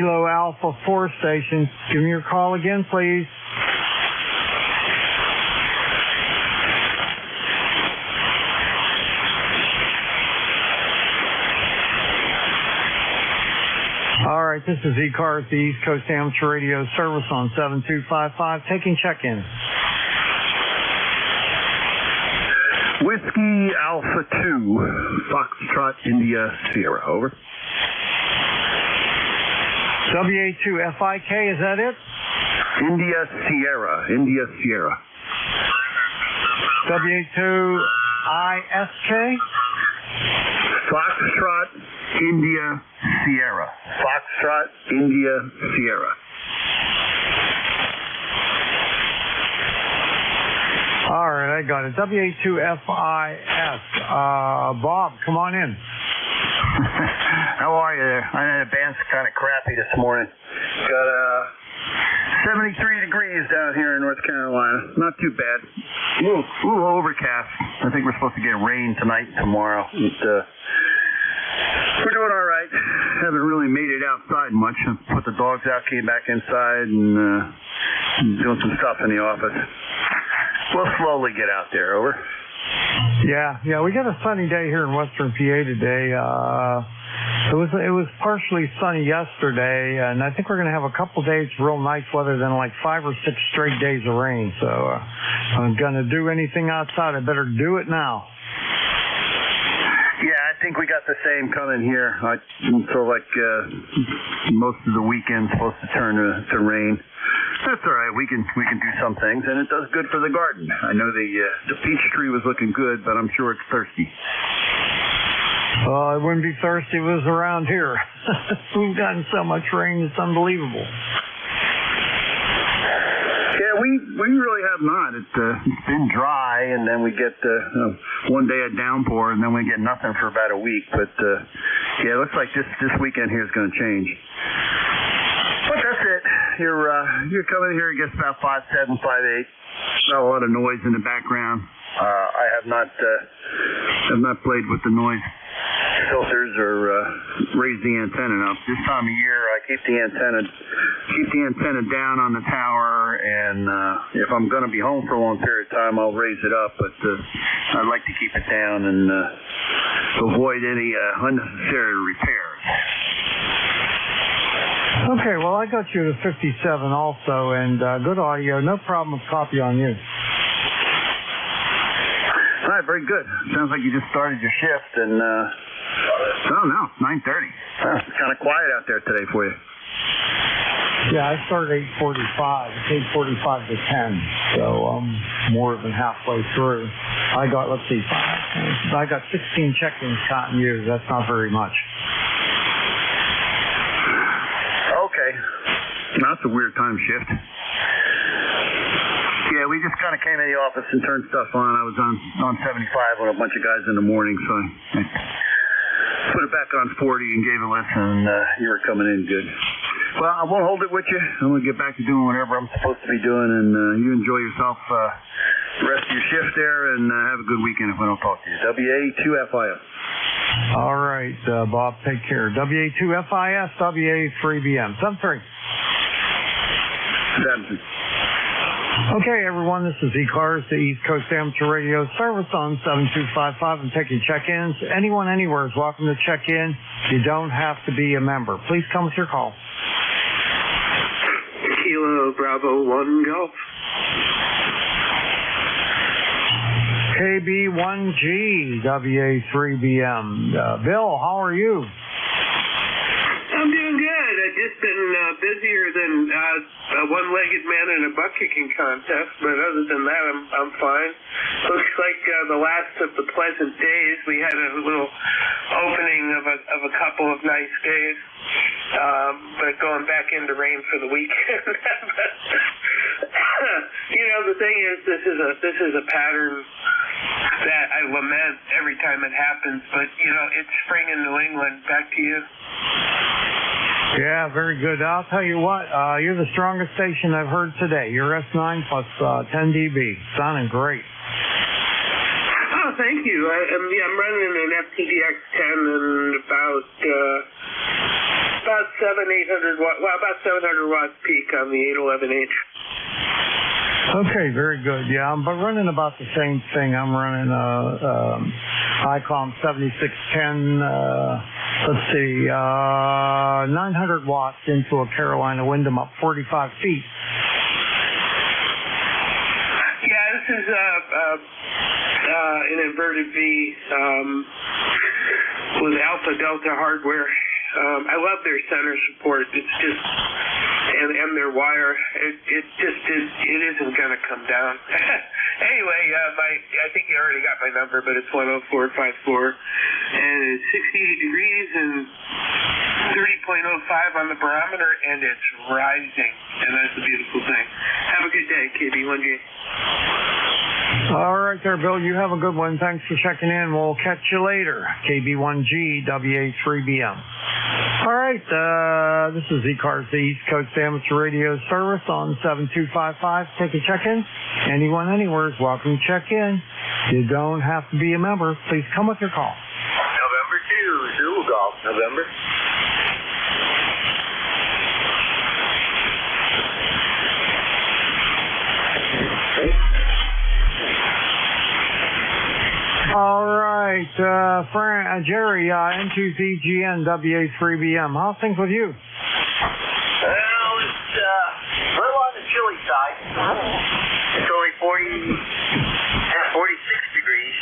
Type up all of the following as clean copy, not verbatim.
Kilo Alpha 4 station. Give me your call again, please. All right, this is ECARS, the East Coast Amateur Radio Service on 7255, taking check-in. Whiskey Alpha 2, Foxtrot India Sierra, over. WA2FIK, is that it? India Sierra. WA2ISK? Foxtrot India Sierra. Foxtrot India Sierra. All right, I got it. WA2FIS. Bob, come on in. How are you there? I know the band's kind of crappy this morning. Got 73 degrees down here in North Carolina. Not too bad. A little overcast. I think we're supposed to get rain tonight and tomorrow. We're doing all right. Haven't really made it outside much. Put the dogs out, came back inside, and doing some stuff in the office. We'll slowly get out there, over. Yeah, we got a sunny day here in Western PA today. It was partially sunny yesterday, and I think we're going to have a couple days of real nice weather, then like 5 or 6 straight days of rain. So if I'm going to do anything outside, I better do it now. Yeah, I think we got the same coming here. I feel like most of the weekend's supposed to turn to rain. That's all right. We can do some things, and it does good for the garden. I know the peach tree was looking good, but I'm sure it's thirsty. It wouldn't be thirsty if it was around here. We've gotten so much rain, it's unbelievable. Yeah, we really have not. It's been dry, and then we get one day a downpour, and then we get nothing for about a week. But yeah, it looks like this weekend here is going to change. But that's it. You're coming here, I guess, about 5'7", 5'8". Not a lot of noise in the background. I have not played with the noise filters or raised the antenna up. This time of year, I keep the antenna down on the tower, and if I'm going to be home for a long period of time, I'll raise it up. But I'd like to keep it down and avoid any unnecessary repairs. Okay, well, I got you to 57 also, and good audio. No problem with copy on you. All right, very good. Sounds like you just started your shift, and oh no, 9:30. It's kind of quiet out there today for you. Yeah, I started 8:45. It's 8:45 to 10, so I'm more than halfway through. I got 16 check-ins counting you. That's not very much. Okay. That's a weird time shift. Yeah, we just kind of came in the office and turned stuff on. I was on 75 with a bunch of guys in the morning, so I put it back on 40 and gave a listen, and you were coming in good. Well, I won't hold it with you. I'm going to get back to doing whatever I'm supposed to be doing, and you enjoy yourself the rest of your shift there, and have a good weekend if I don't talk to you. WA2FIS. All right, Bob, take care. WA2FIS, WA3BM. 73. 70. Okay, everyone, this is ECARS, the East Coast Amateur Radio Service on 7255. I'm taking check-ins. Anyone, anywhere is welcome to check in. You don't have to be a member. Please come with your call. Kilo Bravo 1 Golf. KB1G, WA3BM. Bill, how are you? I'm doing good. I've just been busier than a one-legged man in a butt-kicking contest, but other than that, I'm fine. Looks like the last of the pleasant days. We had a little opening of a couple of nice days, but going back into rain for the weekend. You know, the thing is, this is a pattern that I lament every time it happens, but you know, it's spring in New England. Back to you. Yeah, very good. I'll tell you what, you're the strongest station I've heard today. You're S9 plus 10 dB. Sounding great. Oh, thank you. I'm running an FTDX 10 and about about 800 watts. Well, about 700 watts peak on the 811H. Okay, very good. Yeah, I'm running about the same thing. I'm running ICOM 7610. Let's see, 900 watts into a Carolina Wyndham up 45 feet. Yeah, this is an inverted V with Alpha Delta hardware. I love their center support. It's just, and their wire. It isn't going to come down. Anyway, I think you already got my number, but it's 10454, and it's 68 degrees and 30.05 on the barometer, and it's rising, and that's a beautiful thing. Have a good day, KB1G. All right there, Bill. You have a good one. Thanks for checking in. We'll catch you later. KB1G, WA3BM. All right. This is ECARS, the East Coast Amateur Radio Service on 7255. Take a check-in. Anyone, anywhere is welcome to check in. You don't have to be a member. Please come with your call. November 2, Zulu Golf. November. All right, Jerry, N2ZGN, WA3BM. How's things with you? Well, it's a little on the chilly side. It's only 46 degrees.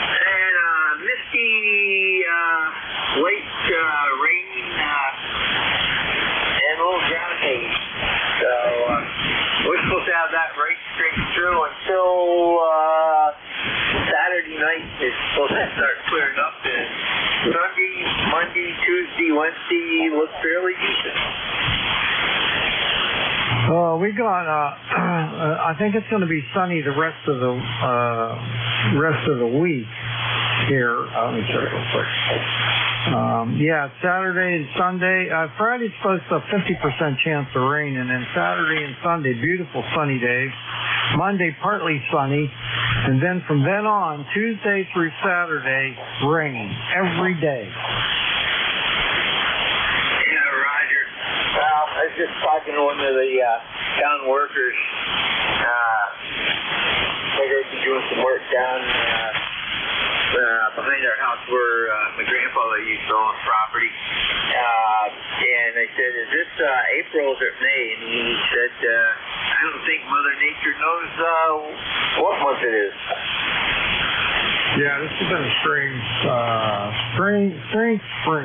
And misty, late rain, and a little ground haze. So we're supposed to have that right straight through until Saturday night. It's supposed to start clearing up, and Sunday, Monday, Tuesday, Wednesday look fairly decent. We got. I think it's going to be sunny the rest of the week here. Let me check real quick. Yeah, Saturday and Sunday. Friday's supposed to have 50% chance of rain, and then Saturday and Sunday, beautiful sunny days. Monday, partly sunny, and then from then on, Tuesday through Saturday, rain every day. Yeah, Roger. Well, I was just talking to one of the town workers. They're doing some work down behind our house where my grandfather used to own property. And I said, is this April or May? And he said, I don't think Mother Nature knows what month it is. Yeah, this has been a strange spring.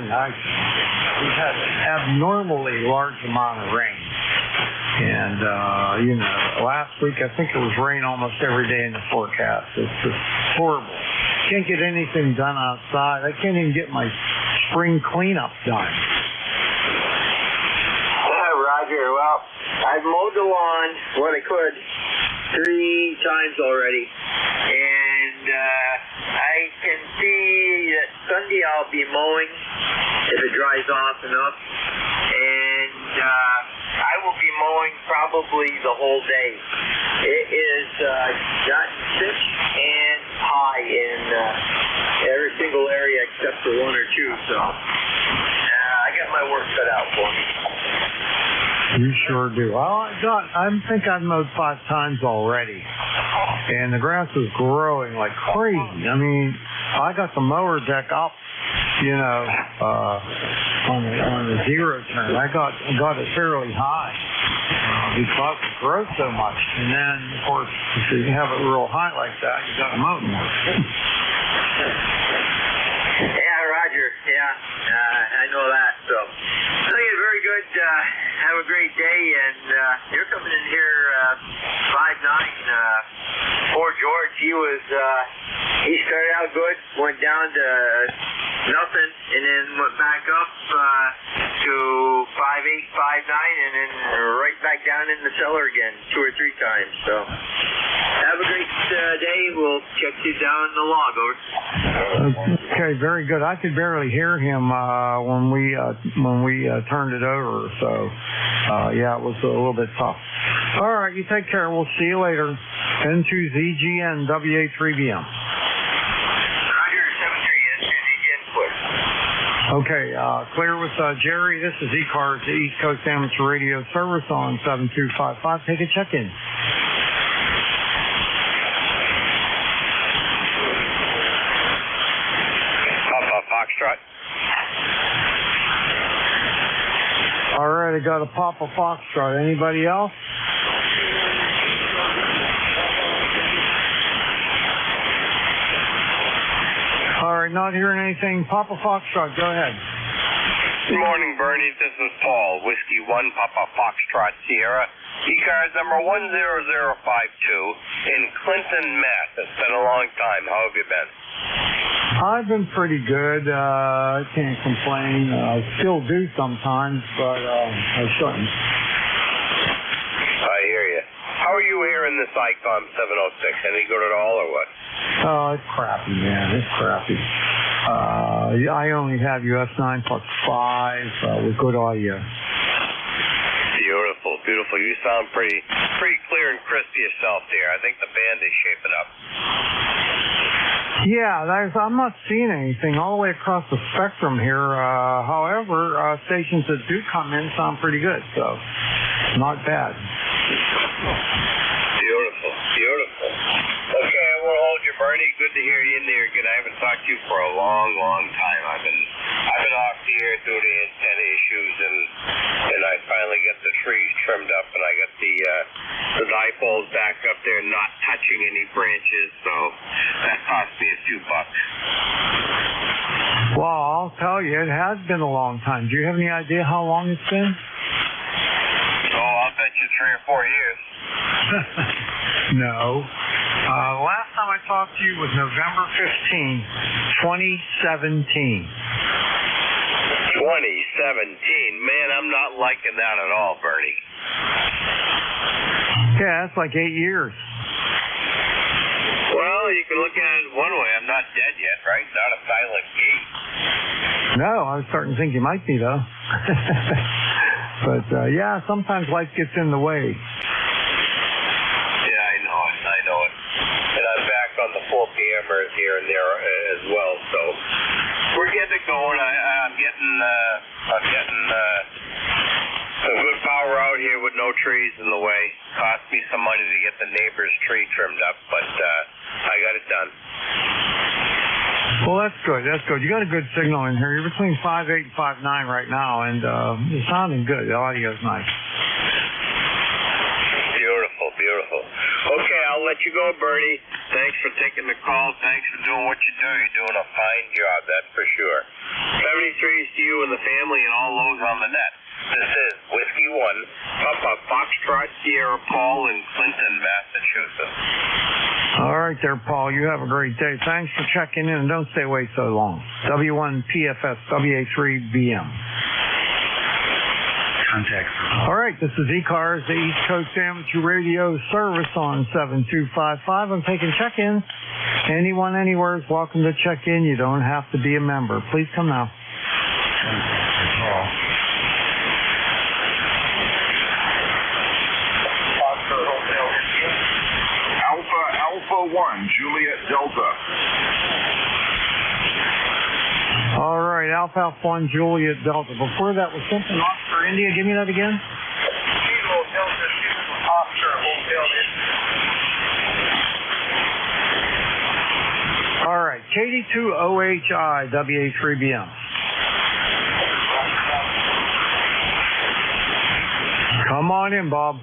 We've had an abnormally large amount of rain. And, last week I think it was rain almost every day in the forecast. It's just horrible. Can't get anything done outside. I can't even get my spring cleanup done. Roger. Well, I've mowed the lawn what I could 3 times already. And I can see that Sunday I'll be mowing if it dries off enough. And I will be mowing probably the whole day. It is gotten thick and high in every single area except for 1 or 2. So I got my work cut out for me. You sure do. Well, I think I've mowed 5 times already, and the grass is growing like crazy. I mean, I got the mower deck up, on the zero turn. I got it fairly high because it grows so much. And then, of course, if you have it real high like that, you got to mow it more. Yeah, Roger. Yeah, I know that. So, yeah, very good. Have a great day. And you're coming in here 5'9". Poor George, he started out good, went down to nothing, and then went back up to 5'8", 5'9", and then right back down in the cellar again 2 or 3 times. So, have a great day. We'll check you down the log. Over. Okay, very good. I could barely hear him when we turned it over. So, yeah, it was a little bit tough. All right, you take care. We'll see you later. N2ZGN, WA3BM. Roger, 73 N2ZGN, Okay, clear with Jerry. This is ECARS, the East Coast Amateur Radio Service on 7255. Take a check-in. Papa Foxtrot. All right, I got a Papa Foxtrot. Anybody else? All right, not hearing anything. Papa Foxtrot, go ahead. Good morning, Bernie. This is Paul. Whiskey 1, Papa Foxtrot, Sierra. ECARS number 10052 in Clinton, Mass. It's been a long time. How have you been? I've been pretty good. I can't complain. I still do sometimes, but I shouldn't. I hear you. How are you hearing this ICOM 706? Any good at all or what? Oh, it's crappy, man. It's crappy. I only have US 9 plus 5 with good audio. Beautiful, beautiful. You sound pretty clear and crisp yourself there. I think the band is shaping up. Yeah, I'm not seeing anything all the way across the spectrum here. However, stations that do come in sound pretty good, so not bad. Beautiful, beautiful. Okay, I won't hold you, Bernie. Good to hear you in there again. I haven't talked to you for a long, long time. I've been off the air due to antenna issues, and I finally get the trees trimmed up, and I got the dipoles back up there, not touching any branches. So that cost me a few bucks. Well, I'll tell you, it has been a long time. Do you have any idea how long it's been? Oh, I'll bet you 3 or 4 years. No. Last time I talked to you was November 15, 2017. 2017. Man, I'm not liking that at all, Bernie. Yeah, that's like 8 years. Well, you can look at it one way. I'm not dead yet, right? Not a silent gate. No, I was starting to think you might be, though. But, yeah, sometimes life gets in the way. Yeah, I know it. And I'm back on the full cameras here and there as well, so we're getting it going. I'm getting some good power out here with no trees in the way. Cost me some money to get the neighbor's tree trimmed up, but I got it done. Well, that's good. That's good. You got a good signal in here. You're between 5.8 and 5.9 right now, and you're sounding good. The audio's nice. Beautiful, beautiful. Okay, I'll let you go, Bernie. Thanks for taking the call. Thanks for doing what you do. You're doing a fine job, that's for sure. 73s to you and the family and all those on the net. This is Whiskey 1, Papa Foxtrot, Sierra Paul in Clinton, Massachusetts. All right there, Paul. You have a great day. Thanks for checking in, and don't stay away so long. W1PFS WA3BM. Contact. All right, this is ECARS, the East Coast Amateur Radio Service on 7255. I'm taking check-ins. Anyone, anywhere is welcome to check in. You don't have to be a member. Please come now. Alpha 1, Juliet Delta. All right, Alpha 1, Juliet Delta. Before that was something Oscar India. Give me that again. Kilo Delta, Oscar Hotel India. All right, KD2OHI, WA3BM. Come on in, Bob.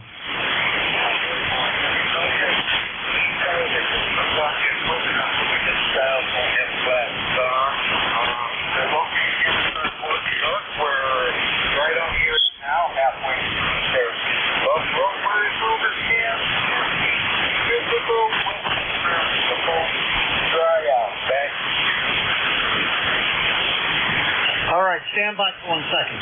All right, stand by for 1 second.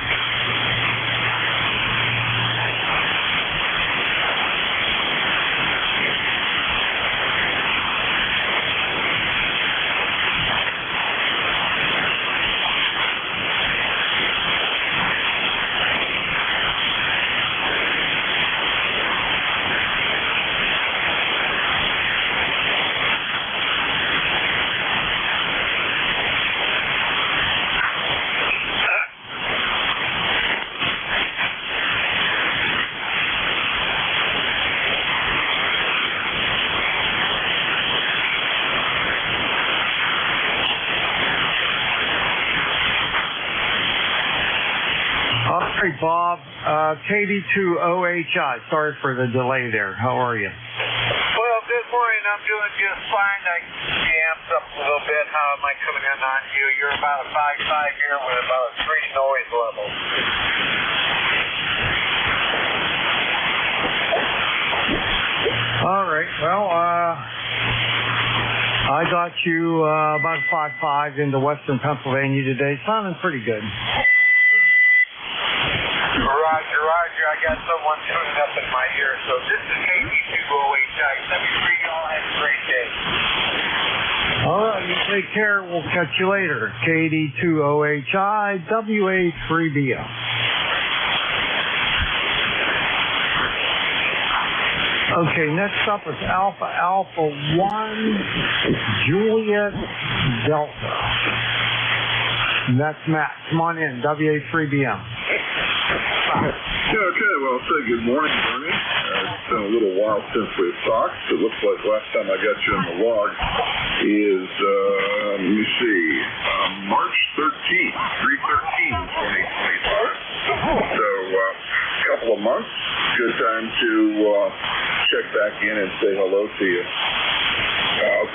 Bob. KD2OHI. Sorry for the delay there. How are you? Well, good morning. I'm doing just fine. I jammed up a little bit. How am I coming in on you? You're about a 5.5 here with about a 3 noise level. All right. Well, I got you about 5.5 into Western Pennsylvania today. Sounding pretty good. Roger, Roger. I got someone tuning up in my ear. So this is KD2OHI. Let me read y'all. Have a great day. All right. You take care. We'll catch you later. KD2OHI, WA3BO. Okay, next up is Alpha 1, Juliet Delta. And that's Matt. Come on in, WA3BM. Yeah, okay. Well, say good morning, Bernie. It's been a little while since we've talked. It looks like last time I got you in the log is, let me see, March 13th, 3/13/2025. So, a couple of months. Good time to check back in and say hello to you.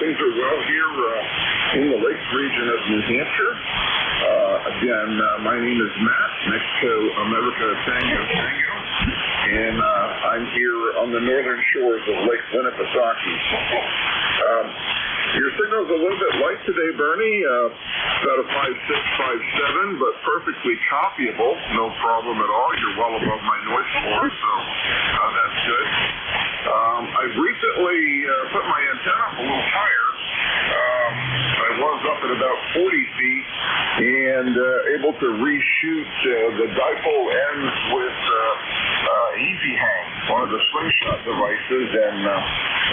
Things are well here in the Lakes region of New Hampshire. Again, my name is Matt, Mexico America Tango, and I'm here on the northern shores of Lake Winnipesaukee. Your signal's a little bit light today, Bernie. About a 5.6, 5.7, but perfectly copyable. No problem at all. You're well above my noise floor, so that's good. I've recently put my antenna up a little higher. I was up at about 40 feet and able to reshoot the dipole ends with Easy Hang, one of the slingshot devices, and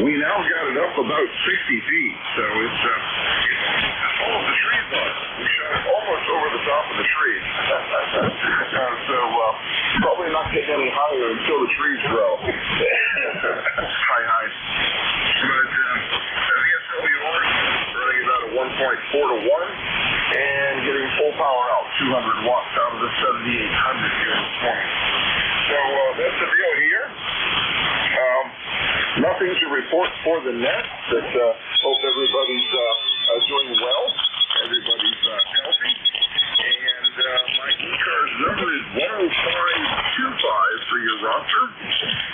we now got it up about 60 feet. So it's all of the trees on it. We shot it almost over the top of the trees. So probably not getting any higher until the trees grow. Hi. But the SWR running about a 1.4 to 1 and getting full power out, 200 watts out of the 7800 here this morning. So that's the deal here. Nothing to report for the net, but hope everybody's doing well. Everybody's healthy. And my ECARS number is 10525 for your roster.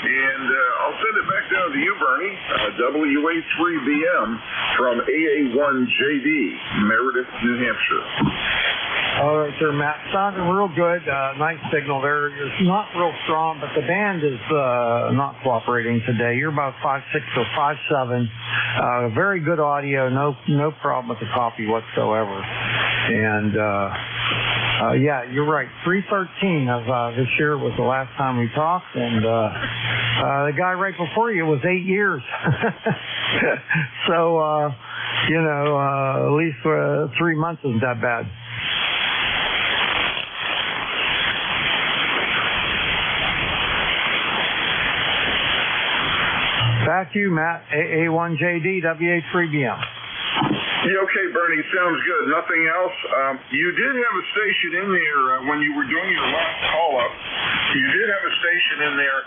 And I'll send it back down to you, Bernie. WA3BM from AA1JD, Meredith, New Hampshire. All right, sir, Matt. Sounding real good. Nice signal there. It's not real strong, but the band is not cooperating today. You're about 5.6 or 5.7. Very good audio. No problem with the copy whatsoever. And yeah, you're right. 3/13 of this year was the last time we talked, and the guy right before you was 8 years. So at least 3 months isn't that bad. Back to you, Matt. AA1JD, WA3BM. Yeah, okay, Bernie, sounds good. Nothing else. You did have a station in there when you were doing your last call-up. You did have a station in there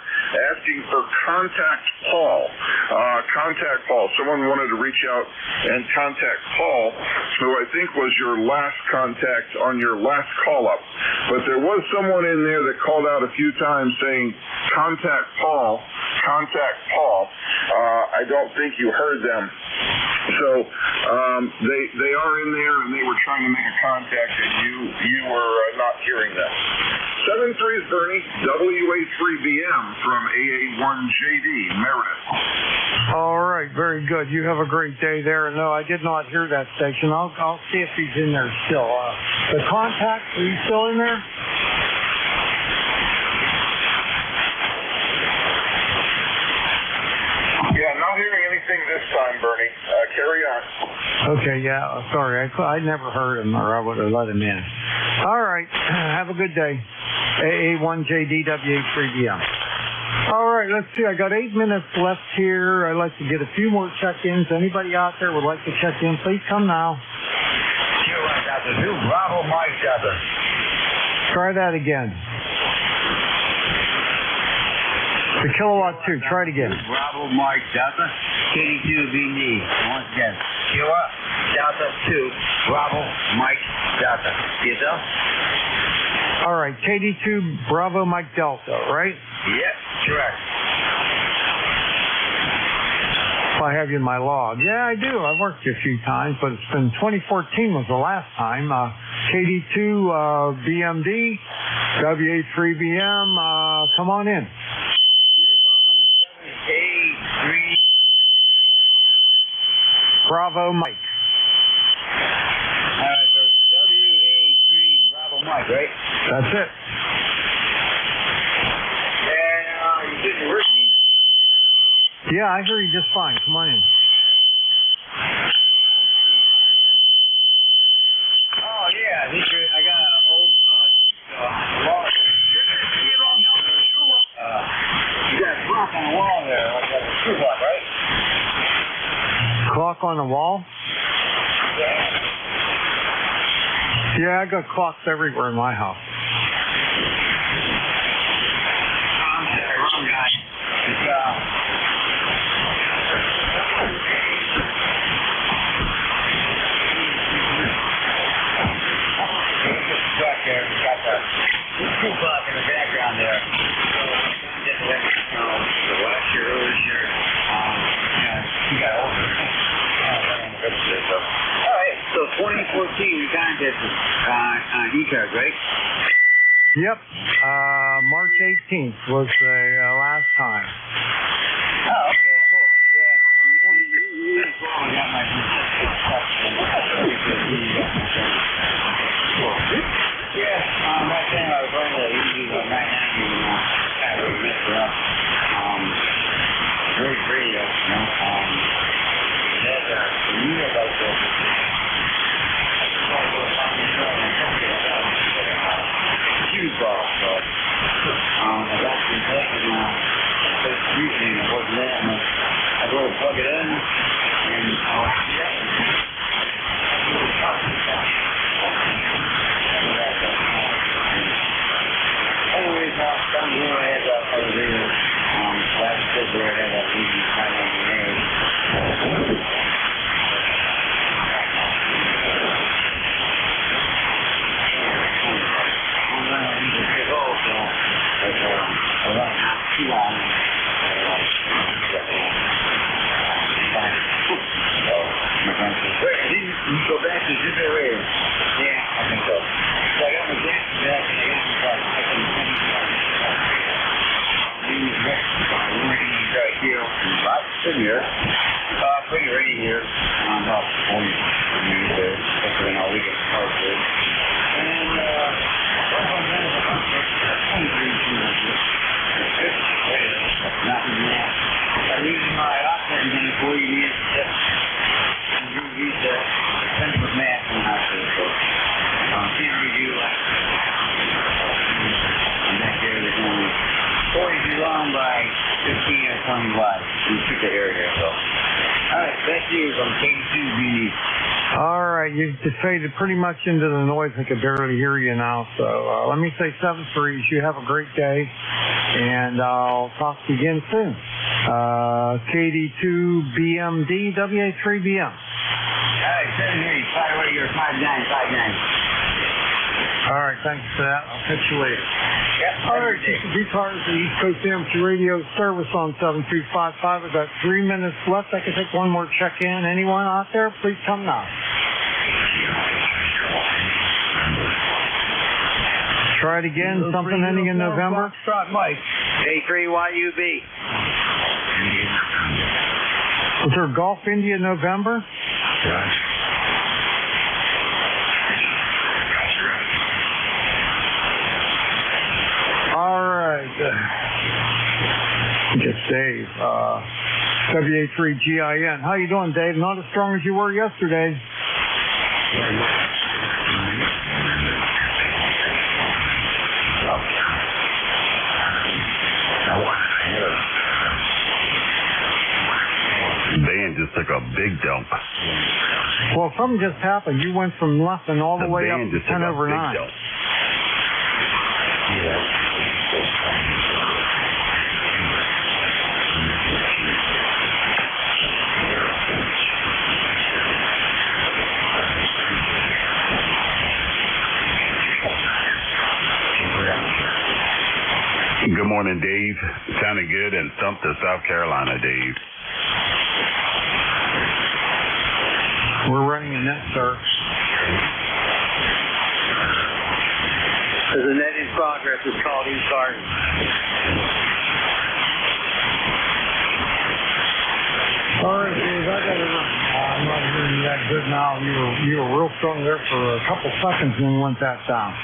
asking for Contact Paul. Contact Paul. Someone wanted to reach out and contact Paul, who I think was your last contact on your last call-up. But there was someone in there that called out a few times saying, Contact Paul, Contact Paul. I don't think you heard them. So they are in there, and they were trying to make a contact, and you were not hearing them. 7-3 is Bernie, WA3BM from AA1JD, Meredith. All right, very good. You have a great day there. No, I did not hear that station. I'll see if he's in there still. The contact, are you still in there? Yeah, not hearing anything this time, Bernie. Carry on. Okay, yeah, sorry. I never heard him, or I would have let him in. All right, have a good day. AA1JD, WA3BM. All right, let's see. I got 8 minutes left here. I'd like to get a few more check-ins. Anybody out there would like to check in, please come now. I got the new Bravo Mike got the. Try that again. The kilowatt 2. Try it again. Bravo Mike Delta, KD2 BD. Once again, kilowatt Delta 2, Bravo Mike Delta. Yourself? All right, KD2 Bravo Mike Delta, right? Yep, correct. If I have you in my log. Yeah, I do. I've worked you a few times, but it's been 2014 was the last time. KD2 BMD, WA3BM, come on in. A3 Bravo Mike. All right, so WA3 Bravo Mike, right? That's it. And you didn't work me? Yeah, I hear you just fine. Come on in. Oh, yeah, I got an old wall. You got a clock on the wall there, like a screw clock, right? Clock on the wall? Yeah. Yeah, I got clocks everywhere in my house. I'm sorry, wrong guy. It's, truck there, we got the screw clock in the background there. So, just let me know, last year, early this year, he got older. Alright, so 2014 we contacted on ECARS, right? Yep. March 18th was the last time. Oh, okay, cool. Yeah, 2012 I got my yeah, back then I was running the easy 990 and kind of really messed her up. Great radio, you know. Had a year about this. Huge ball, so I got some taken first briefing, it wasn't there, and I go to plug it in, and anyways, down here I had that other radio, last February I had that easy 998. Too long. You go back to this area? Yeah, I think so. So I got my jacket back and I got my car. I can right here. About sitting here. Pretty ready here. About 40 minutes there. Especially all we get cars there. And, nothing there. I'm using my operating thing for you. Use the central math in the house. So, can't review like I'm back there. There's only 40 feet long by 15 or 20 wide. You took the area, so. Alright, back to you from KD2 BD. All right, you just faded pretty much into the noise. I could barely hear you now. So let me say 7-3. You have a great day, and I'll talk to you again soon. KD2 BMD WA3BM. All right, 7-3. Fire away your 5959. All right, thanks for that. I'll catch you later. Yep. All right, ECARS, the East Coast Amateur Radio Service on 7255. I've got 3 minutes left. I can take one more check-in. Anyone out there, please come now. Try it again. Something ending in November. Foxtrot Mike. A3YUB. Is there Golf India November? Yes. All right. Just Dave. WA3GIN. How you doing, Dave? Not as strong as you were yesterday. Van just took a big dump. Well, something just happened. You went from nothing all the way up to 10 over 9. Dump. morning, Dave. Sounding good in Sumter, South Carolina, Dave. We're running a net search. There's a net in progress. It's called ECARS. All right, Dave, I got to run. I'm not hearing you that good now. You were real strong there for a couple seconds and then went that down.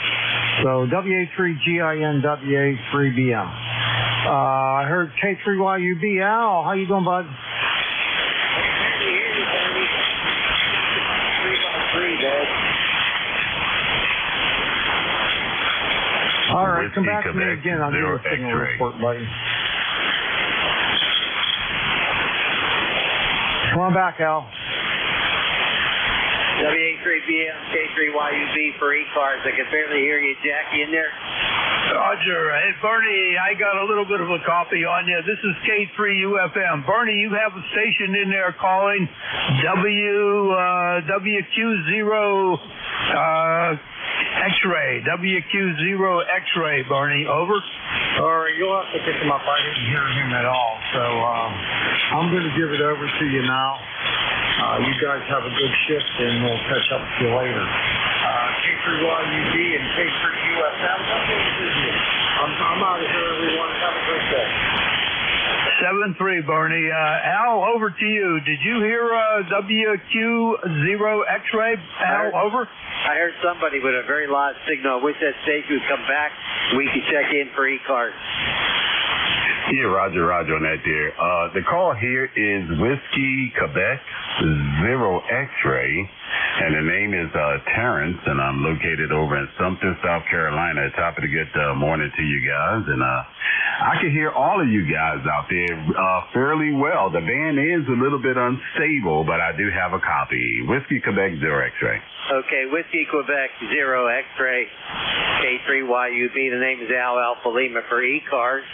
So WA3GIN, WA3BM. I heard K3YUB. Al, how you doing, bud? All right, come back to me again. I'll do a signal report, buddy. Come on back, Al. WA3BM, K3YUB for ECARS. I can barely hear you. Jackie in there? Roger. Hey, Bernie, I got a little bit of a copy on you. This is K3UFM. Bernie, you have a station in there calling WQ0 X-ray. WQ0 X-ray, Bernie. Over. All right, you'll have to pick him up. I didn't hear him at all. So I'm going to give it over to you now. You guys have a good shift, and we'll catch up with you later. K3YUB and K3UFM. I'm out of here, everyone. Have a great day. 7-3, Bernie. Al, over to you. Did you hear WQ0 X-ray? Al, over? I heard somebody with a very loud signal. I wish that station would come back. We could check in for ECARS. Yeah, Roger on that there. The call here is Whiskey Quebec 0 X-ray, and the name is Terrence, and I'm located over in Sumter, South Carolina. Top of the good morning to you guys, and I can hear all of you guys out there fairly well. The band is a little bit unstable, but I do have a copy. Whiskey Quebec 0 X-ray. Okay, Whiskey Quebec 0 X-ray, K3YUB. The name is Al Alpha Lima for ECARS.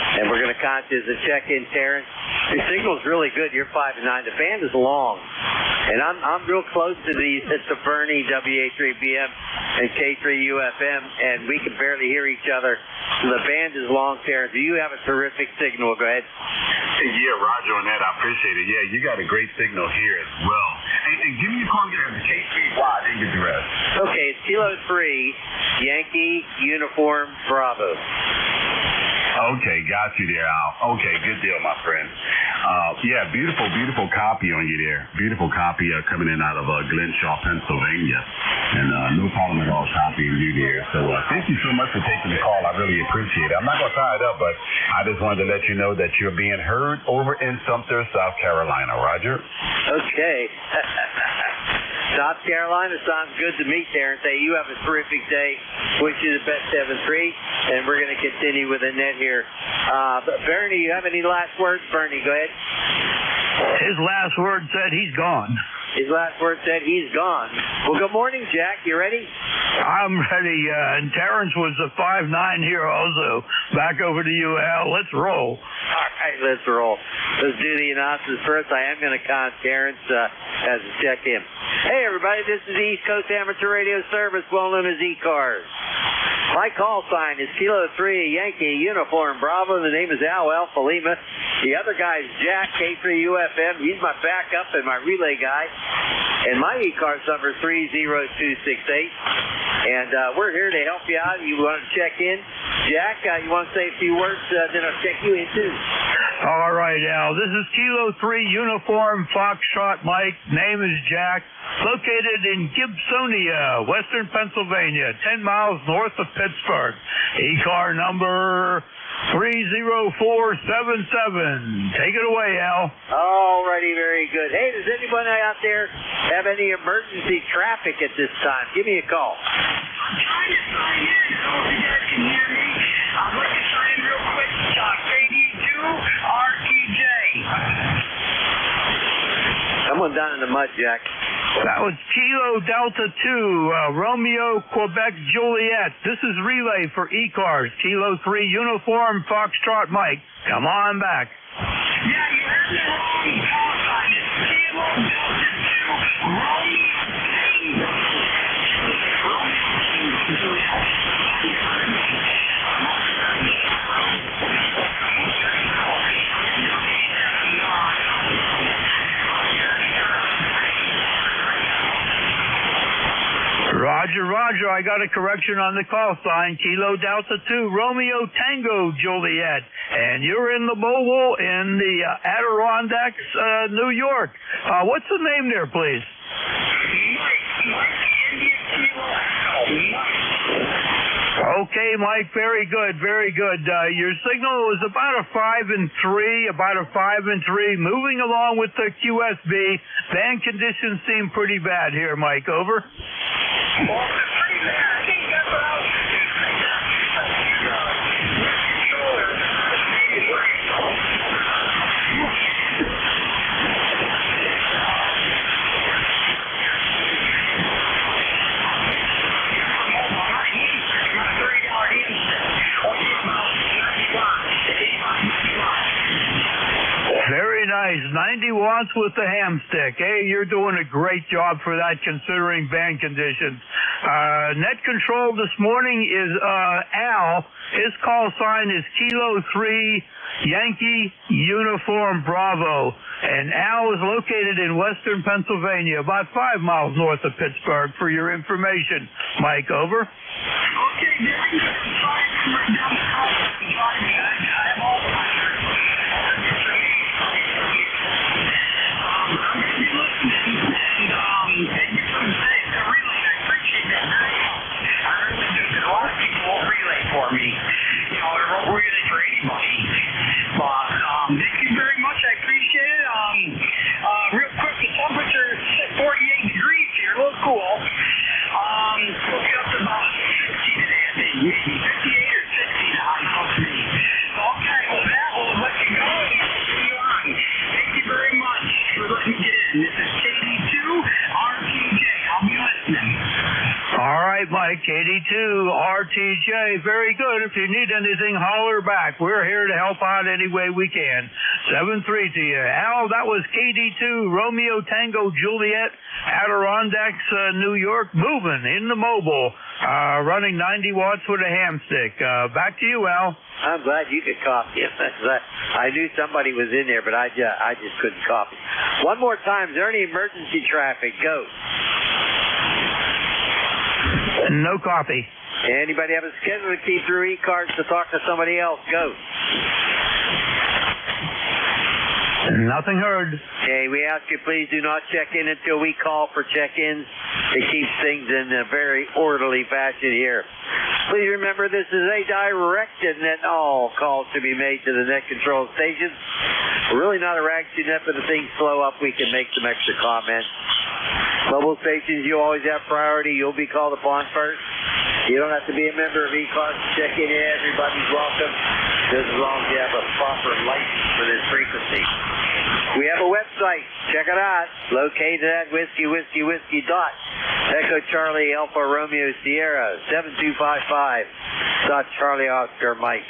And we're going to contact the check-in, Terrence. Your signal's really good. You're 5 to 9. The band is long. And I'm real close to Bernie, WA3BM, and K3UFM, and we can barely hear each other. So the band is long, Terrence. You have a terrific signal. Go ahead. Yeah, Roger on that. I appreciate it. Yeah, you got a great signal here as well. Hey, give me a call here. K3Y, then get the rest. Okay, it's Kilo 3, Yankee, Uniform, Bravo. Okay, got you there, Al. Okay, good deal, my friend. Yeah, beautiful copy on you there. Beautiful copy coming in out of Glenshaw, Pennsylvania. And no problem at all copying you there. So thank you so much for taking the call. I really appreciate it. I'm not going to tie it up, but I just wanted to let you know that you're being heard over in Sumter, South Carolina. Roger? Okay. South Carolina sounds good to me, Terrence. Hey, you have a terrific day. Wish you the best, 7-3, and we're going to continue with the net here. Bernie, you have any last words? Bernie, go ahead. His last word said he's gone. His last word said he's gone. Well, good morning, Jack. You ready? I'm ready. And Terrence was a 5'9" here also. Back over to you, Al. Let's roll. All right, let's roll. Let's do the announcements first. I am going to contact Terrence as a check-in. Hey, everybody. This is the East Coast Amateur Radio Service, well known as ECARS. My call sign is Kilo 3, Yankee, Uniform, Bravo. The name is Al Alpha Lima. The other guy is Jack, K3UFM. He's my backup and my relay guy. And my ECARS number is 30268. And we're here to help you out. You want to check in? Jack, you want to say a few words? Then I'll check you in, too. All right, Al. This is Kilo 3, Uniform, Foxtrot Mike. Name is Jack. Located in Gibsonia, Western Pennsylvania, 10 miles north of Pittsburgh. ECAR number 30477. Take it away, Al. Alrighty, very good. Hey, does anybody out there have any emergency traffic at this time? Give me a call. I'm trying to sign in. I don't know if you guys can hear me. I'm going to sign in real quick. KD2RTJ. Someone down in the mud, Jack. That was Kilo Delta 2, Romeo, Quebec, Juliet. This is relay for ECARS, Kilo 3, Uniform, Foxtrot Mike. Come on back. Yeah, you heard me wrong. Call sign is Kilo Delta 2, Romeo, Roger. I got a correction on the call sign. Kilo Delta 2, Romeo Tango Juliet. And you're in the mobile in the Adirondacks, New York. What's the name there, please? Okay, Mike, very good, very good. Your signal was about a 5 and 3, moving along with the QSB. Band conditions seem pretty bad here, Mike. Over. Well, it's pretty bad. I think that's what I was Very nice. 90 watts with the ham stick. Hey, you're doing a great job for that considering band conditions. Net control this morning is Al. His call sign is Kilo 3 Yankee Uniform Bravo. And Al is located in western Pennsylvania, about 5 miles north of Pittsburgh, for your information. Mike, over. Okay, very good. I have all the thank you for the relay. I appreciate that very much. I really do, because a lot of people won't relay for me. You know, they won't relay for anybody. But thank you very much. I appreciate it. Real quick, the temperature is 48 degrees here, a little cool. We'll get up to about 60 today, I think. Maybe 58 or 60 now. I don't know. So, okay, well, that will let you go and see you on. Thank you very much for letting me get in. This is KD2 RTJ. I'll be listening. All right, Mike, KD2 RTJ. Very good. If you need anything, holler back. We're here to help out any way we can. 7-3 to you. Al, that was KD2 Romeo Tango Juliet, Adirondacks, New York, moving in the mobile, running 90 watts with a ham stick. Back to you, Al. I'm glad you could copy it. I knew somebody was in there, but I just couldn't copy. One more time. Is there any emergency traffic? Go. No copy. Anybody have a schedule to keep through ECARS to talk to somebody else? Go. Nothing heard. Okay, we ask you please do not check in until we call for check-ins. It keeps things in a very orderly fashion here. Please remember this is a directed net. All calls to be made to the net control stations. We're really not a ragtag net, but if things slow up, we can make some extra comments. Mobile stations, you always have priority. You'll be called upon first. You don't have to be a member of ECARS to check in. Everybody's welcome, just as long as you have a proper license for this frequency. We have a website. Check it out. Located at whiskey dot Echo Charlie Alpha Romeo Sierra 7255 Charlie Oscar Mike.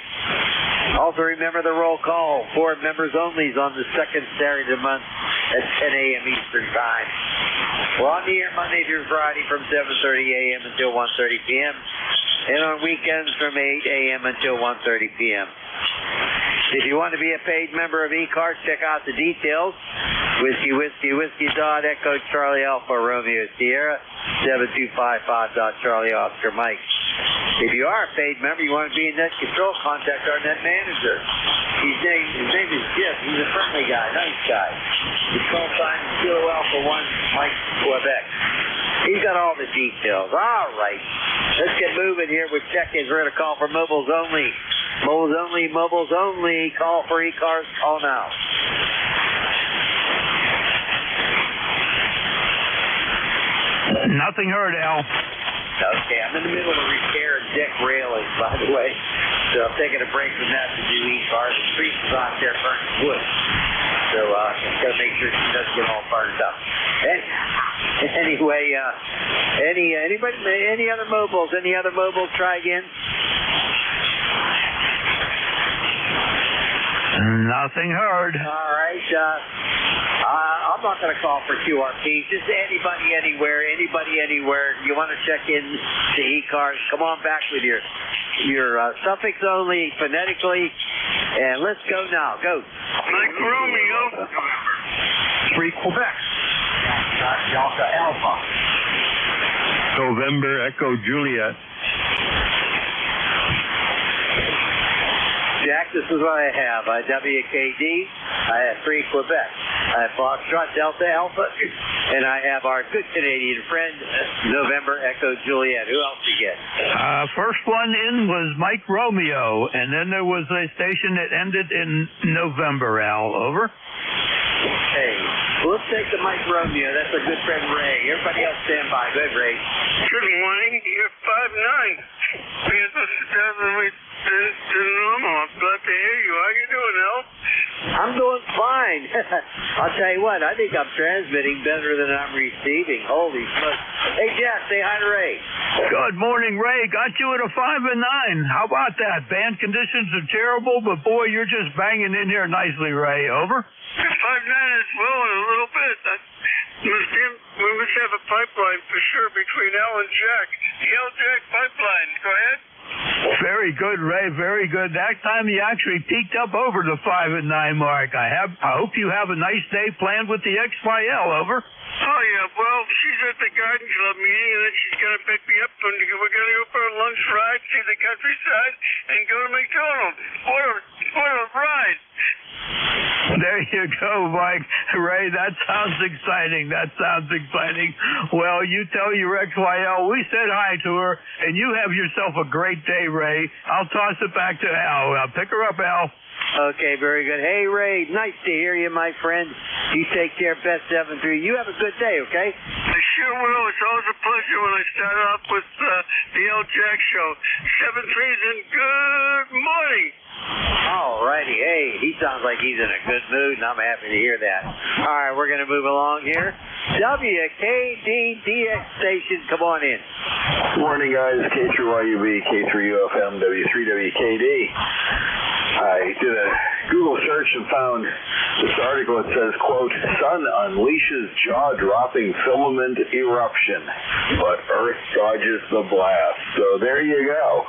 Also remember the roll call for members only on the second Saturday of the month at 10 a.m. Eastern Time. We're on the air Monday through Friday from 7:30 a.m. until 1:30 p.m. and on weekends from 8 a.m. until 1:30 p.m. If you want to be a paid member of ECARS, check out the details. Whiskey dot Echo Charlie Alpha Romeo Sierra 7255 Charlie Oscar Mike. If you are a paid member, you want to be in net control, contact our net manager. His name is Jim. He's a friendly guy, nice guy. His call sign is Kilo Alpha 1 Mike Quebec. He's got all the details. All right. Let's get moving here with check-ins. We're going to call for mobiles only. Mobiles only. Call for ECARS. Call now. Nothing heard, Al. Okay, I'm in the middle of repair deck railings, by the way. So I'm taking a break from that to do ECARS. The priest is out there burning wood. So just got to make sure she doesn't get all burned up. Anyway, any other mobiles? Any other mobiles? Try again. Nothing heard. All right. I'm not going to call for QRPs. Just anybody, anywhere. You want to check in to ECARS, come on back with your suffix only, phonetically, and let's go now. Go. Mike Romeo. 3 Quebec. Delta Alpha. So November Echo Juliet. Jack, this is what I have. WKD, I have 3 Quebec. I have Foxtrot Delta Alpha, and I have our good Canadian friend, November Echo Juliet. Who else you get? First one in was Mike Romeo, and then there was a station that ended in November, Al. Over. Hey, let's take the Mike Romeo. That's a good friend, Ray. Everybody else stand by. Good, Ray. Good morning. You're 5'9". Kansas definitely is normal. I'm glad to hear you. How you doing, Al? I'm doing fine. I'll tell you what, I think I'm transmitting better than I'm receiving. Holy smokes. Hey, Jack, say hi to Ray. Good morning, Ray. Got you at a 5 and 9. How about that? Band conditions are terrible, but boy, you're just banging in here nicely, Ray. Over. 5'9" is blowing a little bit. We must have a pipeline for sure between Al and Jack. The Al Jack pipeline. Go ahead. Very good, Ray. Very good. That time you actually peaked up over the 5 and 9 mark. I hope you have a nice day planned with the XYL. Over. Oh yeah. Well, she's at the Garden Club meeting, and then she's gonna pick me up, and we're gonna go for a lunch ride, see the countryside, and go to McDonald's. What a ride! There you go, Mike. Ray, that sounds exciting. That sounds exciting. Well, you tell your XYL we said hi to her, and you have yourself a great day, Ray. I'll toss it back to Al. Pick her up, Al. Okay, very good. Hey, Ray, nice to hear you, my friend. You take care. Best 7-3. You have a good day, okay? I sure will. It's always a pleasure when I start off with the Al Jack Show. 7-3's in good morning. All righty. Hey, he sounds like he's in a good mood, and I'm happy to hear that. All right, we're going to move along here. WKDDX station, come on in. Morning, guys. K3YUB, K3UFM, W3WKD. I did a Google search and found this article that says, quote, sun unleashes jaw-dropping filament eruption, but Earth dodges the blast. So there you go.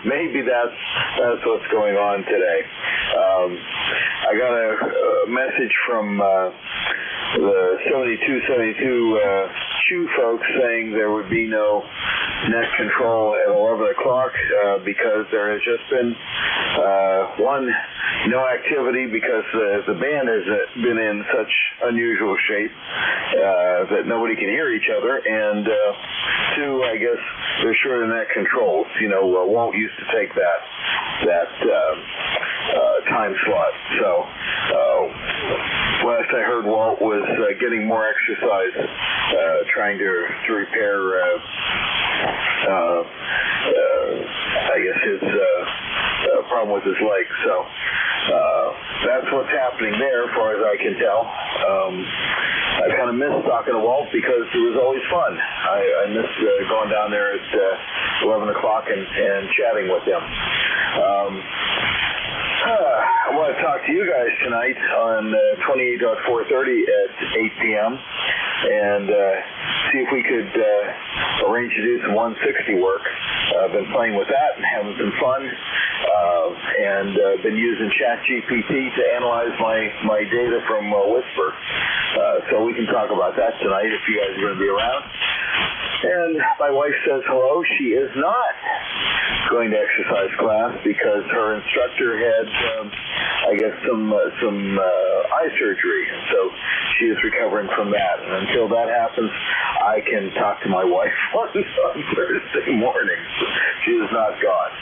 Maybe that's what's going on today. I got a message from the 7272 Chew folks saying there would be no net control at 11 o'clock because there has just been no activity because the band has been in such unusual shape that nobody can hear each other, and 2, I guess they're short of net controls. Walt used to take that time slot. So last I heard, Walt was getting more exercise, trying to repair I guess his problem with his leg. So that's what's happening there, as far as I can tell. I kind of missed talking to Walt because it was always fun. I missed going down there at 11 o'clock and chatting with him. I want to talk to you guys tonight on 28.430 at 8 p.m. and see if we could arrange to do some 160 work. I've been playing with that and having some fun, and been using ChatGPT to analyze my data from Whisper. So we can talk about that tonight if you guys are going to be around. And my wife says hello. She is not going to exercise class because her instructor had, I guess, some eye surgery. So she is recovering from that. And until that happens, I can talk to my wife on Thursday mornings. She is not gone.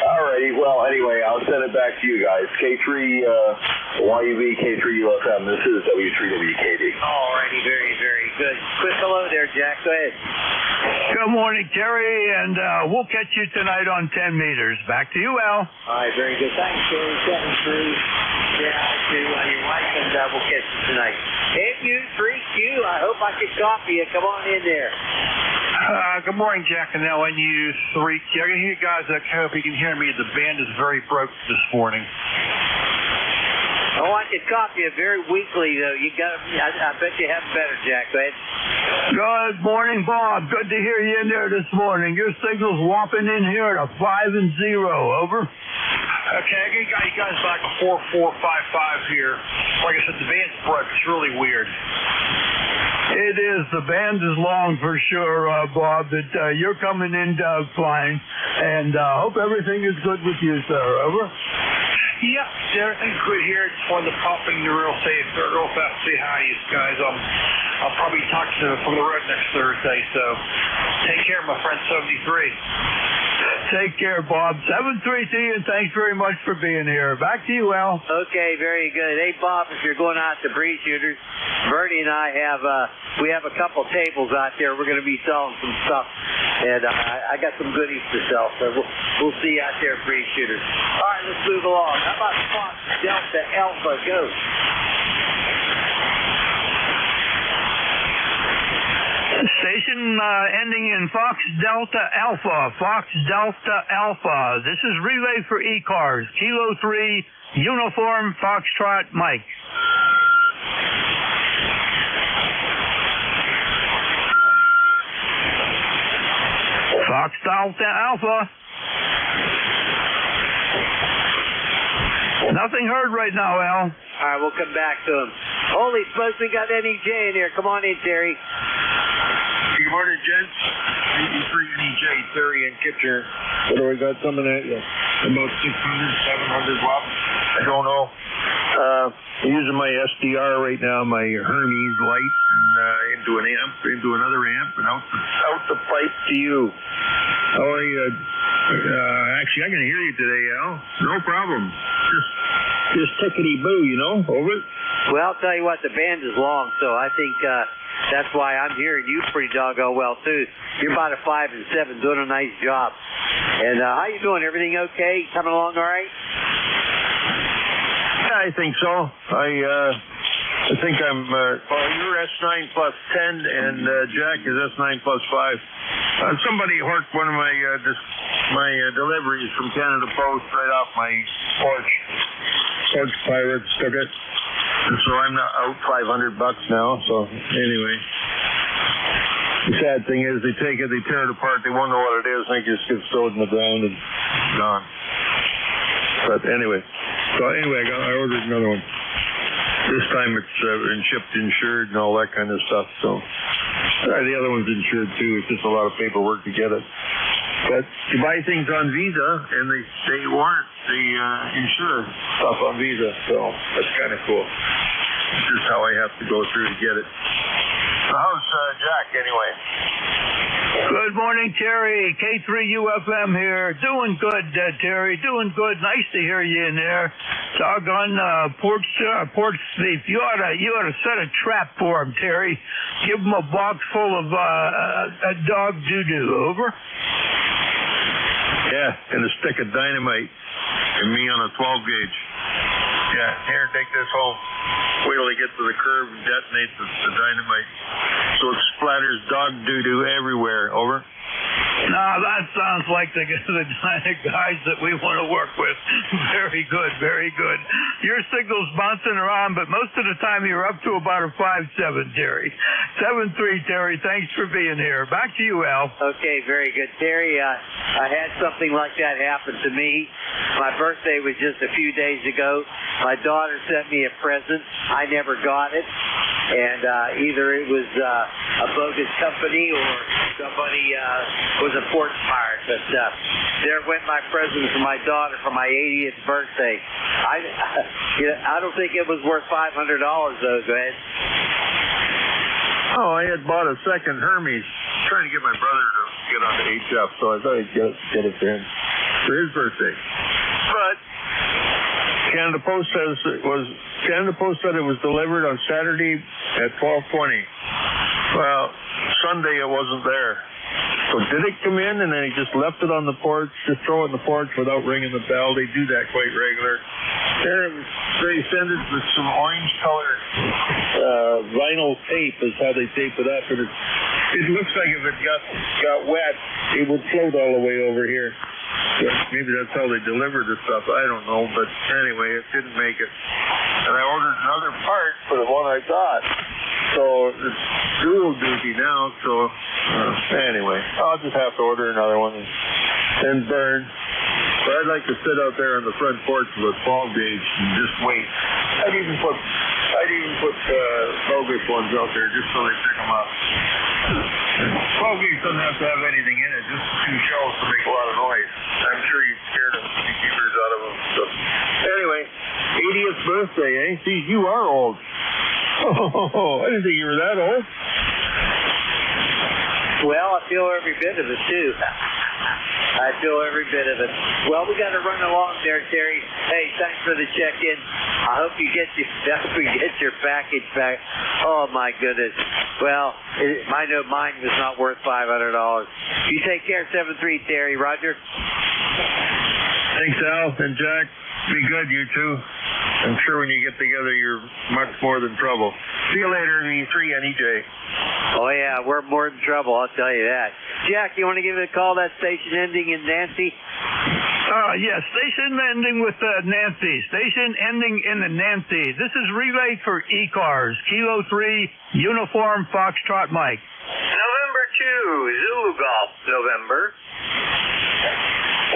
Alrighty. Well, anyway, I'll send it back to you guys. K3YUB, K3UFM. This is W3WKD. Alrighty. Very, very good. Quick hello there, Jack. Go ahead. Good morning, Terry, and we'll catch you tonight on 10 meters. Back to you, Al. All right, very good. Thanks, Terry. 7-3. Yeah, to your wife, and we'll catch you tonight. MU3Q, I hope I could copy you. Come on in there. Good morning, Jack and LNU3Q. I can hear you guys. I hope you can hear me. The band is very broke this morning. Oh, I could copy it very weakly, though. I bet you have better, Jack. Go ahead. Good morning, Bob. Good to hear you in there this morning. Your signal's whopping in here at a 5 and 0. Over. Okay, I got you guys back a 4-4-5-5 here. Like I said, the band's broke. It's really weird. It is. The band is long for sure, Bob, but you're coming in fine, and hope everything is good with you, sir. Over. Yeah, everything's good here. Just wanted to pop in real fast, say hi to you guys. I'll probably talk to them from the road next Thursday, so take care, my friend 73. Take care, Bob. 7-3 to you, and thanks very much for being here. Back to you, Al. Okay, very good. Hey, Bob, if you're going out to breed shooters, Bernie and I have we have a couple tables out there. We're going to be selling some stuff, and I got some goodies to sell, so we'll see you out there, breed shooters. All right, let's move along. How about Fox Delta Alpha? Go. Station ending in Fox Delta Alpha. Fox Delta Alpha. This is relay for ECARS. Kilo 3, Uniform Foxtrot Mike. Fox Delta Alpha. Nothing heard right now, Al. All right, we'll come back to him. Holy smokes, we got NEJ in here. Come on in, Terry. Good morning, gents. 83 NEJ, Terry and Kitchener. What do we got coming at you? About 600, 700 watts? I don't know. I'm using my SDR right now, my Hermes light, and into an amp, into another amp, and out the pipe to you. How are you? Actually, I can hear you today, Al. No problem. Just tickety-boo, you know? Over. Well, I'll tell you what, the band is long, so I think that's why I'm hearing you pretty doggone well, too. You're about a 5 and 7, doing a nice job. And how you doing? Everything okay? Coming along all right? Yeah, I think so. I think I'm, you're S9 plus 10, and Jack is S9 plus 5. Somebody horked one of my deliveries from Canada Post right off my porch. Porch pirates took it. And so I'm not out $500 now, so anyway. The sad thing is they take it, they tear it apart, they won't know what it is, and it just gets thrown in the ground and gone. But anyway, I ordered another one. This time it's been shipped insured and all that kind of stuff, so. The other one's insured too, it's just a lot of paperwork to get it. But you buy things on Visa, and they warrant the insure stuff on Visa, so that's kind of cool. This is how I have to go through to get it. So how's Jack, anyway? Good morning, Terry. K3UFM here. Doing good, Terry. Doing good. Nice to hear you in there. Doggone porch thief. You ought to set a trap for him, Terry. Give him a box full of dog doo-doo. Over. Yeah, and a stick of dynamite, and me on a 12 gauge. Yeah, here, take this home. Wait till he gets to the curb and detonates the dynamite. So it splatters dog doo-doo everywhere. Over. No, that sounds like the guys that we want to work with. Very good, very good. Your signal's bouncing around, but most of the time you're up to about a 5-7, Terry. 7-3, Terry. Thanks for being here. Back to you, Al. Okay, very good. Terry, I had something like that happen to me. My birthday was just a few days ago. My daughter sent me a present. I never got it. And either it was a bogus company or somebody was a porch pirate. But there went my present for my daughter for my 80th birthday. I don't think it was worth $500 though. Go ahead. Oh, I had bought a second Hermes, trying to get my brother to get on the HF, so I thought I'd get it for him for his birthday. But Canada Post said it was delivered on Saturday at 12:20. Well, Sunday it wasn't there. So did it come in and then he just left it on the porch, just throw it in the porch without ringing the bell? They do that quite regular. Then they send it with some orange colored vinyl tape is how they tape it up, and it looks like if it got wet, it would float all the way over here. So maybe that's how they deliver the stuff. I don't know, but anyway, it didn't make it. And I ordered another part for the one I got. So it's dual duty now, so anyway, I'll just have to order another one and burn. But I'd like to sit out there on the front porch with a 12 gauge and just wait. I'd even put put bogus ones out there just so they pick them up. 12 gauge doesn't have to have anything in it, just 2 shells to make a lot of noise. I'm sure you'd scare the beekeepers out of them. So, anyway, 80th birthday, eh? See, you are old. Oh, I didn't think you were that old. Well, I feel every bit of it, too. I feel every bit of it. Well, we got to run along there, Terry. Hey, thanks for the check-in. I hope you get your package back. Oh, my goodness. Well, I know mine was not worth $500. You take care, 7-3, Terry. Roger. Thanks, Al and Jack. Be good, you two. I'm sure when you get together, you're much more than trouble. See you later, E3 and EJ. Oh, yeah, we're more than trouble, I'll tell you that. Jack, you want to give it a call, that station ending in Nancy? Yes, station ending with Nancy. Station ending in the Nancy. This is relay for ECARS, Kilo 3, Uniform Foxtrot Mike. November 2, Zulu Golf, November.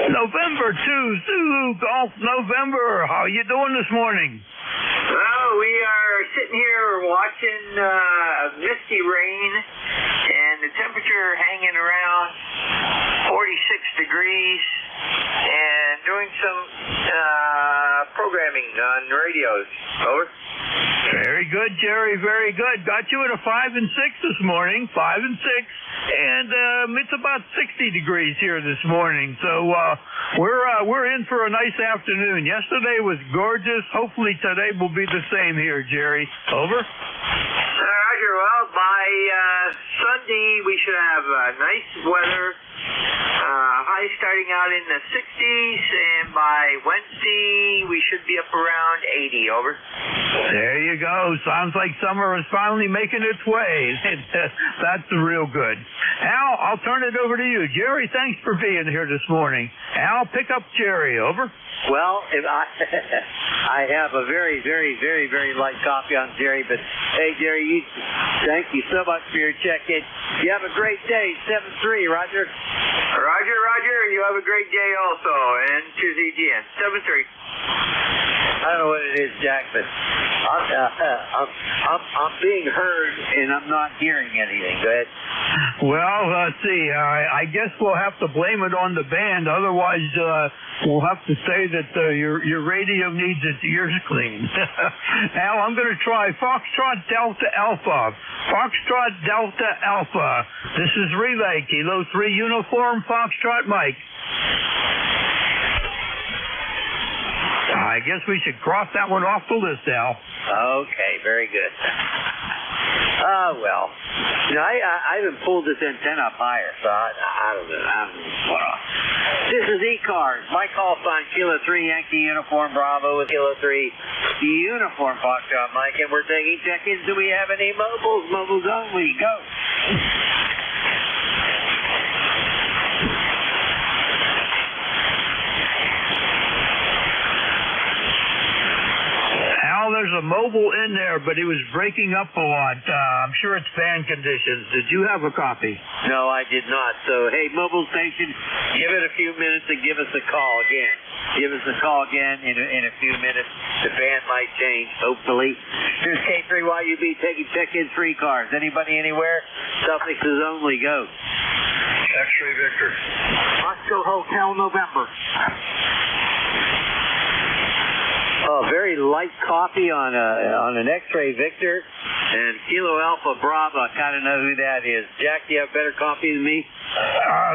November 2, Zulu Golf, November. How you doing this morning? Well, we are sitting here watching misty rain, and the temperature hanging around 46 degrees, and doing some programming on radios. Over. Very good, Jerry. Very good. Got you at a 5 and 6 this morning. 5 and 6. And it's about 60 degrees here this morning, so we're in for a nice afternoon. Yesterday was gorgeous. Hopefully today will be the same here, Jerry. Over. Roger. Well, by Sunday we should have nice weather. High starting out in the 60s, and by Wednesday we should be up around 80. Over. There you go. Sounds like summer is finally making its way. That's real good. Al, I'll turn it over to you. Jerry, thanks for being here this morning. Al, pick up Jerry. Over. Well, if I have a very, very, very, very light copy on Jerry, but hey, Jerry, thank you so much for your check-in. You have a great day. 7-3, Roger. Roger, Roger. You have a great day also. And to ZGN. 7-3. I don't know what it is, Jack, but I'm being heard and I'm not hearing anything. Go ahead. Well, let's see. I guess we'll have to blame it on the band. Otherwise, we'll have to say that your radio needs its ears cleaned. Al, I'm going to try Foxtrot Delta Alpha. Foxtrot Delta Alpha. This is Relay, Kilo 3 Uniform Foxtrot Mike. I guess we should cross that one off the list, Al. Okay, very good. Well, you know, I haven't pulled this antenna up higher, so I don't know. This is ECARS. My call sign, Kilo 3 Yankee Uniform Bravo with Kilo 3 Uniform Foxtrot Mike, and we're taking check-ins. Do we have any mobiles? Mobiles only. Go. There's a mobile in there, but it was breaking up a lot. I'm sure it's fan conditions. Did you have a copy? No, I did not. So, hey, mobile station, give it a few minutes and give us a call again. Give us a call again in a few minutes. The band might change, hopefully. Here's K3YUB taking check-ins for ECARS. Anybody anywhere? Suffixes only. Go. X-ray Victor. Oscar Hotel November. Oh, very light copy on an X-ray Victor and Kilo Alpha Bravo. I kind of know who that is. Jack, do you have a better copy than me?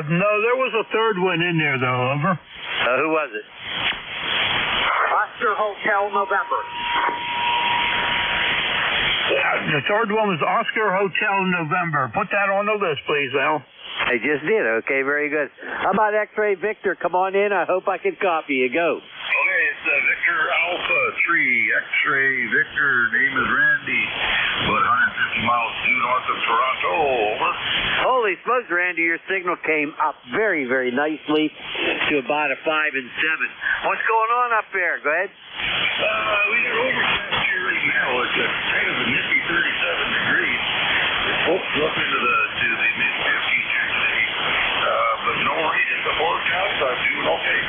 No, there was a third one in there though. Over. Who was it? Oscar Hotel November. The third one was Oscar Hotel November. Put that on the list, please, Al. I just did. Okay, very good. How about X-ray Victor? Come on in. I hope I can copy you. Go. Okay, it's Victor Alpha 3, X-ray Victor. Name is Randy. About 150 miles due north of Toronto. Over. Holy smokes, Randy, your signal came up very, very nicely to about a 5 and 7. What's going on up there? Go ahead. We got overcast here right now. It's kind of a nifty 37 degrees. It's hopefully up into the mid-50s here today. But no rain in the forecast. I'm doing okay.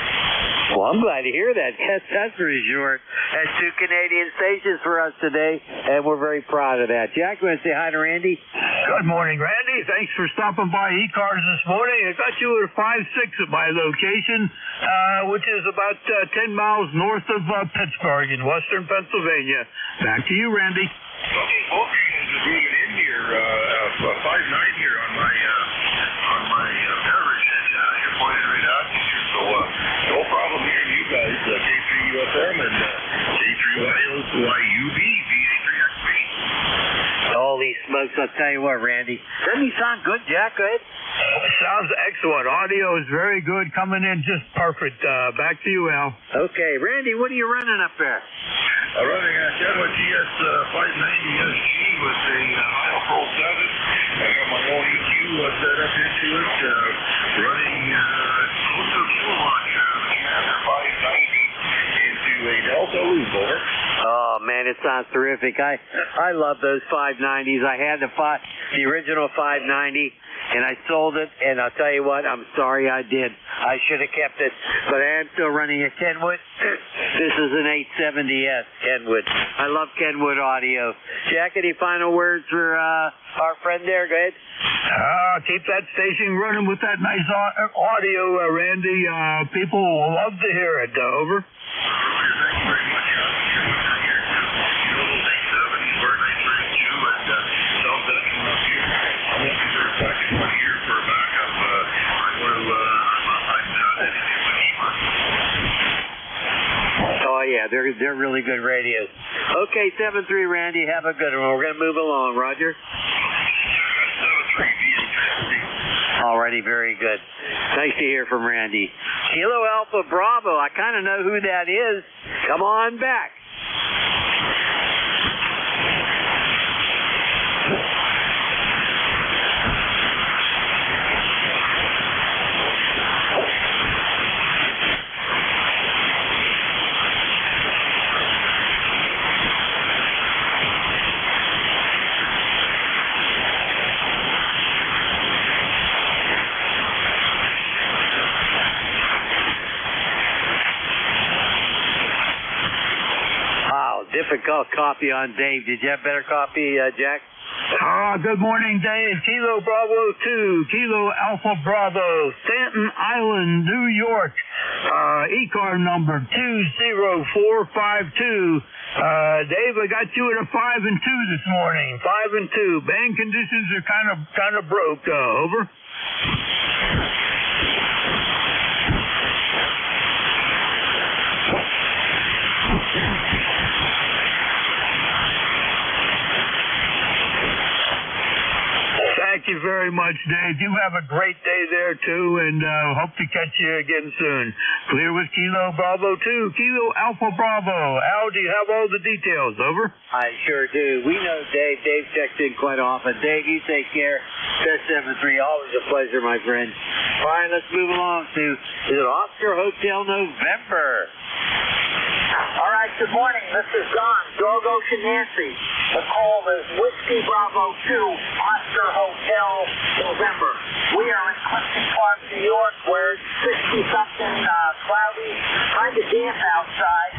Well, I'm I'm glad to hear that. That's for sure. That's 2 Canadian stations for us today, and we're very proud of that. Jack, you want to say hi to Randy? Good morning, Randy. Thanks for stopping by ECARS this morning. I got you at 5-6 at my location, which is about 10 miles north of Pittsburgh in western Pennsylvania. Back to you, Randy. Okay, just moving in here, 5-9 here on my beverage, and you're pointing right out here, so no problem hearing you guys, K3UFM and K3YUB, VA3XB. Holy smokes, I'll tell you what, Randy. Doesn't he sound good, Jack? Go ahead. Sounds excellent. Audio is very good, coming in just perfect. Back to you, Al. Okay, Randy, what are you running up there? Running a Kenwood GS 590 SG with a Heil Pro 7. I got my own EQ set up into it, running close to a kilowatt after 590 into a Delta loop over. Oh, man, it sounds terrific. I love those 590s. I had the original 590. And I sold it, and I'll tell you what, I'm sorry I did. I should have kept it, but I am still running a Kenwood. This is an 870S Kenwood. I love Kenwood audio. Jack, any final words for our friend there? Go ahead. Keep that station running with that nice audio, Randy. People will love to hear it. Over. Thank you very much. Oh, yeah, they're really good radios. Okay, 7-3, Randy, have a good one. We're going to move along, Roger. Alrighty, very good. Nice to hear from Randy. Kilo Alpha Bravo, I kind of know who that is. Come on back. Difficult copy on Dave. Did you have better copy, Jack? Good morning, Dave. Kilo Bravo 2, Kilo Alpha Bravo, Staten Island, New York. ECAR number 20452. Dave, I got you at a 5 and 2 this morning. 5 and 2. Band conditions are kind of broke. Over. Thank you very much, Dave. You have a great day there, too, and hope to catch you again soon. Clear with Kilo Bravo 2, Kilo Alpha Bravo. Al, do you have all the details? Over. I sure do. We know Dave. Dave checks in quite often. Dave, you take care. Best 7-3. Always a pleasure, my friend. All right, let's move along to, is it Oscar Hotel November? All right, good morning. This is Don, Dog Ocean Nancy. The call is Whiskey Bravo 2, Oscar Hotel, November. We are in Clifton Park, New York, where it's 60-something, cloudy, kind of damp outside.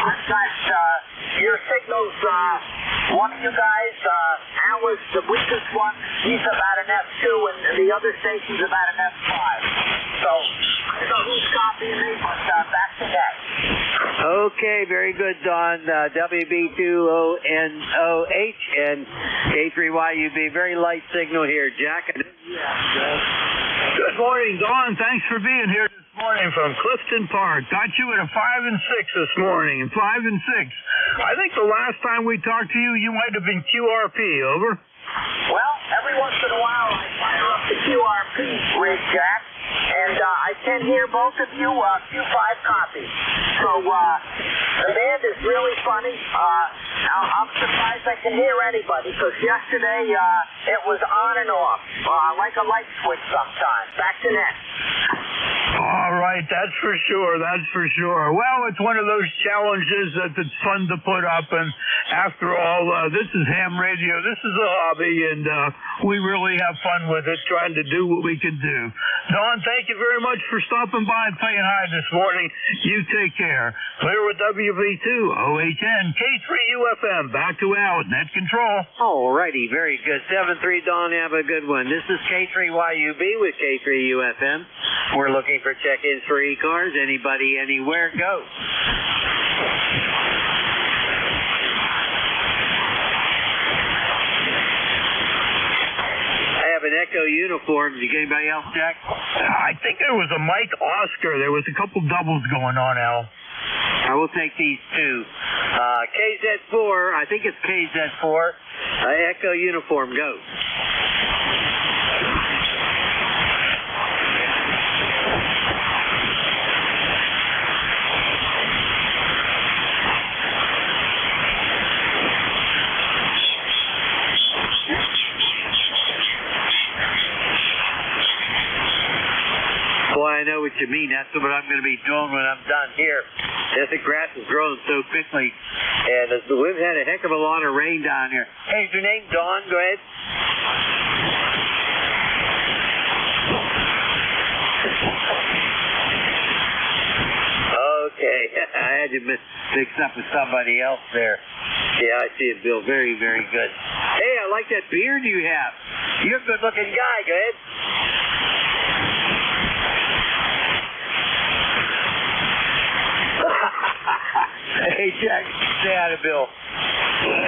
I've got your signals, one of you guys, Al is the weakest one. He's about an F2, and the other station's about an F5. So, I don't know who's copying me, but back to that. Okay, very good, Don. WB2ONOH and K3YUB. Very light signal here, Jack. Good morning, Don. Thanks for being here this morning from Clifton Park. Got you at a 5 and 6 this morning. 5 and 6. I think the last time we talked to you, you might have been QRP. Over. Well, every once in a while I fire up the QRP rig, Jack, and I can hear both of you Q5 copy. So the band is really funny. I'm surprised I can hear anybody, because yesterday it was on and off, like a light switch sometimes. Back to net. All right, that's for sure. That's for sure. Well, it's one of those challenges that it's fun to put up, and after all, this is ham radio. This is a hobby, and we really have fun with it, trying to do what we can do. Don, thank you very much for stopping by and saying hi this morning. You take care. Clear with WV2, OHN, K3UFM. Back to Al at Net Control. All righty, very good. 7-3, Don, have a good one. This is K3YUB with K3UFM. We're looking for check-ins for ECARS. Anybody, anywhere, go. I have an Echo uniform. Did you get anybody else, Jack? I think there was a Mike Oscar. There was a couple doubles going on, Al. I will take these two. KZ4, I think it's KZ4. Echo uniform, go. I know what you mean. That's what I'm going to be doing when I'm done here. The grass is growing so quickly, and we've had a heck of a lot of rain down here. Hey, is your name Dawn? Go ahead. Okay, I had you mixed up with somebody else there. Yeah, I see it, Bill. Very, very good. Hey, I like that beard you have. You're a good-looking guy. Go ahead. Hey, Jack, say hi to Bill.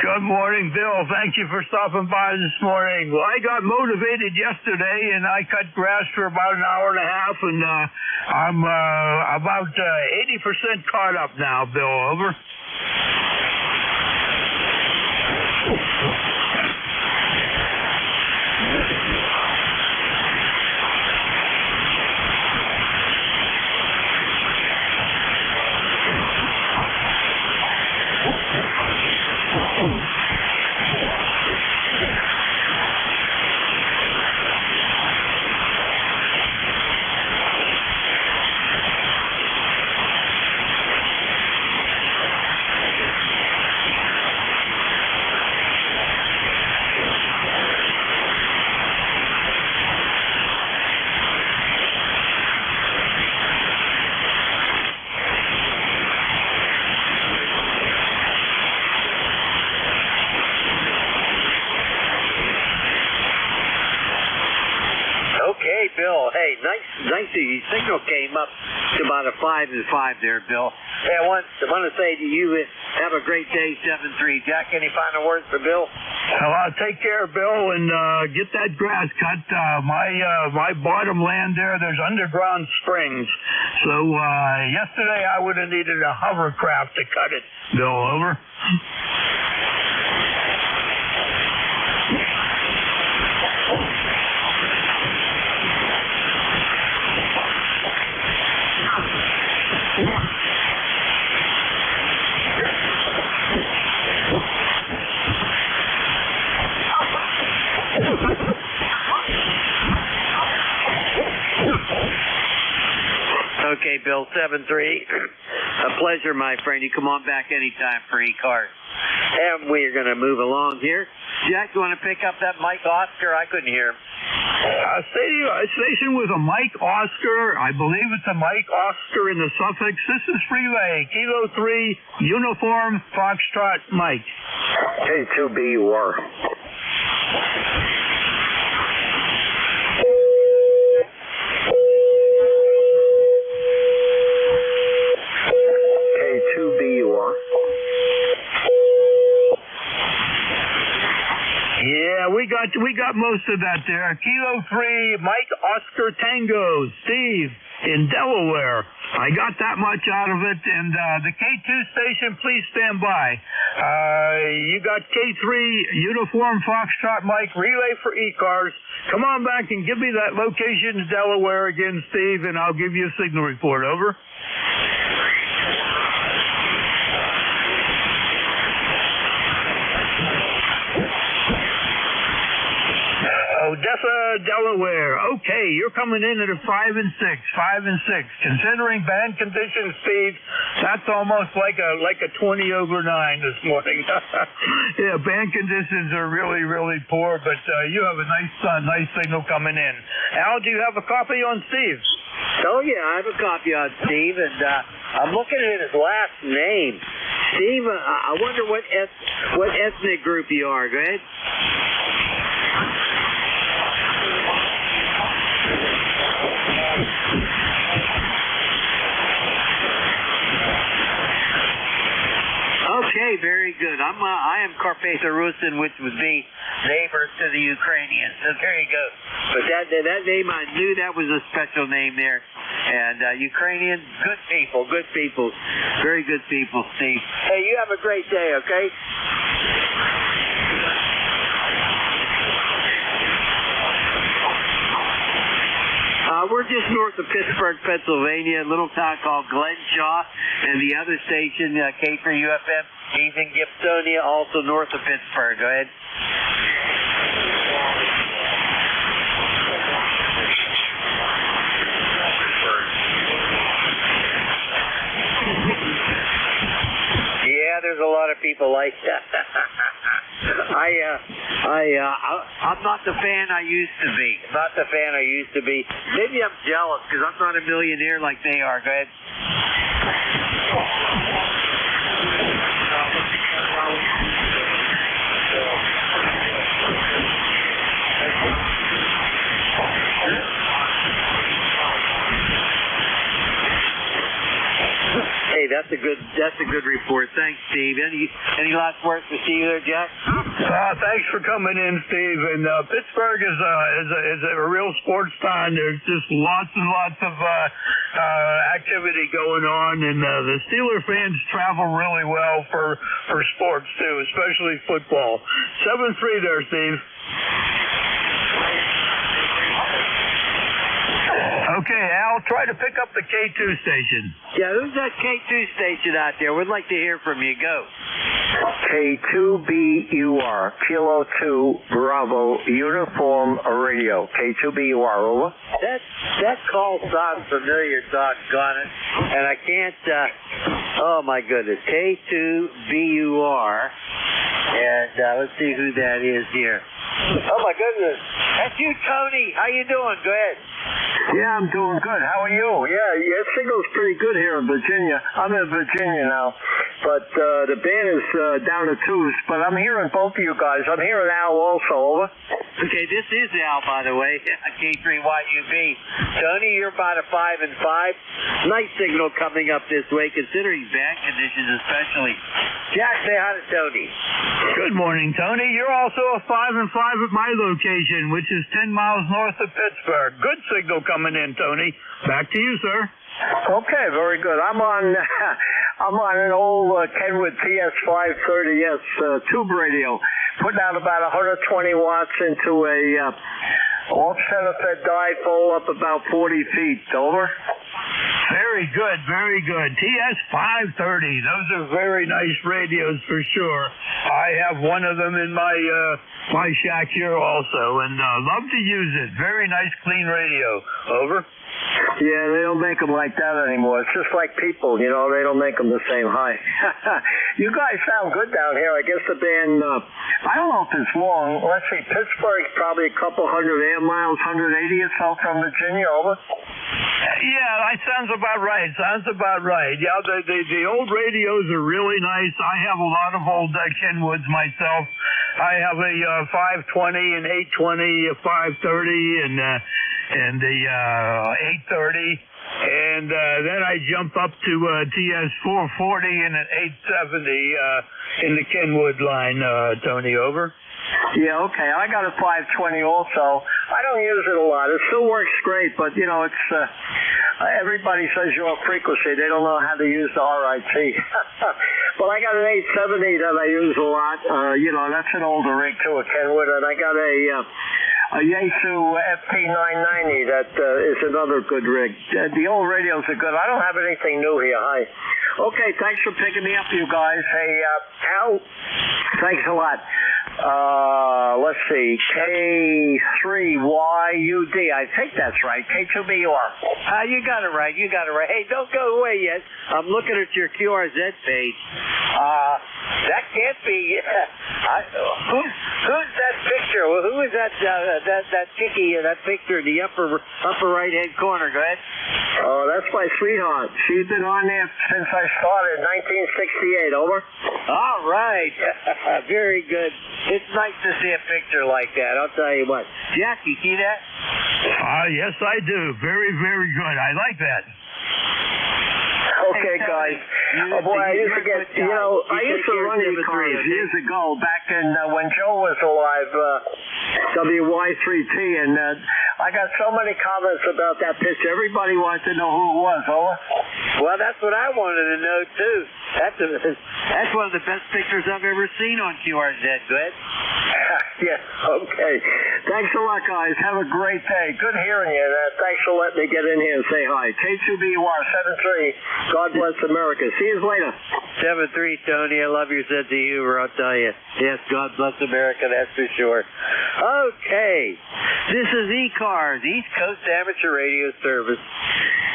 Good morning, Bill. Thank you for stopping by this morning. Well, I got motivated yesterday, and I cut grass for about an hour and a half, and I'm about 80% caught up now, Bill. Over. Okay, Bill. Hey, nice. Your signal came up to about a 5 and 5 there, Bill. Hey, I want to say to you, have a great day, 7-3. Jack, any final words for Bill? Well, take care, Bill, and get that grass cut. My bottom land there's underground springs. So yesterday I would have needed a hovercraft to cut it. Bill, over. Okay, Bill, 7-3. A pleasure, my friend. You come on back anytime for ECARS. And we're going to move along here. Jack, you want to pick up that Mike Oscar? I couldn't hear him. Station with a Mike Oscar. I believe it's a Mike Oscar in the suffix. This is Freeway. Kilo 3, Uniform, Foxtrot, Mike. K2B, you are. Yeah, we got most of that there. Kilo 3, Mike Oscar Tango, Steve in Delaware. I got that much out of it, and the K2 station, please stand by. You got K3, Uniform Foxtrot Mike, relay for ECARS. Come on back and give me that location in Delaware again, Steve, and I'll give you a signal report. Over. Odessa, Delaware. Okay, you're coming in at a 5 and 6. Considering bad conditions, Steve, that's almost like a 20 over 9 this morning. Yeah, bad conditions are really, really poor, but you have a nice signal coming in. Al, do you have a copy on Steve? Oh, yeah, I have a copy on Steve, and I'm looking at his last name. Steve, I wonder what ethnic group you are. Go ahead. Okay, very good. I am Carpatho-Rusin, which would be neighbors to the Ukrainians. So there you go. But that name, I knew that was a special name there. And Ukrainian, good people, very good people, Steve. Hey, you have a great day, okay? We're just north of Pittsburgh, Pennsylvania, a little town called Glenshaw, and the other station, K3UFM, he's in Gibsonia, also north of Pittsburgh. Go ahead. Yeah, there's a lot of people like that. I'm not the fan I used to be. Maybe I'm jealous because I'm not a millionaire like they are. Go ahead. Hey, that's a good report. Thanks, Steve. Any last words to see you there, Jack? Thanks for coming in, Steve. And Pittsburgh is a real sports town. There's just lots and lots of activity going on, and the Steeler fans travel really well for sports too, especially football. 7-3 there, Steve. Okay, Al, try to pick up the K2 station. Yeah, who's that K2 station out there? We'd like to hear from you. Go. K2BUR, Kilo 2, Bravo, Uniform Radio. K2BUR, over. That call sounds familiar, doggone it. And I can't, oh my goodness, K2BUR. And let's see who that is here. Oh my goodness. That's you, Tony. How you doing? Go ahead. Yeah, I'm doing good. How are you? Yeah, your signal's pretty good here in Virginia. I'm in Virginia now, but the band is down to 2s, but I'm hearing both of you guys. I'm hearing Al also, over. Okay, this is Al, by the way, K3YUB. Tony, you're about a 5 and 5. Nice signal coming up this way, considering bad conditions especially. Jack, say hi to Tony. Good morning, Tony. You're also a 5 and 5 at my location, which is 10 miles north of Pittsburgh. Good signal coming in, Tony. Back to you, sir. Okay, very good. I'm on an old Kenwood TS530S tube radio, putting out about 120 watts into a off-center fed dipole up about 40 feet. Over. Very good, very good. TS530. Those are very nice radios for sure. I have one of them in my shack here also, and love to use it. Very nice, clean radio. Over. Yeah, they don't make them like that anymore. It's just like people, you know, they don't make them the same height. You guys sound good down here. I guess the band, I don't know if it's long. Let's see, Pittsburgh's probably a couple hundred air miles, 180 or so from Virginia, over. Yeah, that sounds about right. Yeah, the old radios are really nice. I have a lot of old Kenwoods myself. I have a 520, an 820, a 530, and the 830, and then I jump up to TS440 and an 870 in the Kenwood line, Tony, over. Yeah, okay. I got a 520 also. I don't use it a lot. It still works great, but, you know, it's everybody says you're on frequency. They don't know how to use the RIT. But I got an 870 that I use a lot. You know, that's an older rig, too, a Kenwood, and I got a Yaesu FP990 that is another good rig. The old radios are good. I don't have anything new here. Hi. Okay, thanks for picking me up, you guys. Hey, Al, thanks a lot. let's see, K3YUD. I think that's right. K2BUR. You got it right. You got it right. Hey, don't go away yet. I'm looking at your QRZ page. That can't be. Who's that picture? Well, who is that? That chickie? That picture in the upper right hand corner. Go ahead. Oh, that's my sweetheart. She's been on there since I started in 1968. Over. All right. Very good. It's nice to see a picture like that. I'll tell you what. Jack, you see that? Yes, I do. Very, very good. I like that. Okay, guys. Boy, I used to get, I used to run ECARS years ago, back in when Joe was alive, WY3T, and I got so many comments about that picture. Everybody wanted to know who it was. Over. Well, that's what I wanted to know, too. That's one of the best pictures I've ever seen on QRZ. Go ahead. Yeah, okay. Thanks a lot, guys. Have a great day. Good hearing you. Thanks for letting me get in here and say hi. K2BUR 73. God bless America. See you later. 7-3, Tony. I love your sense of humor, I'll tell you. Yes, God bless America, that's for sure. Okay. This is ECARS, East Coast Amateur Radio Service.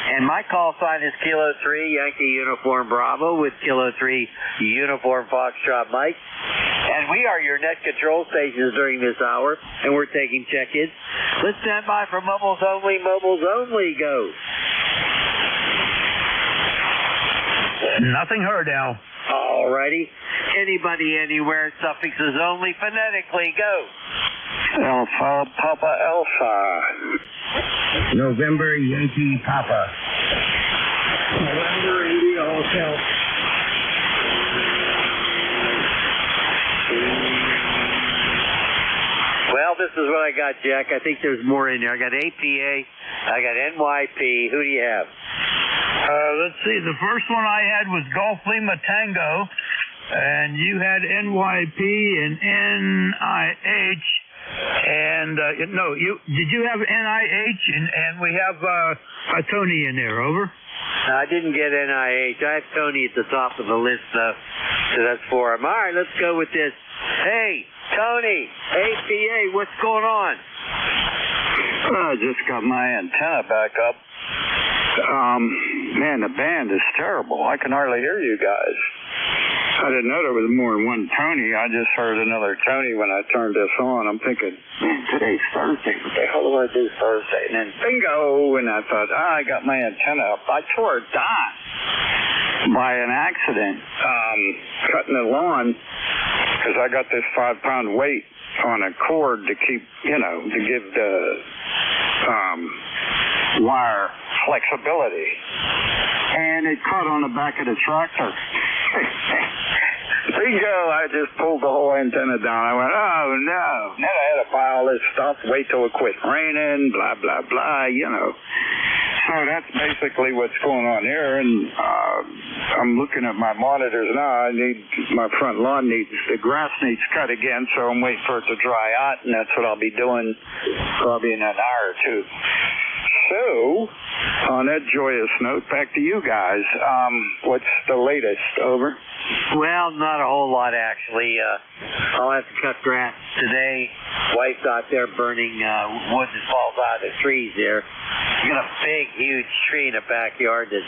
And my call sign is Kilo 3, Yankee Uniform Bravo with Kilo 3 Uniform Foxtrot Mike. And we are your net control stations during this hour, and we're taking check-ins. Let's stand by for mobiles only, go. Nothing heard, Al. All righty. Anybody, anywhere, suffixes only, phonetically, go. Alpha, Papa, Alpha. November, Yankee, Papa. November, India, Hotel. Well, this is what I got, Jack. I think there's more in there. I got APA. I got NYP. Who do you have? Let's see. The first one I had was Golf Lima Tango, and you had NYP and NIH. And no, did you have NIH and we have a Tony in there? Over. I didn't get NIH. I have Tony at the top of the list, though, so that's for him. All right, let's go with this. Hey, Tony, APA, what's going on? I just got my antenna back up. Man, the band is terrible. I can hardly hear you guys. I didn't know there was more than one Tony. I just heard another Tony when I turned this on. I'm thinking, man, today's Thursday. What the hell do I do Thursday? And then bingo, and I thought, I got my antenna up. I tore it down by an accident, cutting the lawn, because I got this 5-pound weight on a cord to keep, to give the wire flexibility. And it caught on the back of the tractor. Bingo, I just pulled the whole antenna down. I went, oh, no. Then I had to buy all this stuff, wait till it quit raining, blah, blah, blah, So that's basically what's going on here. And I'm looking at my monitors now. My front lawn the grass needs cut again, so I'm waiting for it to dry out, and that's what I'll be doing probably in an hour or two. So, on that joyous note, back to you guys. What's the latest? Over? Well, not a whole lot, actually. I'll have to cut grass today. Wife's out there burning wood that falls out of the trees there. We got a big, huge tree in the backyard that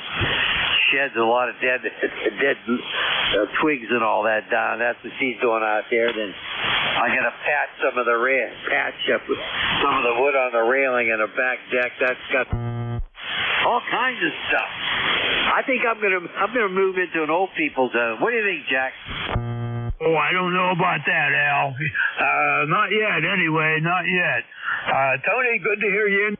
sheds a lot of dead twigs and all that down. That's what she's doing out there. Then I'm going to patch some of the some of the wood on the railing in the back deck. That's got all kinds of stuff. I think I'm gonna move into an old people's home. What do you think, Jack? Oh, I don't know about that, Al. Not yet, anyway. Not yet. Tony, good to hear you.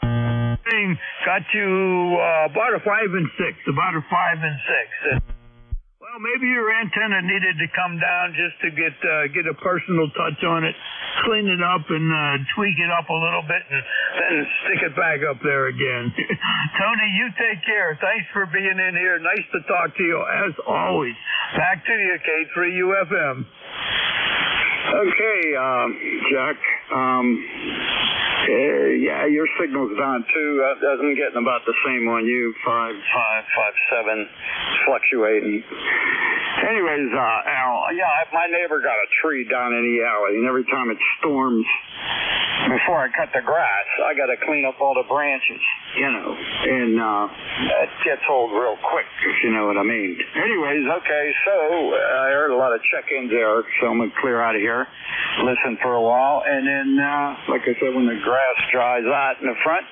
Got you about a 5 and 6. About a 5 and 6. Well, maybe your antenna needed to come down just to get a personal touch on it, clean it up, and tweak it up a little bit, and then stick it back up there again. Tony, you take care. Thanks for being in here. Nice to talk to you, as always. Back to you, K3UFM. Okay, Jack. Yeah, your signal's down too. I'm getting about the same on you, 5, 5, 5, 7, fluctuating. Anyways, Al, my neighbor got a tree down in the alley, and every time it storms, before I cut the grass, I got to clean up all the branches, and that gets old real quick, if you know what I mean. Anyways, okay, so I heard a lot of check-ins there, so I'm going to clear out of here, listen for a while, and then, like I said, when the grass dries out in the front,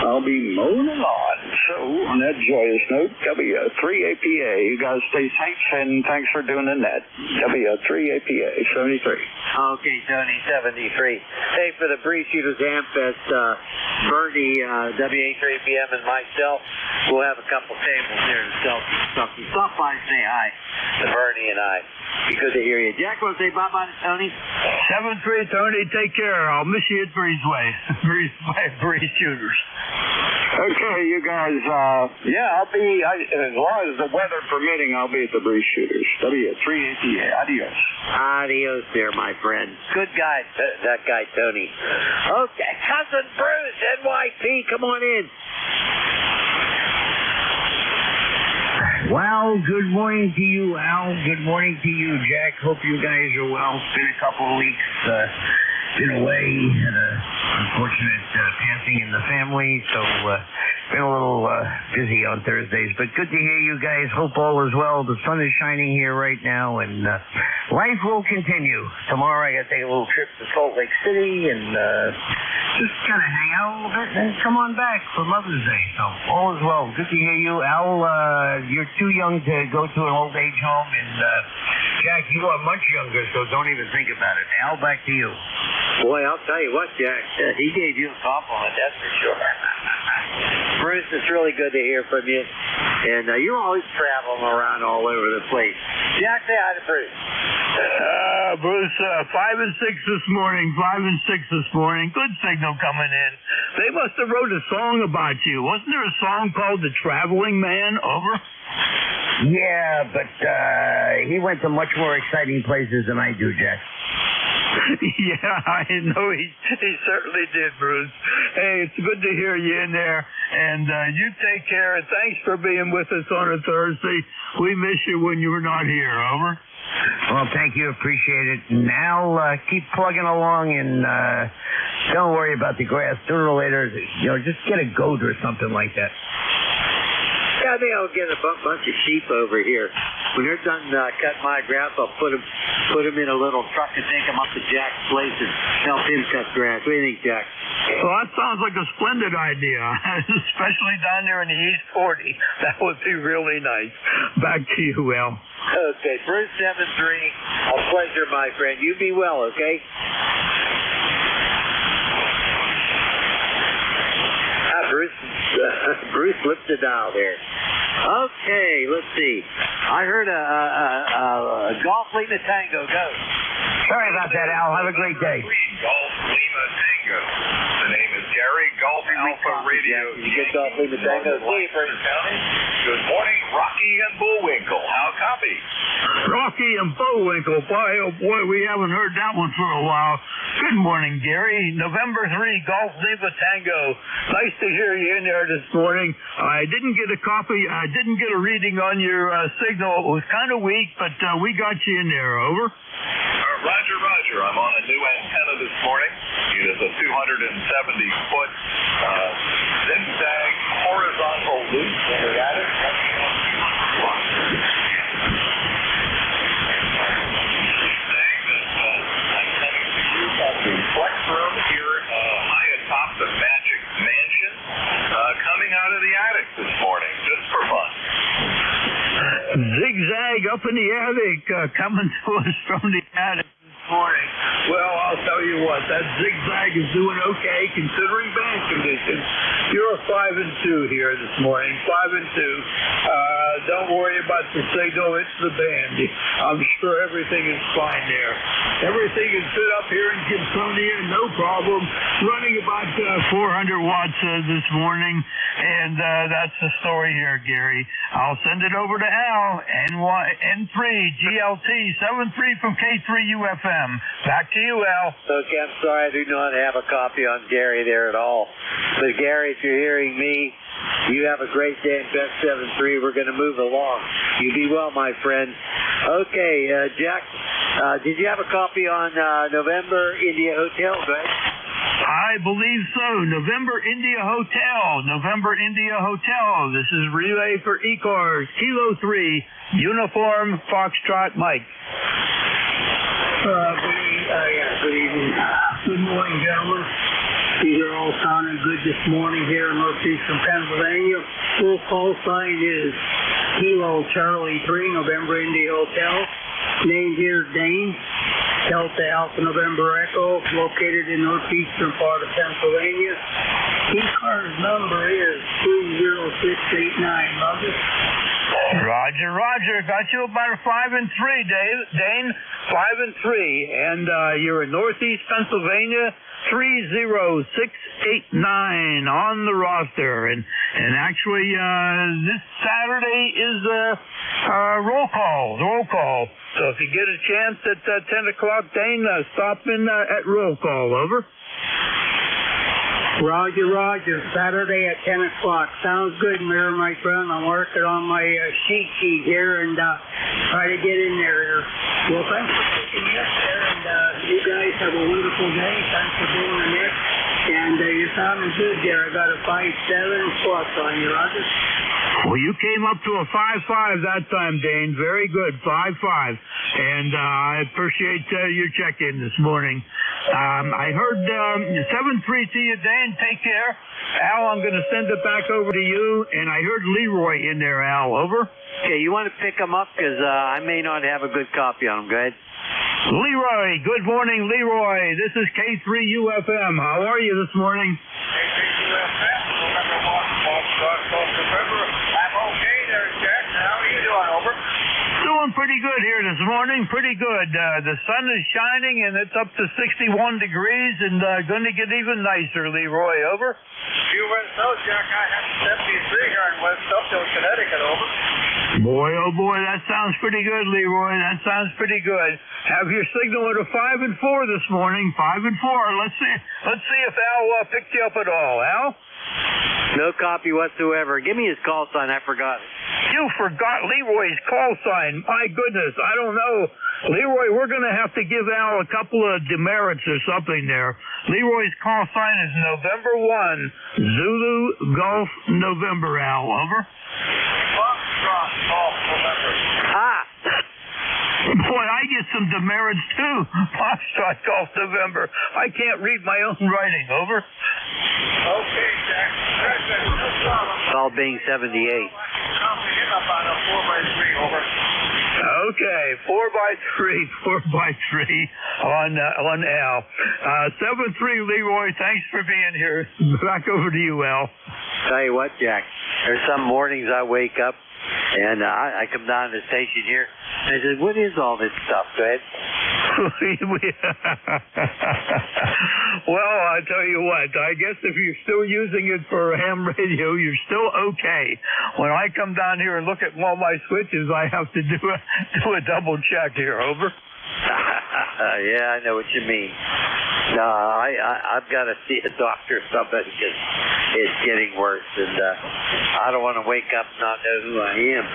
I'll be mowing the lawn. So, on that joyous note, W3APA, you guys stay safe, and thanks for doing the net. W3APA 73. Okay, Tony, 73. Hey, for the Breeze Shooters Amfest, Bernie, WA3PM, and myself, we'll have a couple tables here in Celtic. Stop by and say hi to Bernie and I. Be good to hear you. Jack, want to say bye-bye to Tony? 7-3, Tony, take care. I'll miss you at Breezeway. Breeze Shooters. Okay, you guys, I'll be, as long as the weather permitting, I'll be at the Breeze Shooters. W3APA. Adios. Adios there, my friend. Good guy, that guy, Tony. Okay, Cousin Bruce, NYP, come on in. Well, good morning to you, Al. Good morning to you, Jack. Hope you guys are well. It's been a couple of weeks. Been away. Had a unfortunate passing in the family, so been a little busy on Thursdays. But good to hear you guys. Hope all is well. The sun is shining here right now, and life will continue. Tomorrow I got to take a little trip to Salt Lake City and just kind of hang out a little bit and come on back for Mother's Day. So all is well. Good to hear you, Al. You're too young to go to an old age home, and Jack, you are much younger, so don't even think about it. Al, back to you. Boy, I'll tell you what, Jack, he gave you a compliment, that's for sure. Bruce, it's really good to hear from you. And you're always traveling around all over the place. Jack, say hi to Bruce. Bruce, 5 and 6 this morning. 5 and 6 this morning. Good signal coming in. They must have wrote a song about you. Wasn't there a song called The Traveling Man? Over? Yeah, but he went to much more exciting places than I do, Jack. Yeah, I know he certainly did, Bruce. Hey, it's good to hear you in there, and you take care, and thanks for being with us on a Thursday. We miss you when you were not here. Over. Well, thank you. Appreciate it. Now, keep plugging along, and don't worry about the grass. Sooner or later, just get a goat or something like that. Yeah, I think I'll get a bunch of sheep over here. When they're done cutting my grass, I'll put them in a little truck and take them up to Jack's place and help him cut grass. What do you think, Jack? Well, that sounds like a splendid idea, especially down there in the East 40. That would be really nice. Back to you, Will. Okay, Bruce 7-3. A pleasure, my friend. You be well, okay? Bruce flipped the dial there. Okay, let's see. I heard a Golf Lima Tango. Go. Sorry about that, Al. Have a great day. Golf Lima Tango. The name is Gary Golf Alpha Radio. You get Golf Lima Tango. Good morning, Rocky and Bullwinkle. How copy? Rocky and Bullwinkle. Boy, oh boy, we haven't heard that one for a while. Good morning, Gary. November 3, Golf Lima Tango. Nice to hear you in there this morning. I didn't get a copy. I didn't get a reading on your signal. It was kind of weak, but we got you in there. Over. Roger. I'm on a new antenna this morning. It is a 270-foot zigzag horizontal loop in the attic. Flex room here high atop the Magic Mansion, coming out of the attic this morning, just for fun. Zigzag up in the attic, coming to us from the attic this morning. Well, I'll tell you what, that zigzag is doing okay considering band conditions. You're 5 and 2 here this morning, 5 and 2. Don't worry about the signal, it's the band. I'm sure everything is fine there. Everything is good up here in Gibsonia, no problem. Running about 400 watts this morning, and that's the story here, Gary. I'll send it over to Al, N3, GLT, 73 from K3UFM. Back to you, Al. Okay, I'm sorry I do not have a copy on Gary there at all. But Gary, if you're hearing me, You have a great day in Best 7-3. We're going to move along. You be well, my friend. Okay, Jack, did you have a copy on November India Hotel, Greg? I believe so. November India Hotel. November India Hotel. This is relay for ECARS. Kilo 3, Uniform Foxtrot Mike. Good evening. Good morning, gentlemen. These are all sounding good this morning here in northeastern Pennsylvania. Full call sign is Kilo Charlie 3, November India Hotel. Name here Dane. Delta Alpha November Echo, located in northeastern part of Pennsylvania. ECARS number is 30689. Roger, Roger. Got you about a 5 and 3, Dane. 5 and 3, and you're in northeast Pennsylvania. 30689 on the roster, and actually this Saturday is roll call. So if you get a chance at 10 o'clock, Dane, stop in at roll call. Over. Roger. Saturday at 10 o'clock. Sounds good, Mayor, my friend. I'm working on my sheet sheet here and try to get in there. Well, thanks for taking me up there, and you guys have a wonderful day. Thanks for doing the mix. And you're sounding good there. I got a 5-7 plus on you, Roger. Well, you came up to a 5-5 that time, Dane. Very good, 5-5. And I appreciate your check-in this morning. I heard 7-3 to you, Dane. Take care. Al, I'm going to send it back over to you. And I heard Leroy in there, Al. Over. Okay, you want to pick him up? Because I may not have a good copy on him. Go ahead. Leroy. Good morning, Leroy. This is K3UFM. How are you this morning? K3UFM. I'm okay there, Jack. How are you doing? Over. Doing pretty good here this morning. Pretty good. The sun is shining, and it's up to 61 degrees, and going to get even nicer, Leroy. Over. You went south, Jack. I have 73 here in West Uphill, Connecticut. Over. Boy, oh boy, that sounds pretty good, Leroy. That sounds pretty good. Have your signal at a 5 and 4 this morning. 5 and 4. Let's see if Al picked you up at all. Al? No copy whatsoever. Give me his call sign. I forgot it. You forgot Leroy's call sign. My goodness, I don't know. Leroy, we're going to have to give Al a couple of demerits or something there. Leroy's call sign is November 1, Zulu Golf November, Al. Over. Foxtrot Golf November. Ah. Boy, I get some demerits too. Foxtrot Golf November. I can't read my own writing. Over. Okay, Jack. No problem. Call being 78. Copy him up on a 4x3. Over. Okay, 4x3 on Al. 7-3, Leroy. Thanks for being here. Back over to you, Al. Tell you what, Jack. There's some mornings I wake up and I come down to the station here. And I said, what is all this stuff, Ed? Well, I tell you what, I guess if you're still using it for ham radio, you're still okay. When I come down here and look at all my switches, I have to do a double check here. Over. Yeah, I know what you mean. No, I've got to see a doctor or something because it's getting worse, and I don't want to wake up and not know who I am.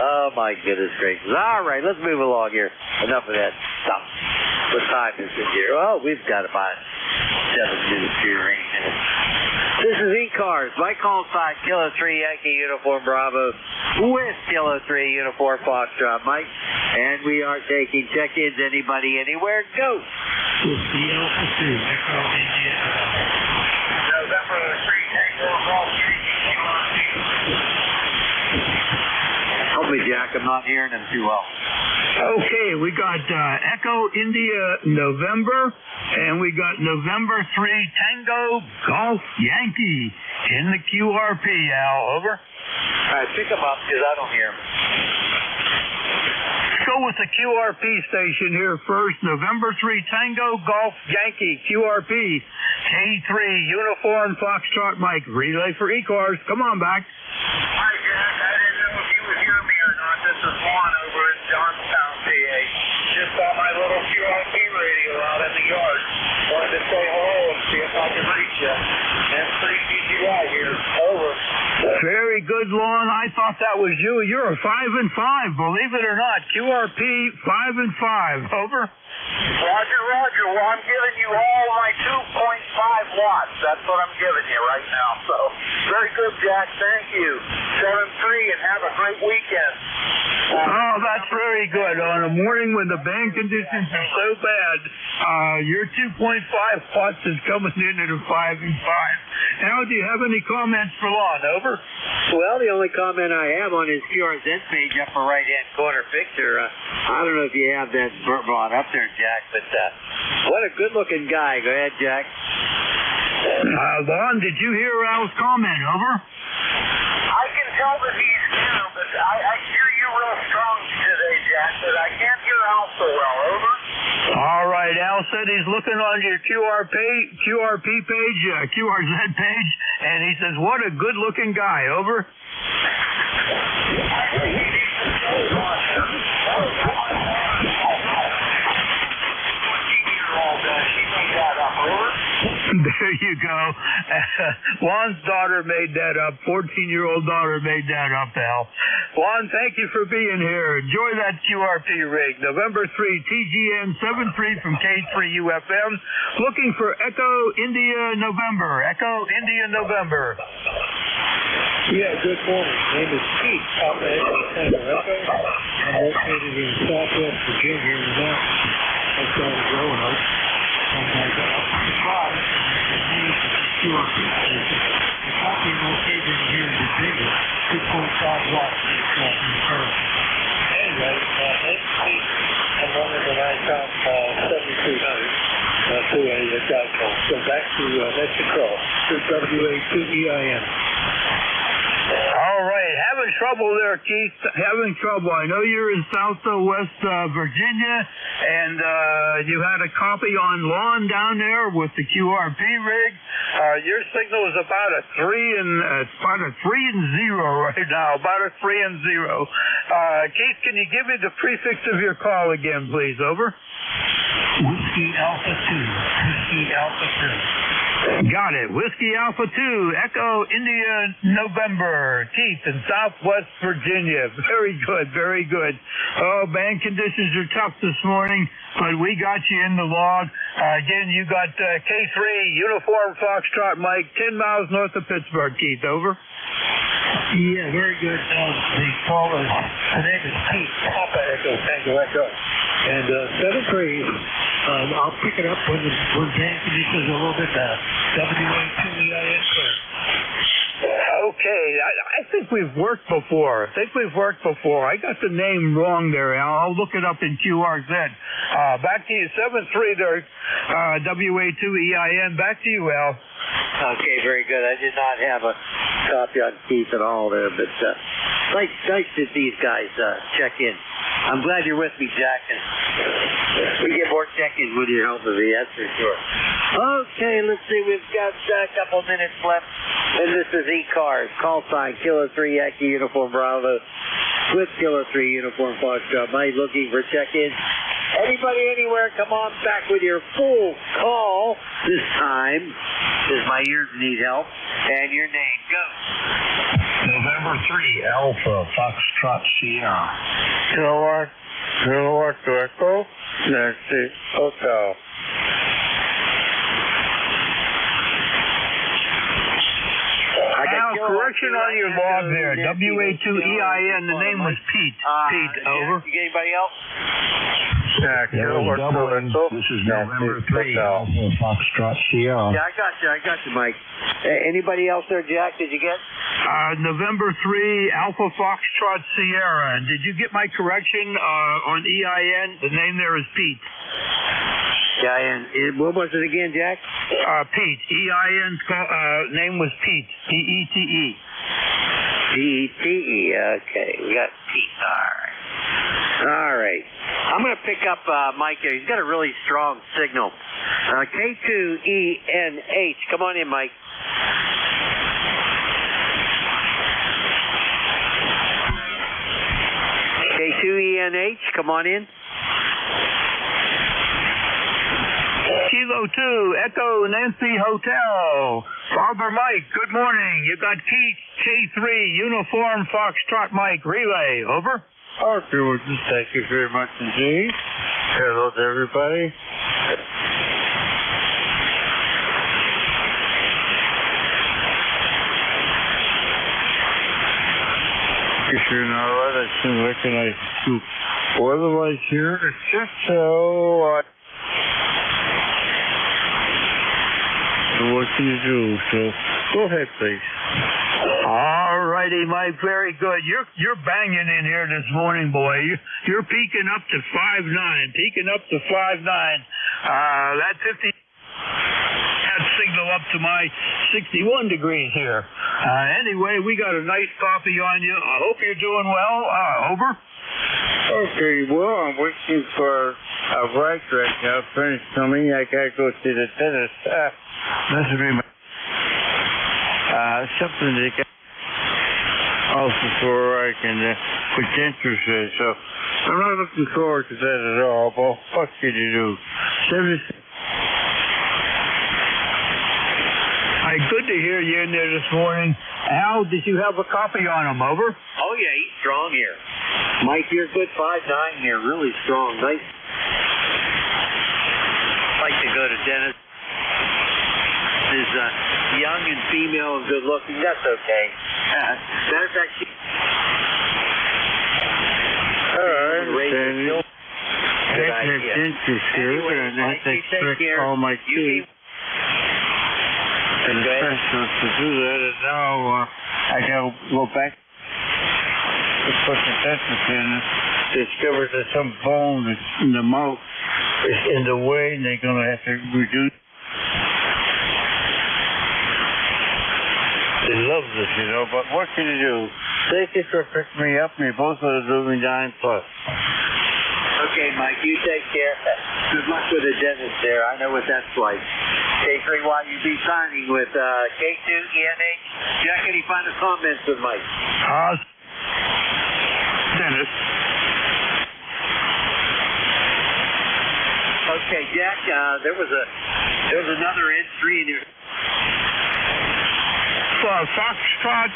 Oh, my goodness gracious. All right, let's move along here. Enough of that stuff. What time is it here? Oh, we've got about 7 minutes here, 8 minutes. This is ECARS. My call sign, Kilo 3 Yankee Uniform Bravo with Kilo 3 Uniform Foxtrot Mike. And we are taking check-ins. Anybody, anywhere, go. November 3 Tango Golf Help me, Jack. I'm not hearing them too well. Okay, we got Echo India November, and we got November 3 Tango Golf Yankee in the QRP, Al. Over. All right, pick them up because I don't hear them. Let's go with the QRP station here first. November 3 Tango Golf Yankee QRP K3 Uniform Foxtrot Mike. Relay for ECARS. Come on back. Hi, Jack. I didn't know if you would hear me or not. This is Juan over in Johnstown, PA. Just saw my little QRP radio out in the yard. Wanted to say hello and see if I could reach you. M3CGY here. Over. good, Lon. I thought that was you. You're a 5 and 5, believe it or not. QRP 5 and 5. Over. Roger, Roger. Well, I'm giving you all my 2.5 watts. That's what I'm giving you right now. So, very good, Jack. Thank you. 7-3, and have a great weekend. Oh, that's very good. On a morning when the band conditions are so bad, your 2.5 watts is coming in at a 5 and 5. Al, do you have any comments for Lon? Over. Well, the only comment I have on his QRZ page, upper right-hand corner picture, I don't know if you have that brought up there, Jack, but what a good-looking guy. Go ahead, Jack. Lon, did you hear Al's comment? Over. I can tell that he's here, but I hear you real strong today, Jack, but I can't hear Al so well. Over. All right, Al said he's looking on your QRP page, QRZ page, and he says, what a good-looking guy. Over. There you go. Lon's daughter made that up. 14-year-old daughter made that up, Al. Lon, thank you for being here. Enjoy that QRP rig. November 3, TGN 73 from K3UFM. Looking for Echo India November. Echo India November. Yeah, good morning. My name is Pete. I'm at San Echo. I'm located in Southwest Virginia in the mountains. That's where I'm growing up. And I got up to the spot and used the QRP station. The copy located here in Virginia, 2.5 watts in the current. Anyway, that's Pete. I'm running the NICOM 7300 to a dipole. So back to Mexico, to WA2EIN. All right. Having trouble there, Keith. Having trouble. I know you're in Southwest Virginia, and you had a copy on Lon down there with the QRP rig. Your signal is about a 3 and 0 right now. About a 3 and 0. Keith, can you give me the prefix of your call again, please? Over. Whiskey Alpha 2. Whiskey Alpha 2. Got it. Whiskey Alpha 2, Echo India November. Keith in Southwest Virginia. Very good, very good. Oh, band conditions are tough this morning, but we got you in the log. Again, you got K3, Uniform Foxtrot Mike, 10 miles north of Pittsburgh. Keith, over. Yeah, very good. The caller, her name is Pete, Papa Echo, Tango Echo. And 7-3, I'll pick it up when band conditions are a little bit better. WA2EIN clear. Okay, I think we've worked before. I got the name wrong there, Al. I'll look it up in QRZ. Back to you, 7-3 there, WA2EIN. Back to you, Al. Okay, very good. I did not have a copy on Keith at all there, but nice that these guys check in. I'm glad you're with me, Jack, and we get more check-ins with your help of me, that's for sure. Okay, let's see. We've got a couple minutes left, and this is ECARS. Call sign Kilo 3 Yankee Uniform Bravo with Kilo 3 Uniform Foxtrot. Am I looking for check-ins? Anybody anywhere, come on back with your full call this time, because my ears need help. And your name, go. November 3, Alpha Foxtrot Sierra. Kilowatt Echo, Nancy Hotel. Al, correction on your log there. WA2EIN, the name was Pete. Pete, over. You got anybody else? Yeah, this is November 3, Alpha Foxtrot Sierra. Yeah, I got you, Mike. Anybody else there, Jack? Did you get? November 3, Alpha Foxtrot Sierra. And did you get my correction on EIN? The name there is Pete. EIN. What was it again, Jack? Pete. EIN's name was Pete. P-E-T-E. P-E-T-E. Okay, we got Pete. All right. I'm going to pick up Mike here. He's got a really strong signal. K2ENH. Come on in, Mike. K2ENH. Come on in. Kilo 2, Echo Nancy Hotel. Father Mike, good morning. You got K3, Uniform Foxtrot Mike, relay. Over. Okay, well, thank you very much indeed. Hello to everybody. If you're not right, I shouldn't recognize you. Otherwise, here, it's just so. What can you do? So, go ahead, please. All righty, Mike. Very good. You're banging in here this morning, boy. You're peaking up to 5.9. Peaking up to 5.9. That 50. That signal up to my 61 degrees here. Anyway, we got a nice coffee on you. I hope you're doing well. Over. Okay, well, I'm waiting for a ride right now. Friends coming. I gotta go to the dentist. This will be my something to get also before I can put dentures in. So I'm not looking forward to that at all. But what can you do? 76. Good to hear you in there this morning. Al, did you have a copy on him? Over. Oh, yeah, he's strong here. Mike, you're good 5.9 here. Really strong. Nice. Like to go to Dennis. Is young and female and good looking. That's okay. Matter of fact, all right, then. Good idea. Anyway, Mike, you take care. All my teeth. And special to do that, and now I gotta go back to put the dentist in. Discovered that some bone that's in the mouth is in the way, and they're gonna have to reduce. They love this, you know, but what can you do? Thank you for picking me up, and you both are doing 9+. Okay, Mike, you take care. Good luck with the dentist there. I know what that's like. K3YUB signing with K2 ENH. Jack, any final comments with Mike? Dennis. Okay, Jack, there was another entry in your Foxtrot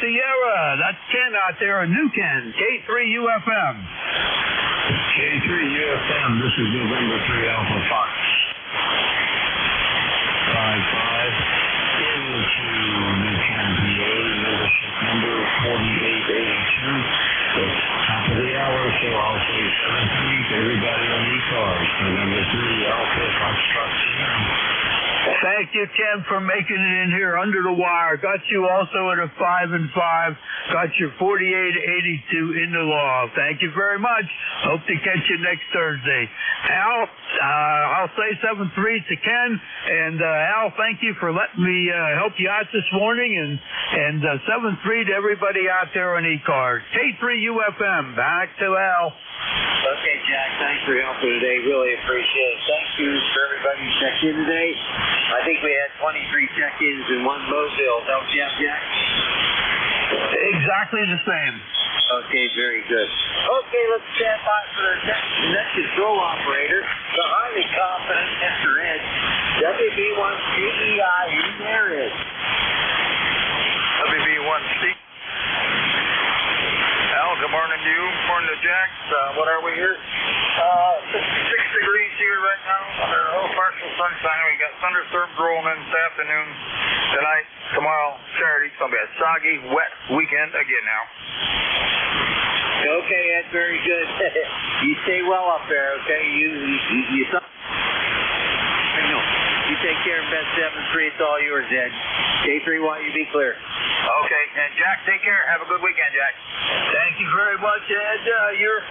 Sierra. That's Ken out there, a new Ken. K3UFM. K3UFM, this is November 3 Alpha Fox. 55 into New Canton, PA, membership number 4882. It's top of the hour, so I'll say 7-3 to everybody on ECARS. November 3 Alpha Foxtrot Sierra. Thank you, Ken, for making it in here under the wire. Got you also at a 5-5. Got your 4882 in the law. Thank you very much. Hope to catch you next Thursday. Al, I'll say 7-3 to Ken. And Al, thank you for letting me help you out this morning. And 7-3 to everybody out there on ECARS. K3UFM. Back to Al. Okay, Jack, thanks for your help today. Really appreciate it. Thank you for everybody who checked in today. I think we had 23 check-ins in one Mobile. Help you out, Jack? Exactly the same. Okay, very good. Okay, let's stand by for the next control operator, the highly confident Mr. Ed. WB1CEI, there is. WB1C. Al, good morning to you. Morning to Jack. What are we here? 6 degrees here right now. Under a little partial sunshine. We got thunderstorms rolling in this afternoon. Tonight, tomorrow, Saturday. It's going to be a soggy, wet weekend again now. Okay, Ed, very good. You stay well up there, okay? You take care of bed 7-3. It's all yours, Ed. K3YUB clear. Okay, and Jack, take care. Have a good weekend, Jack. Thank you very much, Ed. You're 5-9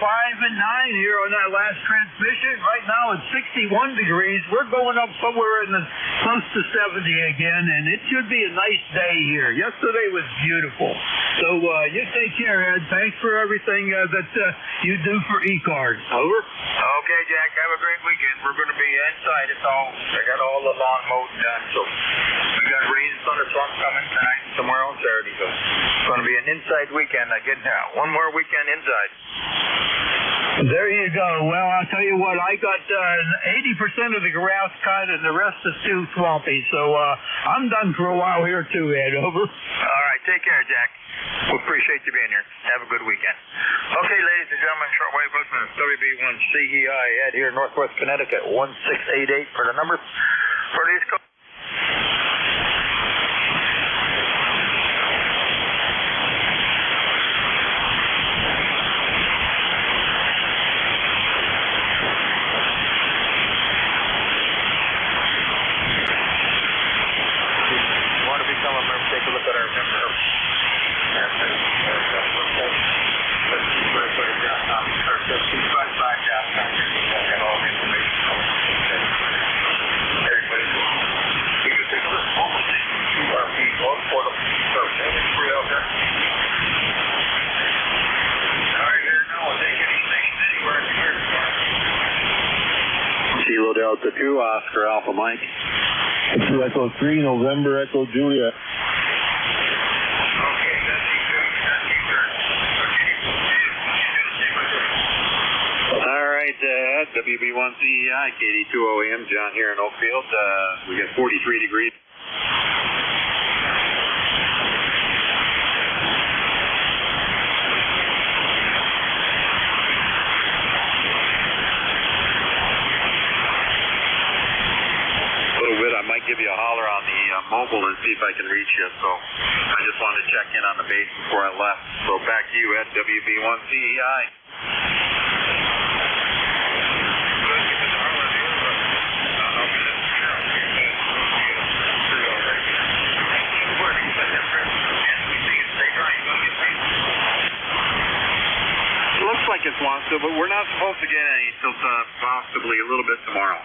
here on that last transmission. Right now it's 61 degrees. We're going up somewhere in the close to 70 again, and it should be a nice day here. Yesterday was beautiful. So you take care, Ed. Thanks for everything that you do for ECARS. Over. Okay, Jack. Have a great weekend. We're going to be inside. I got all the lawn mowed and done. So we got rain and thunderstorms coming tonight and tomorrow and Saturday. So it's going to be an inside weekend. I get one more weekend inside. There you go. Well, I'll tell you what, I got 80% of the grass cut and the rest is too swampy. So I'm done for a while here too, Ed. Over. All right. Take care, Jack. We appreciate you being here. Have a good weekend. Okay, ladies and gentlemen, shortwave listeners, WB1CEI, Ed here in Northwest Connecticut, 1688 for the number for the East Coast. Take a look at our member. Kilo Delta 2, Oscar Alpha Mike. 2 Echo 3, November Echo Julia. WB1CEI, KD2OAM, John here in Oakfield. We got 43 degrees. A little bit, I might give you a holler on the mobile and see if I can reach you. So I just wanted to check in on the base before I left. So back to you at WB1CEI. Looks like it's wants to, but we're not supposed to get any until possibly a little bit tomorrow.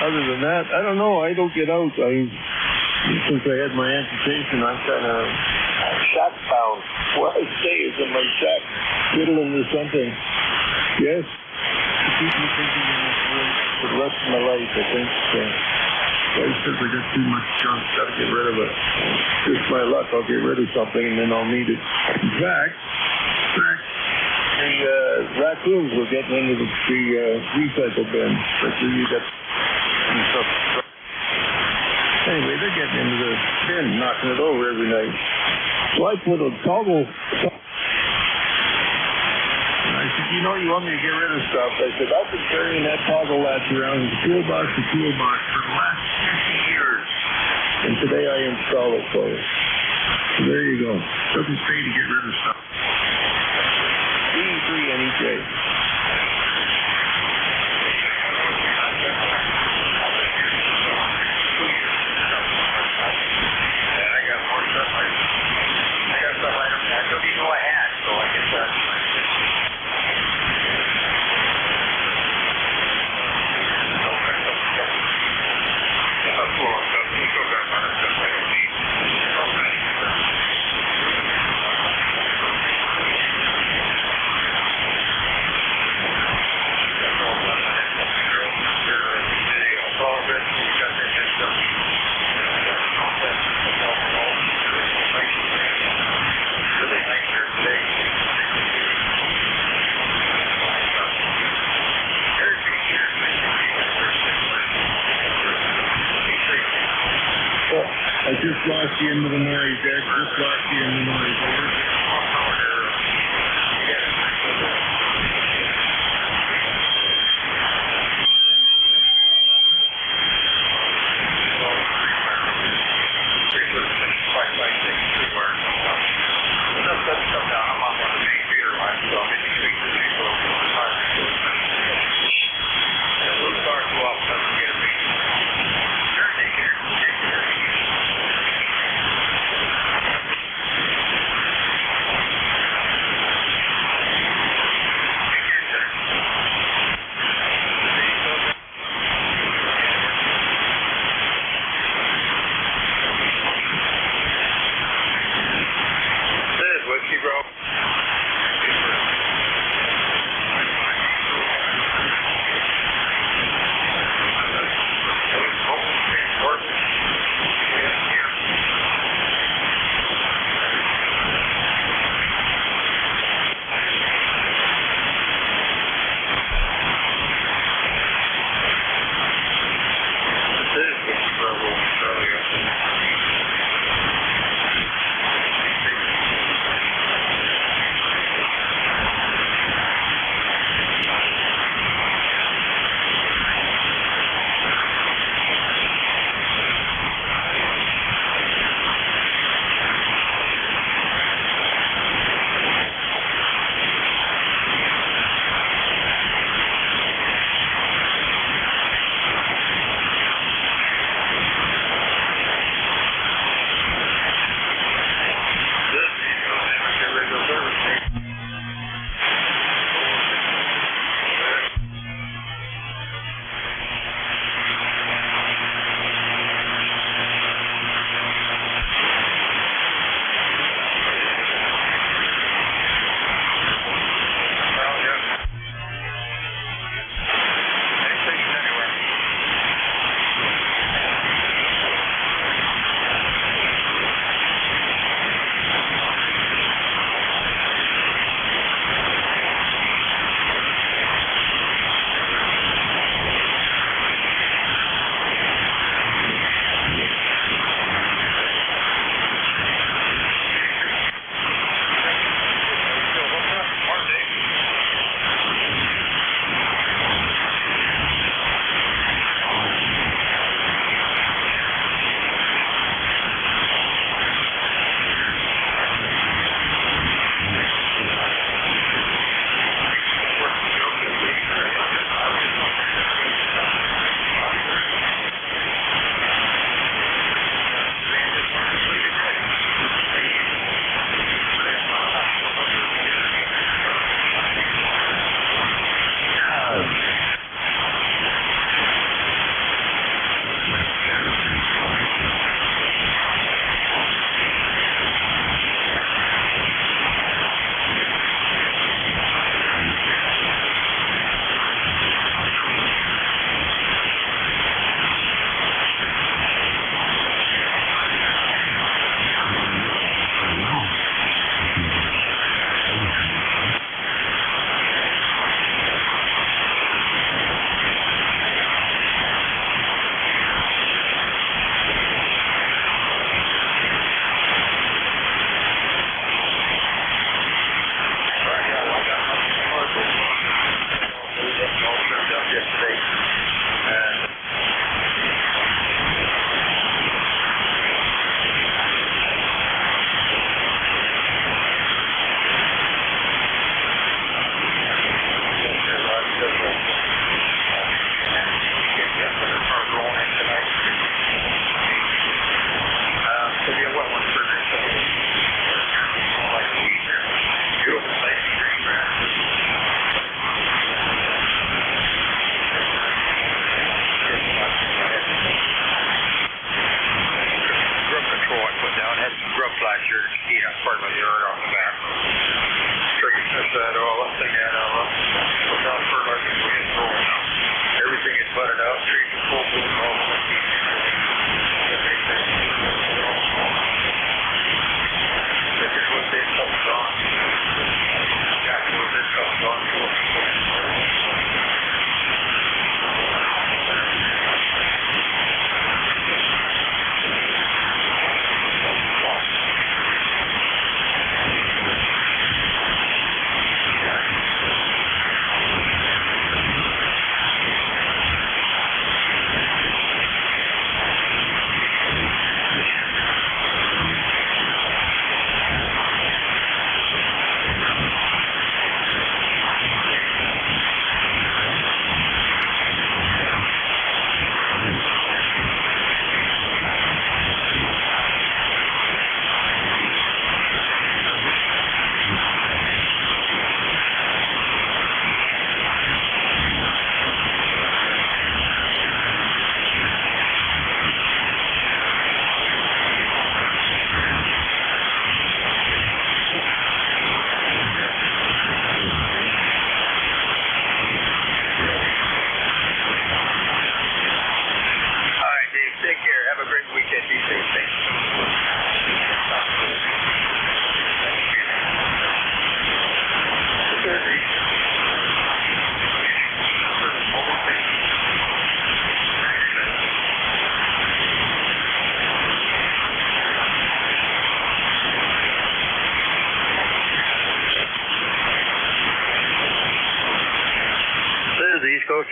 Other than that, I don't know. I don't get out. Since I had my amputation, I'm kind of shack bound. Where I stay is in my shack, fiddling with something. Yes? To keep me thinking in this room for the rest of my life, I think. I said I got too much junk, got to get rid of it. Just my luck, I'll get rid of something and then I'll need it. In fact, the raccoons were getting into the recycle bin. But you got anyway, they're getting into the bin, knocking it over every night. So I put a toggle. And I said, you want me to get rid of stuff? I said, I've been carrying that toggle latch around toolbox to toolbox for the last 50 years. And today I install it for you. So there you go. Doesn't pay to get rid of stuff. E3NEJ. I just lost you into the noise, Ed. Just lost you in the noise. Over.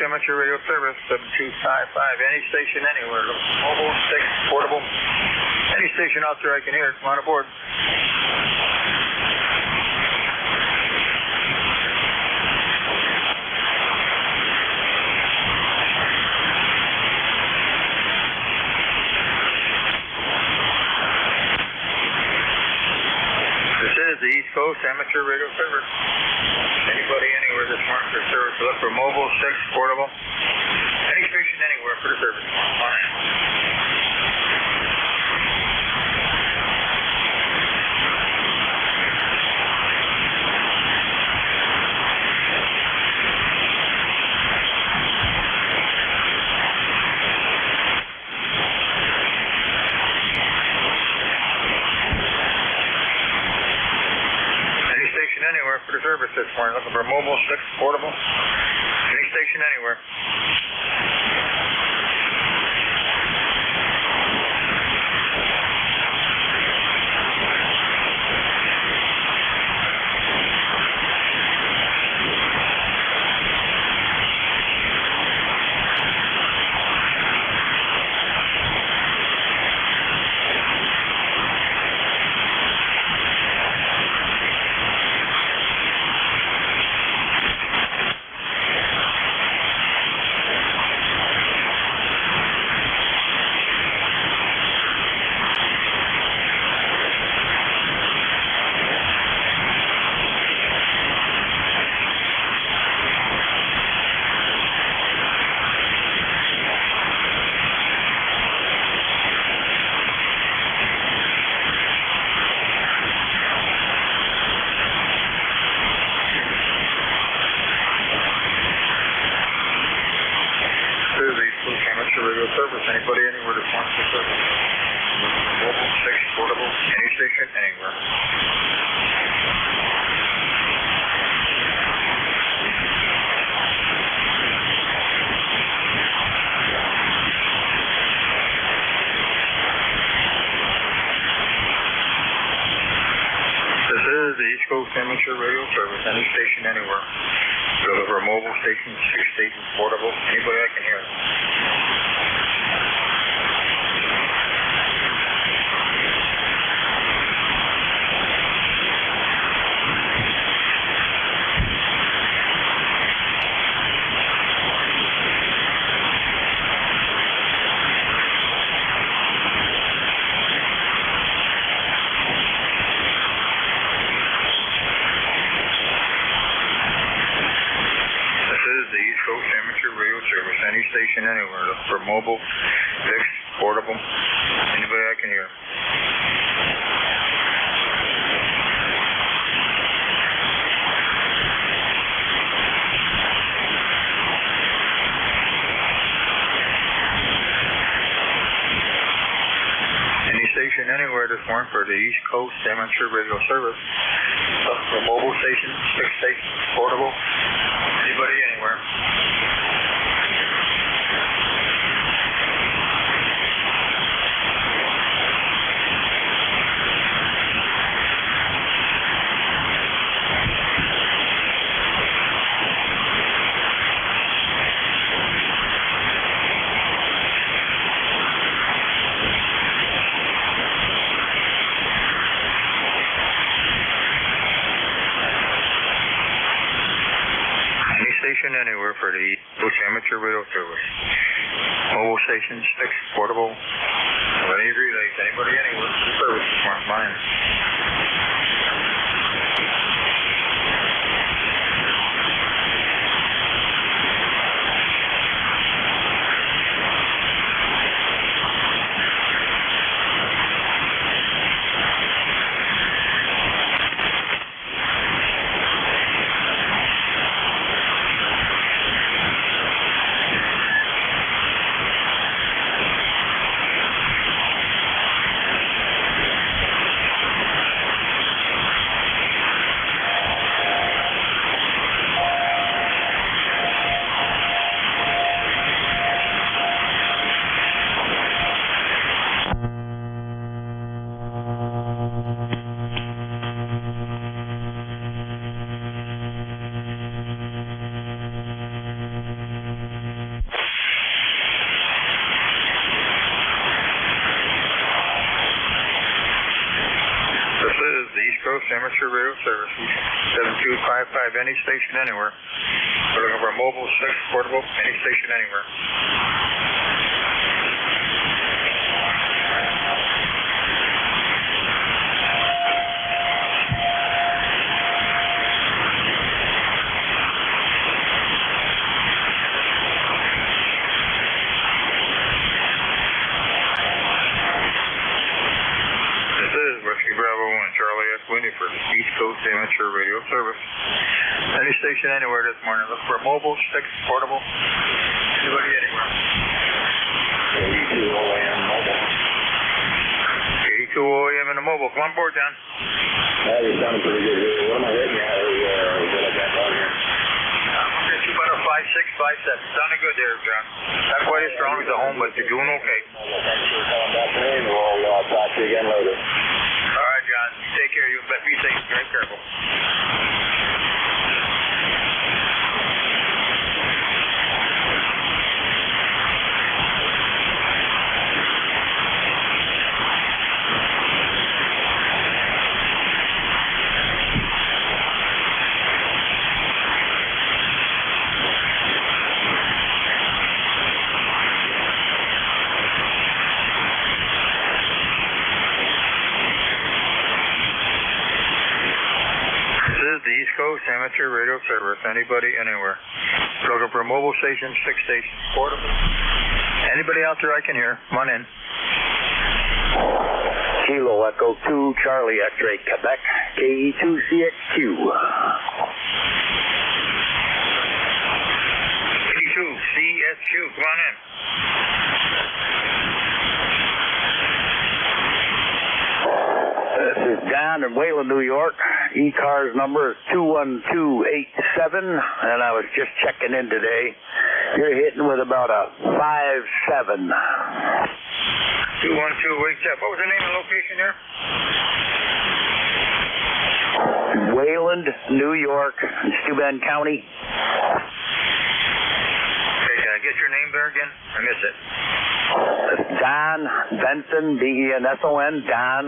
Amateur Radio Service, 7255. Any station anywhere, mobile, stick, portable. Any station out there I can hear, come on aboard. This is the East Coast Amateur Radio Service. Anybody anywhere this morning for service, look for mobile, stick, portable. Any station anywhere for the service. On in. Anywhere for the service this morning. Looking for mobile, stick, portable. Any station anywhere. Service. Anybody anywhere that wants to service. Mobile, stick, portable, any station, anywhere. This is the East Coast Amateur Radio Service. Any station, anywhere. Deliver a mobile station, stick station, portable, anybody I can hear. Service, any station anywhere, look for mobile, fixed, portable, anybody I can hear. Any station anywhere this morning for the East Coast Amateur Radio Service, look for mobile station, fixed station, portable, anybody anywhere. Anywhere for the Coast Amateur Radio Service. Mobile stations, fixed, portable, any relays, anybody anywhere for the service is marked mine. radio service. 7255, any station anywhere. We're looking for a mobile 6 portable, any station anywhere. Winnie for the East Coast Amateur Radio Service. Any station anywhere this morning. Look for a mobile, 6 portable. Anybody anywhere. KE2OAM mobile. KE2OAM in the mobile. Come on board, John. You're sounding pretty good here. What am I hitting at? What I got on here? I'm get you about a 5.6, 5.7. Sounding good there, John. Not quite as strong as the home, but you're doing okay. Thanks for calling back today, and we'll talk to you again later. All right, John. Take care. You be safe. Very careful. The East Coast Amateur Radio Service. Anybody, anywhere. Looking for a mobile station, 6 stations, portable. Anybody out there I can hear? Come on in. Kilo Echo 2, Charlie X-Ray, Quebec, KE2CXQ. KE2CXQ, come on in. This is Don in Wayland, New York. ECARS number is 21287, and I was just checking in today. You're hitting with about a 5.7. 21287. What was the name and location there? Wayland, New York, Steuben County. Okay, get your name there again? I miss it. Don Benson, Benson, Don,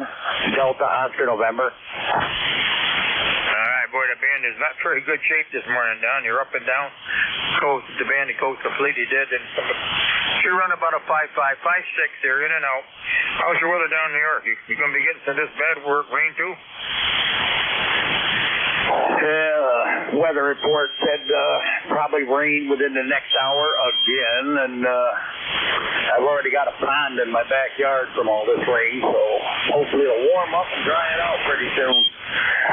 Delta Oscar November. All right, boy, the band is not very good shape this morning, Don. You're up and down. The band goes completely dead. And you're running about a 5.5, 5.6 there, in and out. How's your weather down in New York? You going to be getting some this bad rain too? Weather report said probably rain within the next hour again, and I've already got a pond in my backyard from all this rain, so hopefully it'll warm up and dry it out pretty soon.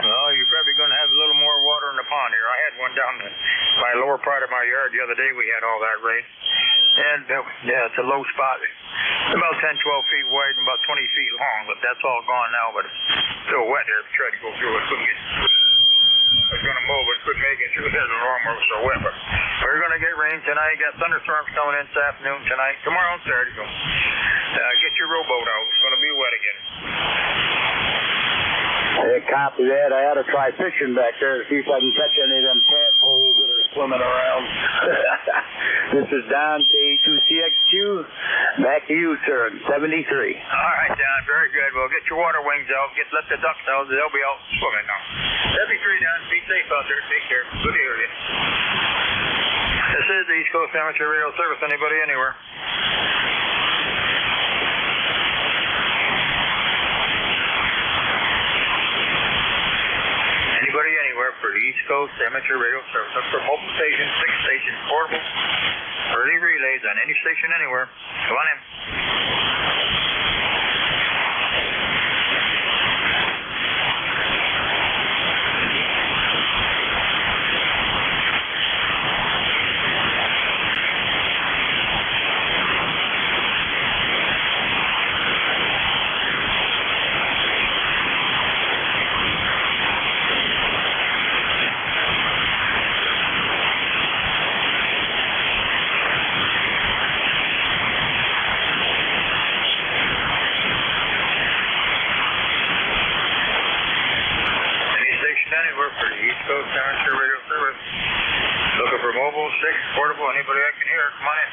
Well, you're probably going to have a little more water in the pond here. I had one down in my lower part of my yard the other day. We had all that rain. And, yeah, it's a low spot. It's about 10, 12 feet wide and about 20 feet long, but that's all gone now. But it's still wet there. Tried to go through it. Couldn't get. I was going to mow, but couldn't make it through there. The lawnmower was so wet. But we're going to get rain tonight. Got thunderstorms coming in this afternoon tonight. Tomorrow and Saturday. So, get your rowboat out. It's going to be wet again. Hey, copy that. I ought to try fishing back there to see if I can catch any of them tadpoles that are swimming around. This is Don, KE2CXQ. Back to you, sir, in 73. All right, Don. Very good. Well, get your water wings out. Let the ducks out. They'll be out swimming now. 73, Don. Be safe out there. Take care. Good to hear you. This is the East Coast Amateur Radio Service. Anybody, anywhere. Anybody, anywhere for the East Coast Amateur Radio Service. Look for mobile station, 6 stations, portable, early relays on any station anywhere. Come on in. Anywhere for the East Coast Amateur Radio Service. Looking for mobile, 6, portable, anybody I can hear. Come on in.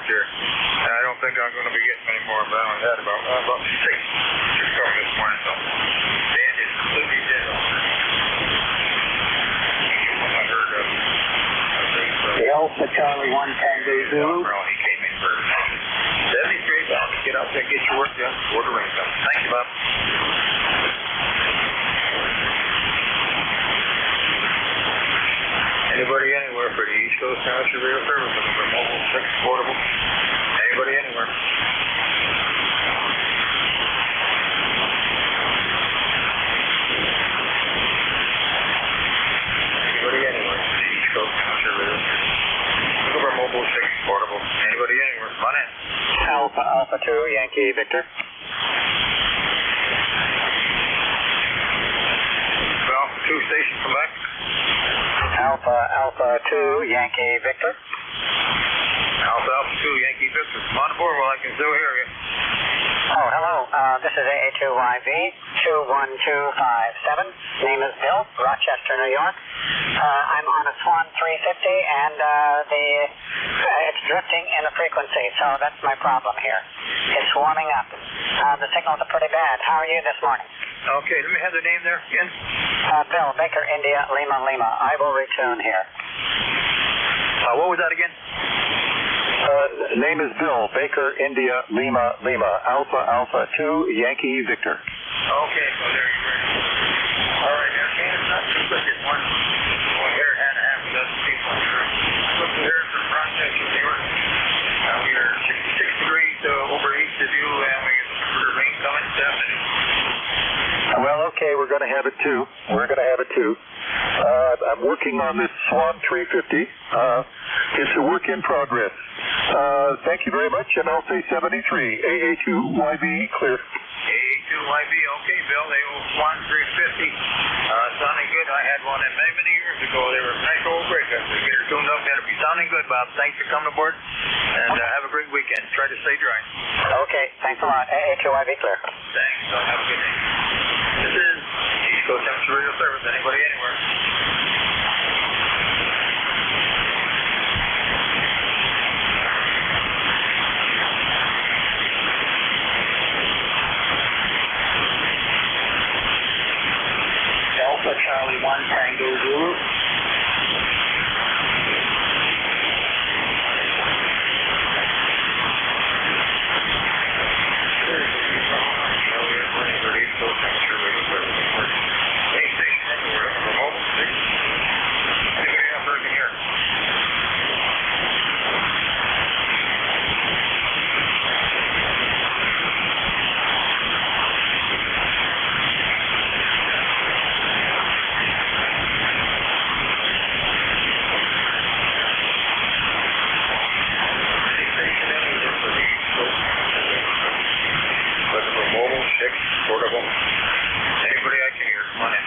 there. And I don't think I'm going to be getting any more, but I only had about 6 coming this morning, so band is completely dead on there. I heard the Alpha Charlie 1 Tango Zulu. He came in for 73, Bob. Get out there, get your work done before the rain comes. Thank you, Bob. Anybody anywhere for the East Coast Township Radio Service looking for mobile 6 portable? Anybody anywhere? Anybody anywhere for the East Coast Township Radio Service? Looking for mobile 6 portable. Anybody anywhere? Come on in. Alpha 2 Yankee Victor. Alpha 2 station, come back. Alpha 2 Yankee Victor. Alpha 2 Yankee Victor. Come on aboard while I can still hear you. Oh, hello. This is AA2YV 21257. Name is Bill, Rochester, New York. I'm on a Swan 350 and it's drifting in the frequency, so that's my problem here. It's warming up. The signals are pretty bad. How are you this morning? Okay, let me have the name there again. Bill, Baker, India, Lima, Lima. I will retune here. What was that again? Name is Bill, Baker, India, Lima, Lima. Alpha 2 Yankee Victor. Okay, so there you go. All right, now, it's not too quick. It's one here and a half dozen people. Look here from Rochester, New York. We are 66 degrees over east of you, and we get the rain coming this afternoon. Well, okay, we're going to have it too. I'm working on this Swan 350. It's a work in progress. Thank you very much, and I'll say 73. AA2YB, clear. AA2YB, okay, Bill. The old Swan 350. Sounding good. I had one in many years ago. They were nice old breakups. They get her tuned up. That'll be sounding good, Bob. Thanks for coming aboard, and have a great weekend. Try to stay dry. Okay, thanks a lot. AA2YB, clear. Thanks. So have a good day. This is East Coast Temperature Radio Service. Anybody anywhere? Alpha Charlie 1 Tango Zulu. Portable. Anybody I can hear, come on in.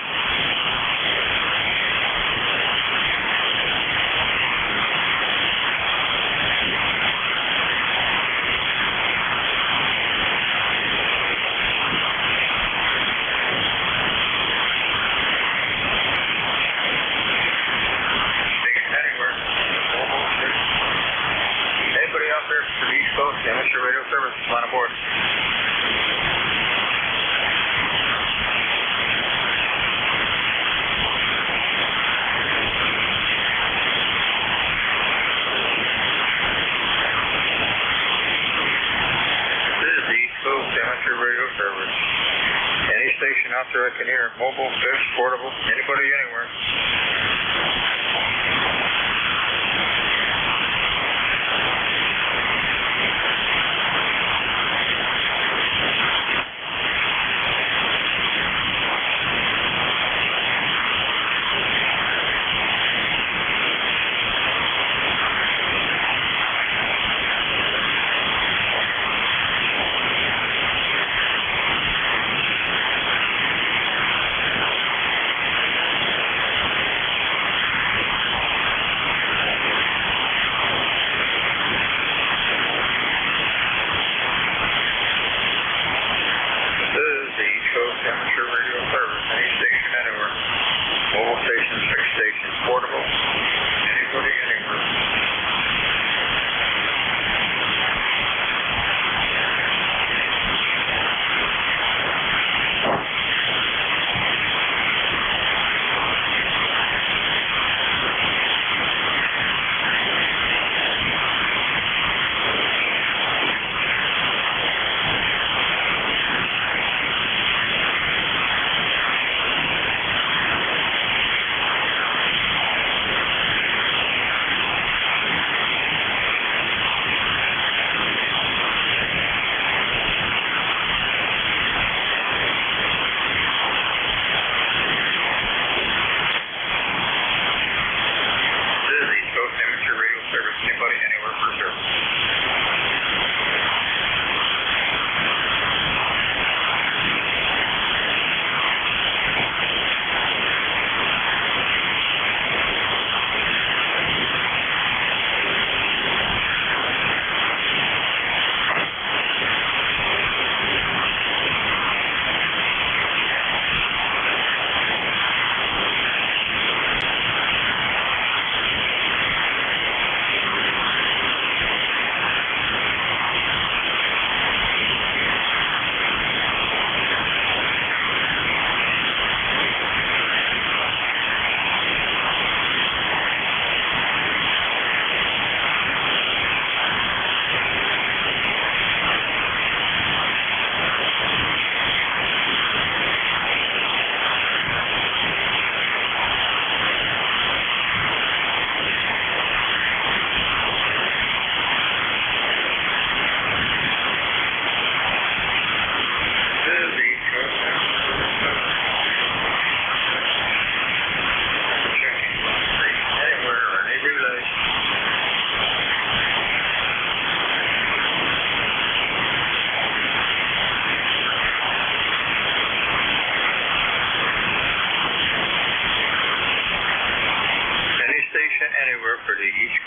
Anybody out there for the East Coast Amateur Radio Service, come on aboard. Radio service. Any station out there I can hear, mobile, fixed, portable, anybody, anywhere.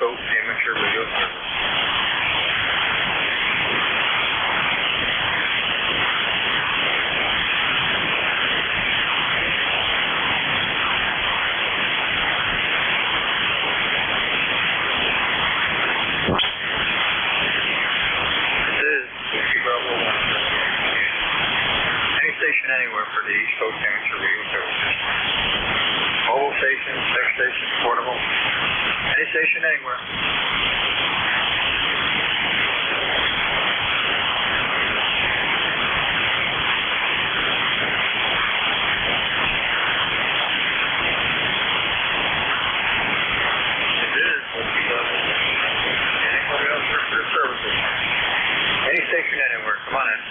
Coast Amateur Radio Service. Anywhere for the East Coast Amateur Radio Services. Mobile stations, text stations, portable, any station anywhere. It is what we do. Anybody else for the services? Any station anywhere, come on in.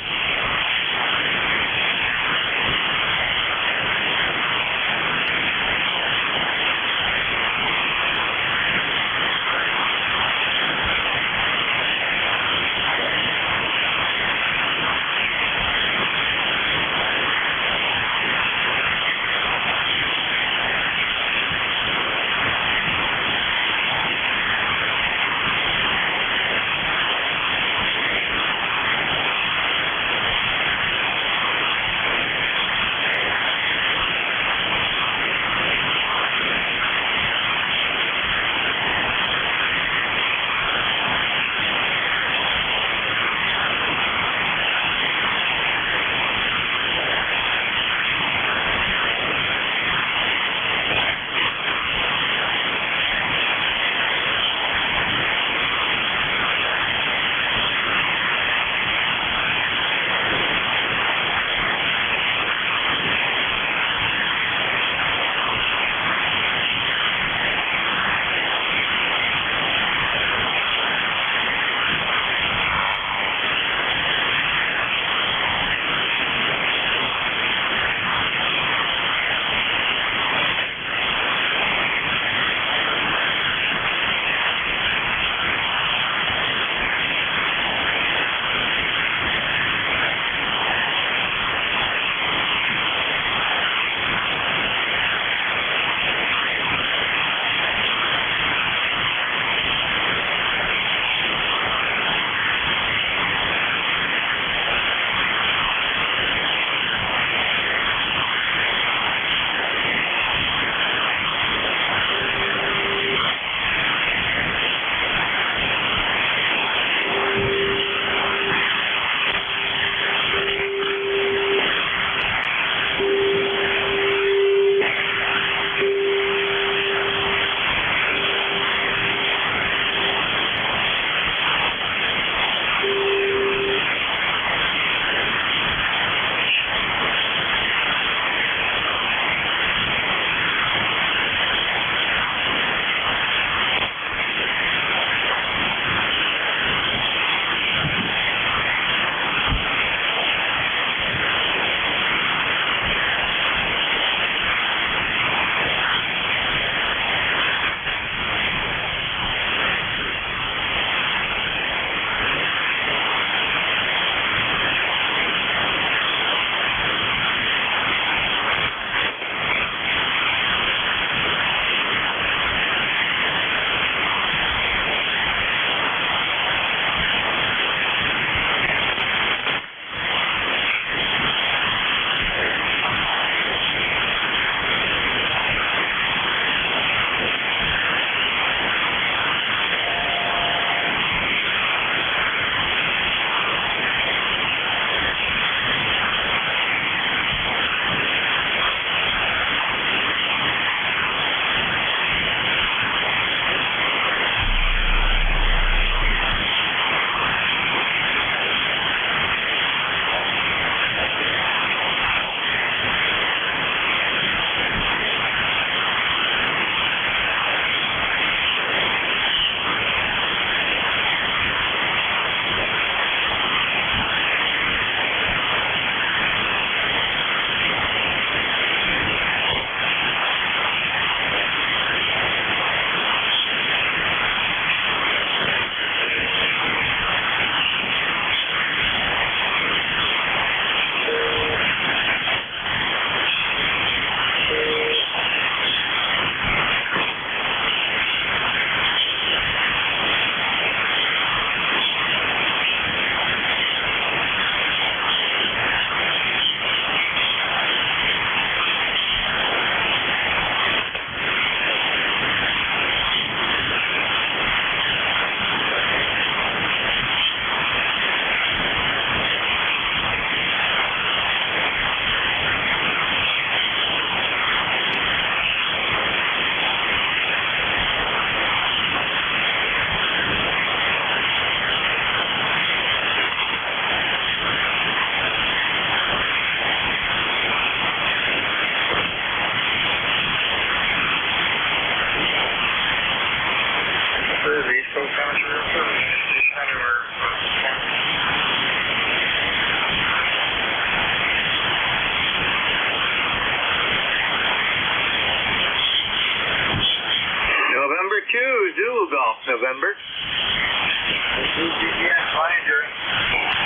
November.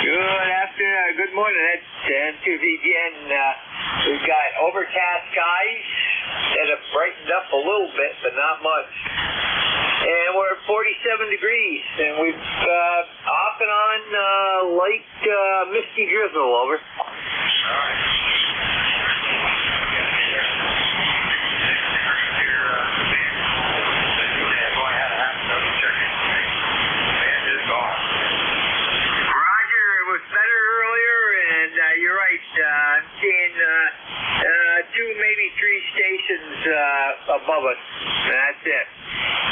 Good afternoon, good morning. That's N2ZGN. We've got overcast skies that have brightened up a little bit, but not much. And we're at 47 degrees, and we've off and on light misty drizzle over. All right. You're right. I'm seeing 2, maybe 3 stations above us. That's it.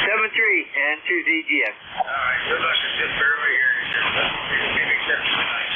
7-3 and 2ZGM. All right. Good luck. It's just barely here. Maybe exception tonight.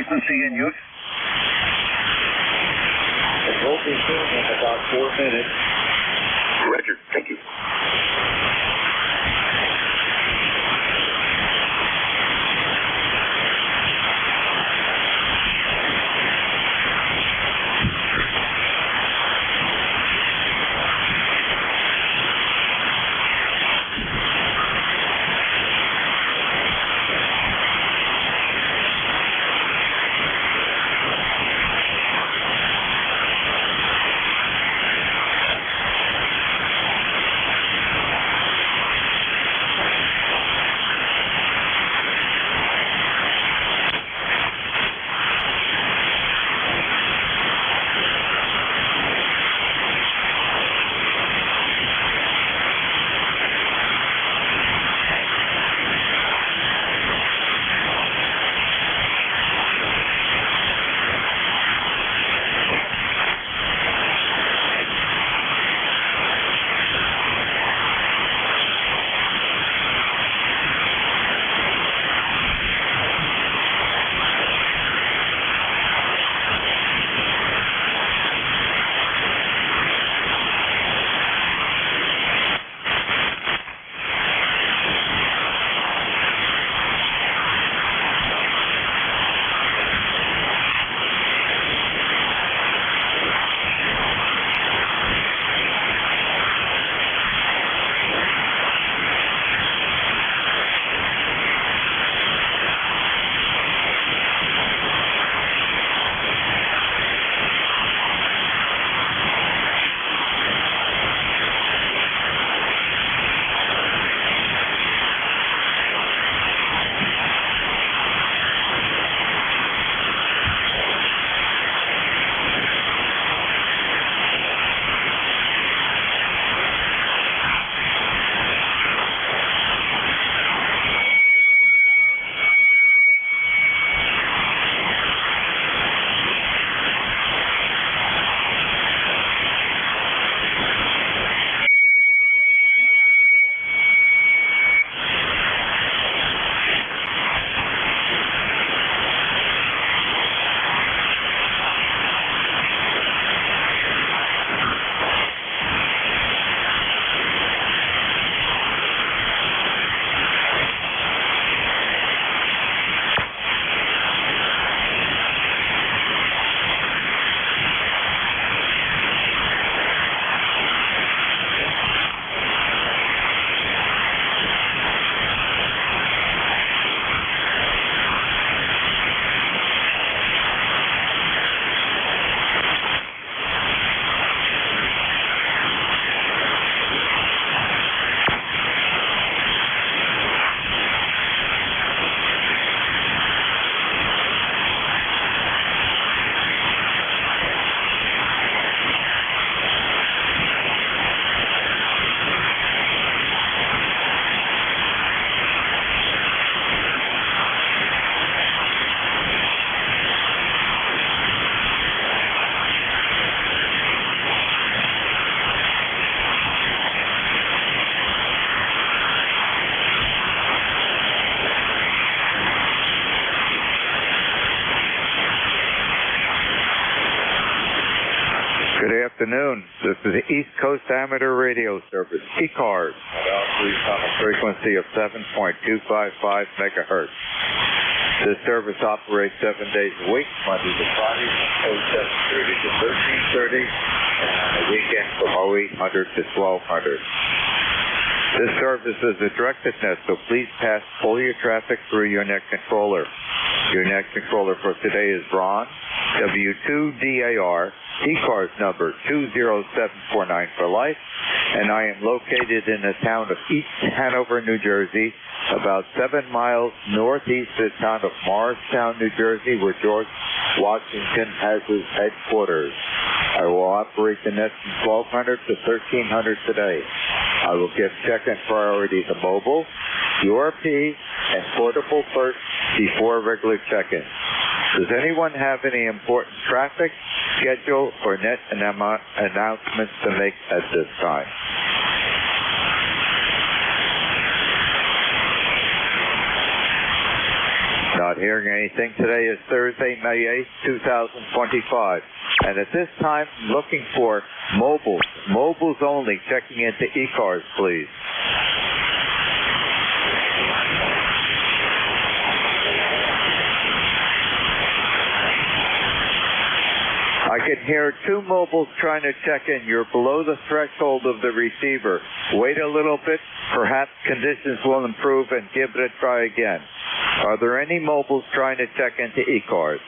frequency in use? It will be soon in about 4 minutes. Roger. Thank you. Good afternoon. This is the East Coast Amateur Radio Service, ECARS, on a frequency of 7.255 megahertz. This service operates 7 days a week, Monday to Friday, from 07:30 to 13:30, and on the weekend from 0800 to 1200. This service is a directed net, so please pass all your traffic through your net controller. Your net controller for today is Ron, W2DAR, ECARS number 20749 for life, and I am located in the town of East Hanover, New Jersey, about 7 miles northeast of the town of Morristown, New Jersey, where George Washington has his headquarters. I will operate the net from 1200 to 1300 today. I will give check-in priority to mobile, URP, and portable first before regular check-in. Does anyone have any important traffic, schedule, or net announcements to make at this time? Not hearing anything. Today is Thursday, May 8th, 2025. And at this time, looking for mobiles. Mobiles only. Checking into ECARS, please. I can hear two mobiles trying to check in. You're below the threshold of the receiver. Wait a little bit. Perhaps conditions will improve and give it a try again. Are there any mobiles trying to check into ECARS?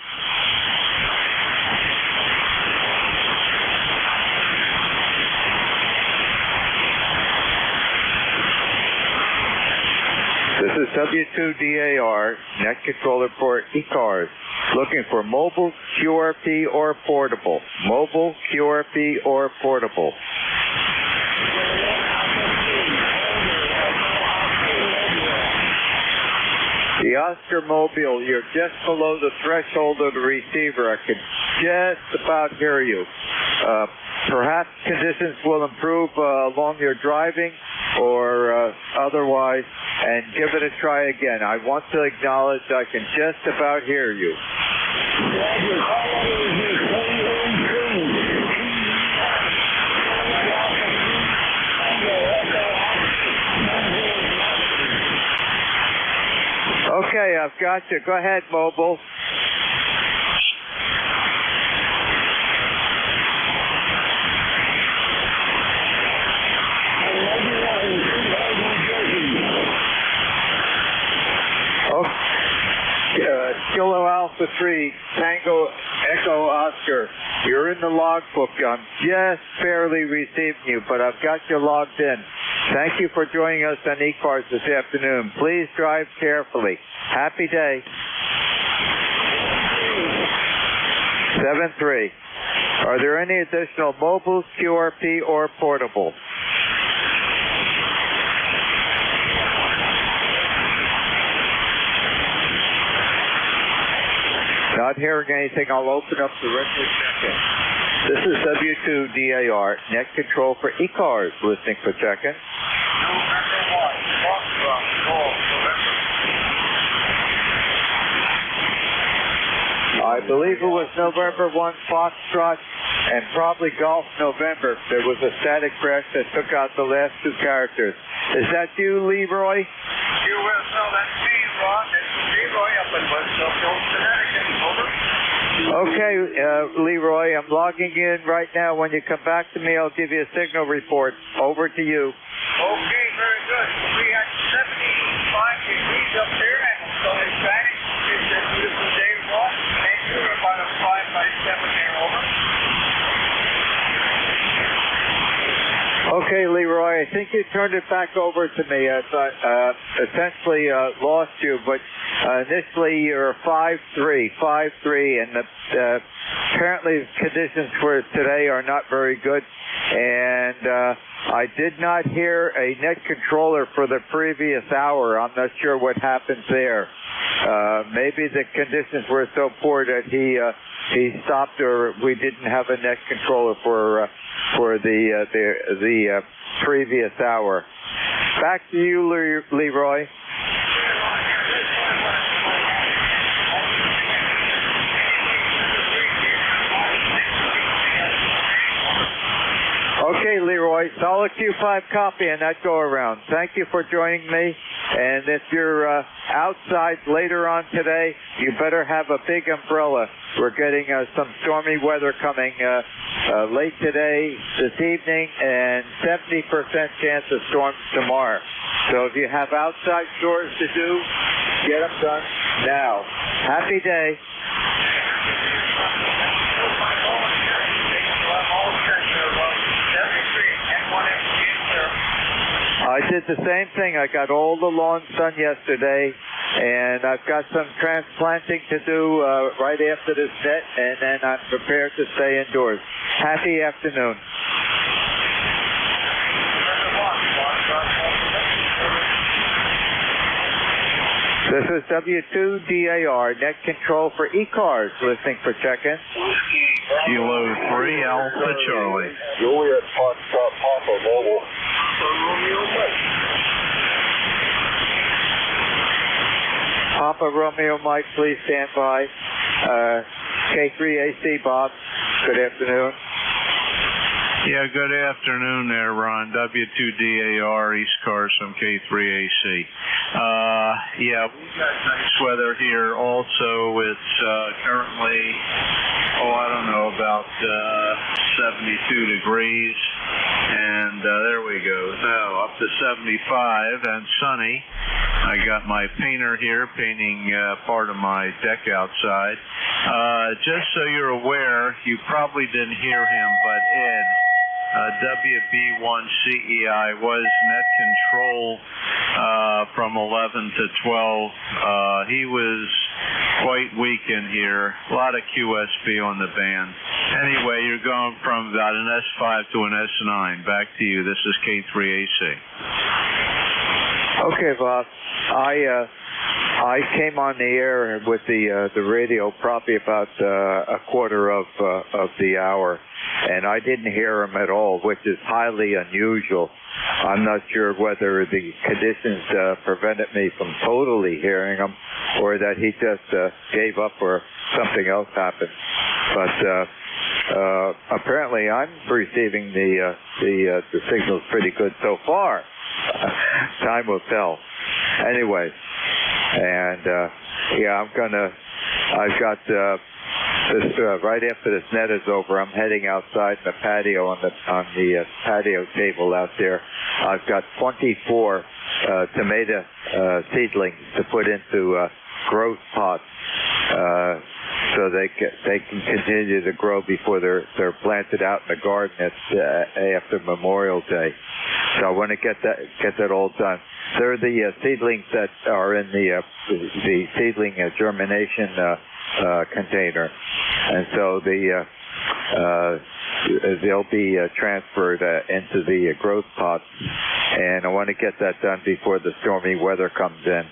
This is W2DAR, net controller for ECARS. Looking for mobile, QRP, or portable. Mobile, QRP, or portable. The Oscar Mobile, you're just below the threshold of the receiver. I can just about hear you. Perhaps conditions will improve along your driving or otherwise, and give it a try again. I want to acknowledge I can just about hear you. Okay, I've got you. Go ahead, mobile. Kilo Alpha 3, Tango Echo Oscar. You're in the logbook. I'm just barely receiving you, but I've got you logged in. Thank you for joining us on ECARS this afternoon. Please drive carefully. Happy day. 7-3. Are there any additional mobiles, QRP, or portable? Not hearing anything, I'll open up the regular check-in. This is W2DAR, net control for ECARS, listening for check-in. I believe it was November 1 Foxtrot and probably Golf November. There was a static crash that took out the last two characters. Is that you, Leroy? You will know that's me, Ron. It's Leroy up in Westfield, Connecticut. Over. Okay, Leroy, I'm logging in right now. When you come back to me, I'll give you a signal report. Over to you. Okay, very good. We had 75 degrees up there, and so it's shining. It's a beautiful day, Ron. And you're about a 5 by 7 there, over. Okay, Leroy, I think you turned it back over to me. I essentially lost you, but initially you're 5-3, and apparently conditions for today are not very good. And I did not hear a net controller for the previous hour. I'm not sure what happened there. Maybe the conditions were so poor that he stopped, or we didn't have a net controller for the previous hour. Back to you, Leroy. Okay, Leroy, solid Q5 copy on that go-around. Thank you for joining me. And if you're outside later on today, you better have a big umbrella. We're getting some stormy weather coming late today, this evening, and 70% chance of storms tomorrow. So if you have outside chores to do, get them done now. Happy day. I did the same thing. I got all the lawns done yesterday, and I've got some transplanting to do right after this net, and then I'm prepared to stay indoors. Happy afternoon. This is W2DAR, net control for ECARS, listening for check-in. Kilo 3 Alpha Charlie. Juliet Foxtrot Papa Mobile. Papa Romeo Mike, please stand by. K3AC, Bob. Good afternoon. Yeah, good afternoon there, Ron. W2DAR, ECARS from K3AC. Yeah, we've got nice weather here also. It's currently, I don't know, about 72 degrees. And there we go. Now up to 75 and sunny. I got my painter here painting part of my deck outside. Just so you're aware, you probably didn't hear him, but Ed, WB1CEI was net control from 11 to 12. He was quite weak in here. A lot of QSB on the band. Anyway, you're going from about an S5 to an S9. Back to you. This is K3AC. Okay, Bob. I came on the air with the radio probably about a quarter of the hour, and I didn't hear him at all, which is highly unusual. I'm not sure whether the conditions prevented me from totally hearing him, or that he just gave up or something else happened. But apparently, I'm receiving the signals pretty good so far. Time will tell. Anyway, and yeah, I've got this right after this net is over. I'm heading outside the patio on the patio table out there. I've got 24 tomato seedlings to put into growth pots, so they can continue to grow before they're planted out in the garden after Memorial Day. So I want to get that all done. They're the seedlings that are in the seedling germination container, and so they'll be transferred into the growth pots. And I want to get that done before the stormy weather comes in.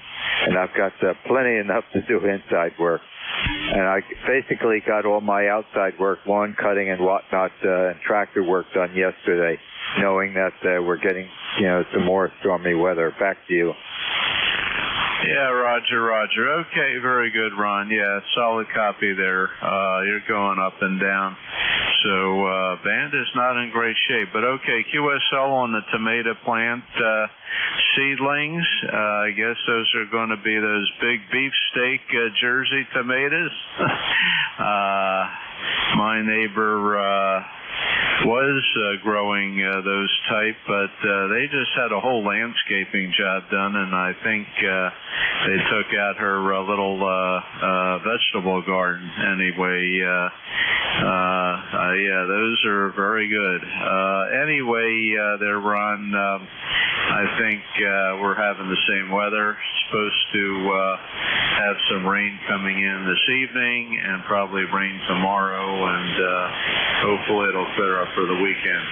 And I've got plenty enough to do inside work. And I basically got all my outside work, lawn cutting and whatnot, and tractor work done yesterday, knowing that we're getting, some more stormy weather. Back to you. Yeah, Roger. Okay, very good, Ron. Yeah, solid copy there. You're going up and down. So, band is not in great shape. But okay, QSL on the tomato plant seedlings. I guess those are going to be those big beefsteak Jersey tomatoes. My neighbor was growing those type, but they just had a whole landscaping job done, and I think they took out her little vegetable garden. Anyway, yeah, those are very good. Anyway, there, Ron, I think we're having the same weather. Supposed to have some rain coming in this evening and probably rain tomorrow, and hopefully it'll clear up for the weekend.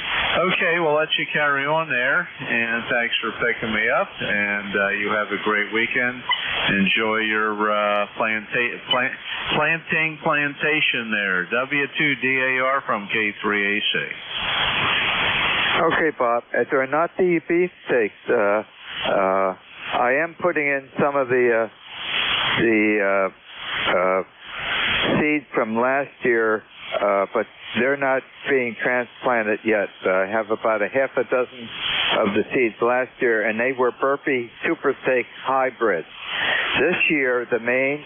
Okay, we'll let you carry on there, and thanks for picking me up, and you have a great weekend. Enjoy your plantation there. W2DAR from K3AC. Okay, Bob. They're not the beefsteaks. I am putting in some of the seeds from last year, but they're not being transplanted yet. I have about a half a dozen of the seeds last year, and they were Burpee Supersteak hybrids. This year, the main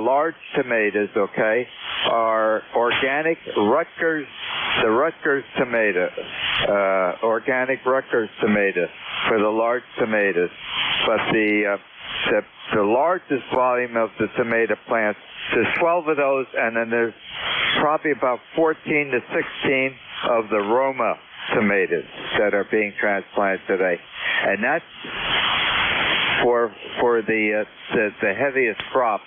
large tomatoes, are organic Rutgers, the Rutgers tomato, organic Rutgers tomato for the large tomatoes. But the largest volume of the tomato plants, there's 12 of those, and then there's probably about 14 to 16 of the Roma tomatoes that are being transplanted today. And that's for the heaviest crop,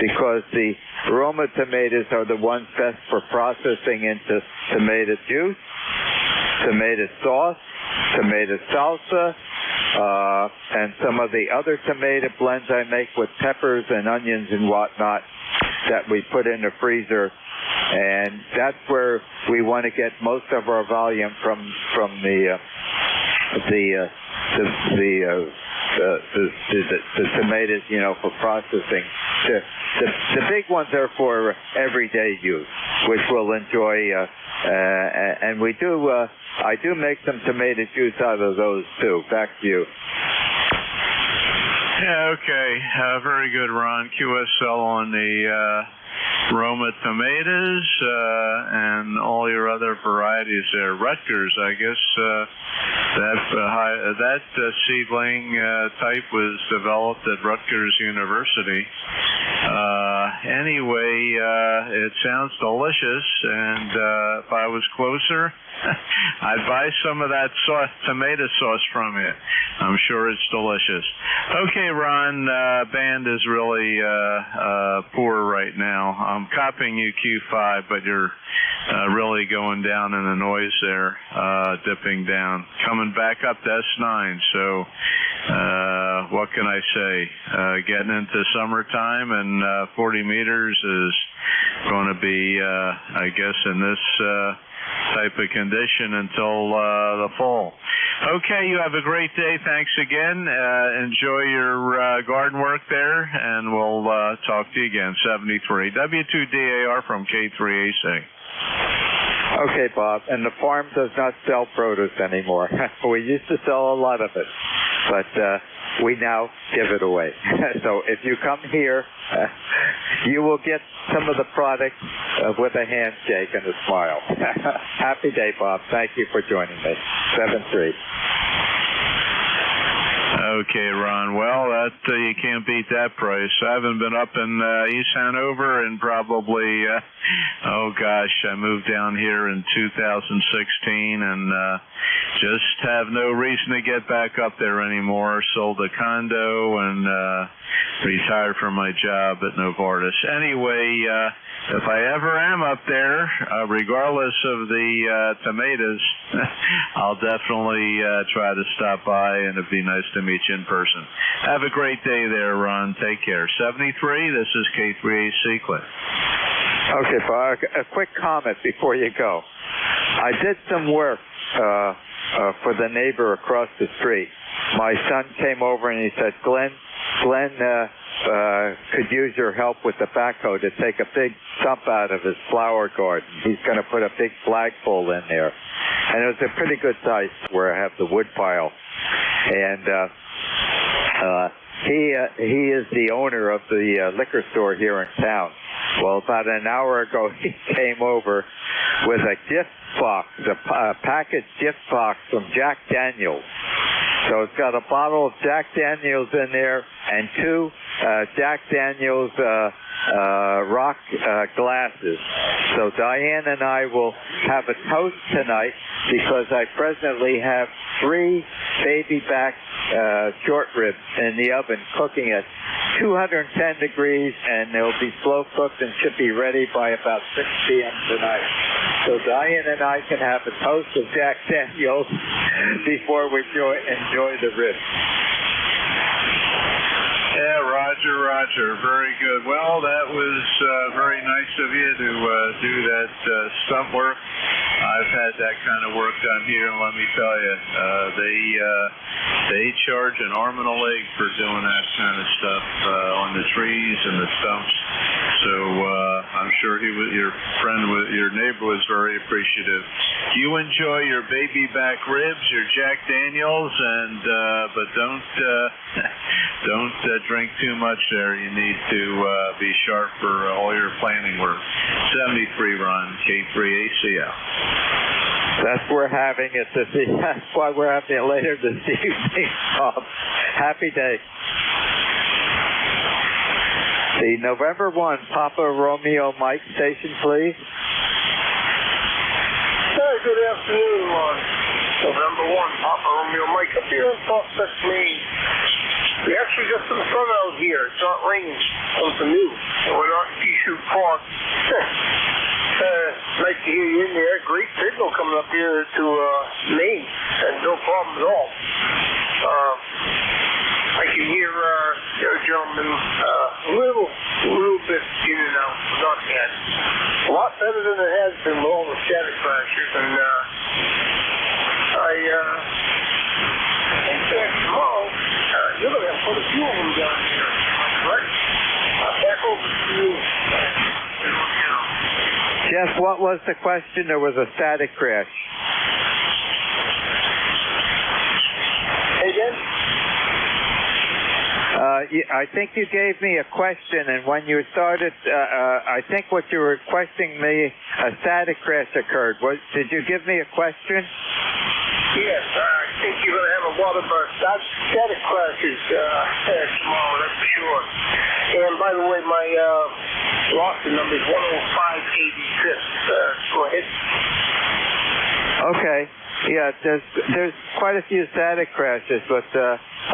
because the Roma tomatoes are the ones best for processing into tomato juice, tomato sauce, tomato salsa, and some of the other tomato blends I make with peppers and onions and whatnot that we put in the freezer. And that's where we want to get most of our volume from the the tomatoes, you know, for processing. The big ones are for everyday use, which we'll enjoy, and we do. I do make some tomato juice out of those too. Back to you. Yeah, okay. Very good, Ron. QSL on the Roma tomatoes and all your other varieties there. Rutgers, I guess that seedling type was developed at Rutgers University. Anyway, it sounds delicious, and if I was closer, I'd buy some of that tomato sauce from you. I'm sure it's delicious. Okay, Ron, band is really poor right now. I'm copying you Q5, but you're really going down in the noise there, dipping down. Coming back up to S9, so what can I say? Getting into summertime, and 40 meters is going to be, I guess, in this type of condition until the fall. Okay, you have a great day. Thanks again. Enjoy your garden work there, and we'll talk to you again. 73 W2DAR from K3AC. Okay, Bob. And the farm does not sell produce anymore. We used to sell a lot of it, but we now give it away. So if you come here, you will get some of the product with a handshake and a smile. Happy day, Bob. Thank you for joining me. 7-3. Okay, Ron. Well, that you can't beat that price. I haven't been up in East Hanover in probably, oh gosh, I moved down here in 2016 and just have no reason to get back up there anymore. Sold a condo and retired from my job at Novartis. Anyway, if I ever am up there, regardless of the tomatoes, I'll definitely try to stop by, and it'd be nice to meet you in person. Have a great day there, Ron. Take care. 73, this is K3AC Cliff. Okay, Bob, a quick comment before you go. I did some work for the neighbor across the street. My son came over and he said, Glenn could use your help with the backhoe to take a big stump out of his flower garden. He's going to put a big flagpole in there. And it was a pretty good size where I have the wood pile. And he is the owner of the liquor store here in town. Well, about an hour ago, he came over with a gift box, a packaged gift box from Jack Daniels. So it's got a bottle of Jack Daniels in there and two Jack Daniels rock glasses. So Diane and I will have a toast tonight because I presently have 3 baby back short ribs in the oven cooking at 210 degrees, and they'll be slow cooked and should be ready by about 6 p.m. tonight. So Diane and I can have a toast of Jack Daniels before we enjoy the ribs. Yeah, Roger. Very good. Well, that was very nice of you to do that stump work. I've had that kind of work done here, and let me tell you, they charge an arm and a leg for doing that kind of stuff on the trees and the stumps. So I'm sure your neighbor was very appreciative. You enjoy your baby back ribs, your Jack Daniels, and but don't drink too much there. You need to be sharp for all your planning work. 73, Ron, K3ACL. That's why we're having it later this evening, Bob. Happy day. The November 1, Papa Romeo Mike station, please. Hey, good afternoon, November 1, Papa Romeo Mike up here in Prospect, Maine. We actually got some sun out here. It's not raining. Something new. And we're not in P-Shoot Park. Nice to hear you in there. Great signal coming up here to Maine. And no problem at all. I can hear your gentleman a little bit in and out. Not bad. A lot better than it has been with all the static crashers. And I think that tomorrow, Jeff, what was the question? There was a static crash. Again? I think you gave me a question, and when you started, I think what you were requesting me, a static crash occurred. Did you give me a question? Yes, I think you're going to have a lot of static crashes tomorrow, that's for sure. And by the way, my roster number is 10586. Go ahead. Okay. Yeah, there's quite a few static crashes, but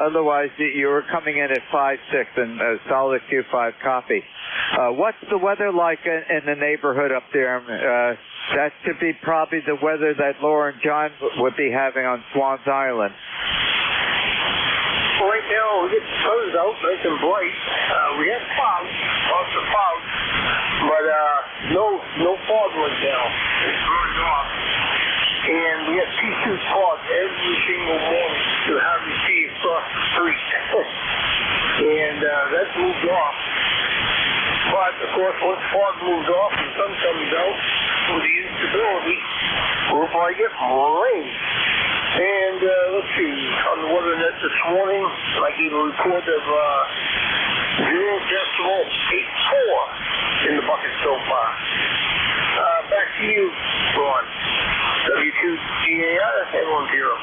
otherwise you were coming in at 5-6 and a solid Q5 copy. What's the weather like in the neighborhood up there? That should be probably the weather that Laura and John would be having on Swans Island. Well, right now, we get the sun's out, nice and bright. We have clouds, lots of clouds, but no fog right now. It's burned off. And we have P2 fog every single morning to have you see across the street. And that's moved off. But, of course, once fog moves off and the sun comes out, with the instability, we'll probably get more rain. And let's see, on the weather net this morning, I gave a report of 0.84 in the bucket so far. Back to you, Ron. W2GAR, headline 0.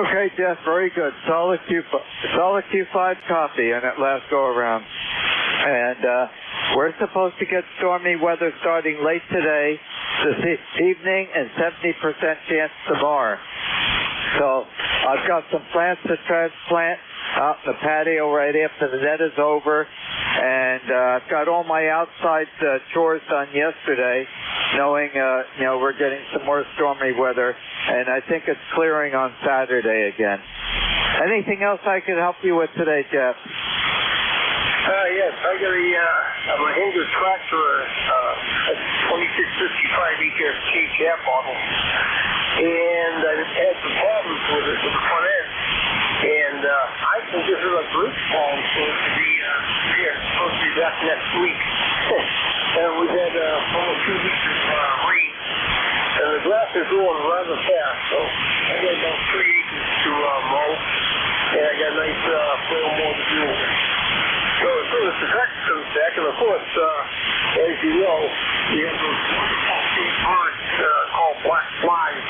Okay, Jeff, very good. Solid Q5 copy on that last go around. And we're supposed to get stormy weather starting late today, this evening, and 70% chance tomorrow. So I've got some plants to transplant out in the patio right after the net is over. And I've got all my outside chores done yesterday, knowing, we're getting some more stormy weather. And I think it's clearing on Saturday again. Anything else I could help you with today, Jeff? Yes, I got a Mahindra tractor, a 2655 ECARS cab model, and I had some problems with it, with the front end. And I think this is a good problem for it to be here. It's supposed to be back next week. And we've had almost 2 weeks of rain. And the grass is growing rather fast, so I got about 3 acres to mow, and I got a nice little more to do. So as soon as the tractor comes back, and of course, as you know, we have those wonderful big birds called black flies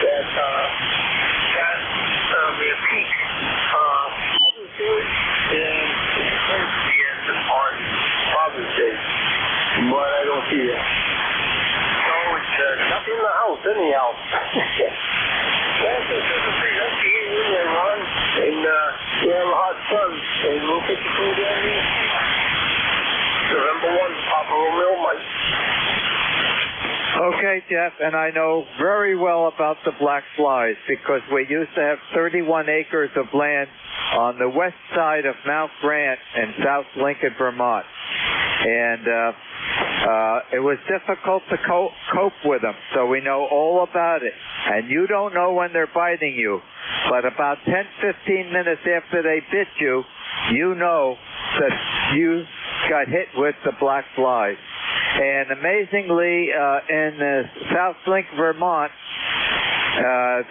that they peak Mother's Day and Wednesday on Father's Day, but I don't see it. So it's nothing in the house anyhow. That's just a big empty in there, Ron, and we have a hot sun, and we'll get the food down here. November 1, Papa Romeo, Mike. Okay, Jeff, and I know very well about the black flies because we used to have 31 acres of land on the west side of Mount Grant in South Lincoln, Vermont. And it was difficult to cope with them, so we know all about it. And you don't know when they're biting you, but about 10-15 minutes after they bit you, you know that you got hit with the black flies. And amazingly, in South Lincoln, Vermont,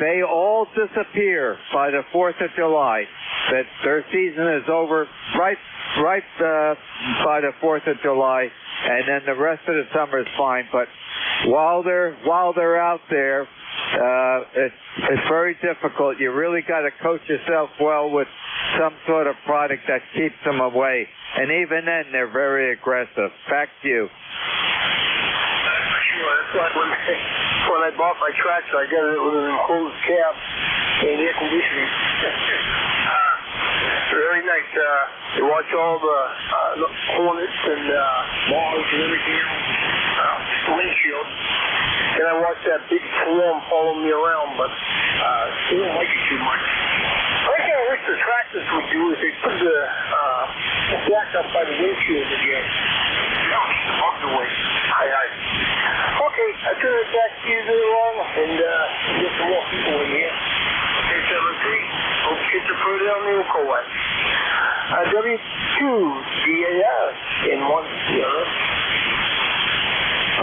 they all disappear by the 4th of July. That their season is over right by the 4th of July, and then the rest of the summer is fine. But while they're out there, it's very difficult. You really got to coach yourself well with some sort of product that keeps them away. And even then, they're very aggressive. Back to you. Sure, that's like when I bought my tractor, I got it with an enclosed cab and air conditioning. Very nice. You watch all the hornets and moths and everything else, just the windshield. And I watch that big swarm follow me around, but they don't like it too much. One thing I wish the tractors would do is they put the back up by the windshield again. Yeah, keep the bugs away. Aye. Okay, I turn it back to you there, Ron, and get some more people in here. Okay, 7-3. Hope kids are pretty on the co-op. W2 DAR in 1 0.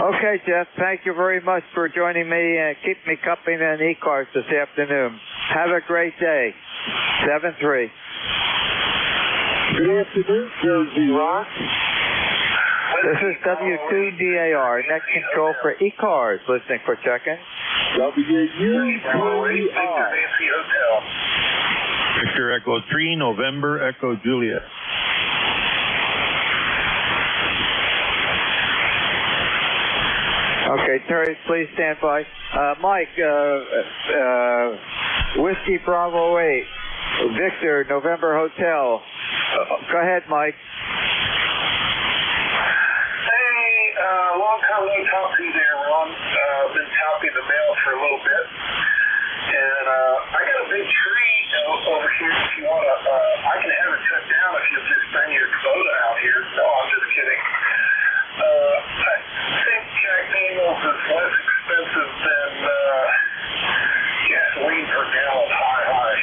Okay, Jeff, thank you very much for joining me and keep me company on ECARS this afternoon. Have a great day. 7-3. Good afternoon, Jersey Rock. This is W2DAR, net control for ECARS, listening for check-in. WUPR. Victor Echo 3, November Echo Juliet. Okay, Terry, please stand by. Mike, Whiskey Bravo 8, Victor, November Hotel. Go ahead, Mike. Long time no talk to you there, Ron. Been talking the mail for a little bit. And I got a big tree over here if you want to, I can have it cut down if you'll just bring your Kubota out here. No, I'm just kidding. I think Jack Daniels is less expensive than gasoline per gallon, high.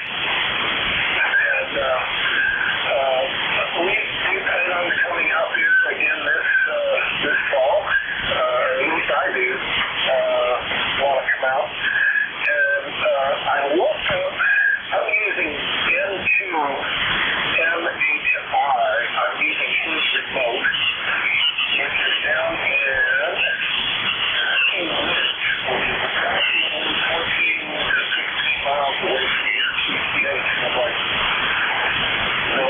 And we plan on coming out here again this fall. At least I do want to come out. And I looked up, I'm using N2 MHI. I'm using his remote, which is down in 14 to 16 miles away from here. I'm like, no,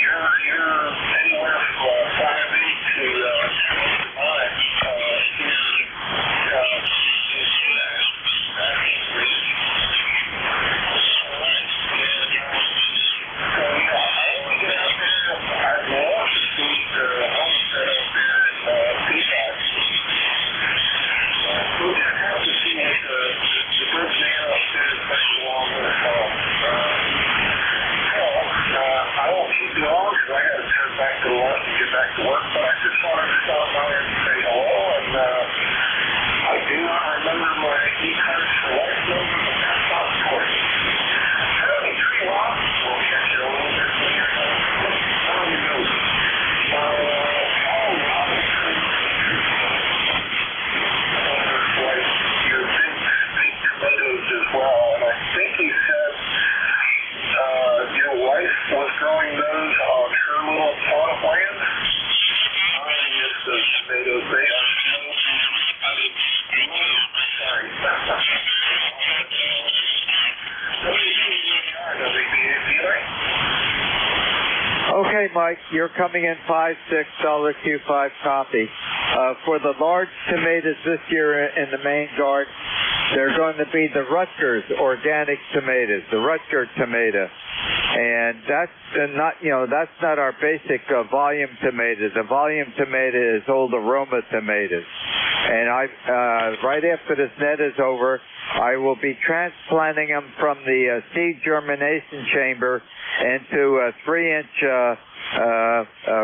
you're anywhere from 5 to 5-6. Okay, Mike, you're coming in $5-6 Q5 copy. For the large tomatoes this year in the main garden, they're going to be the Rutgers organic tomatoes, the Rutgers tomato. And that's not our basic volume tomato. The volume tomato is old aroma tomatoes. And right after this net is over, I will be transplanting them from the seed germination chamber into a 3-inch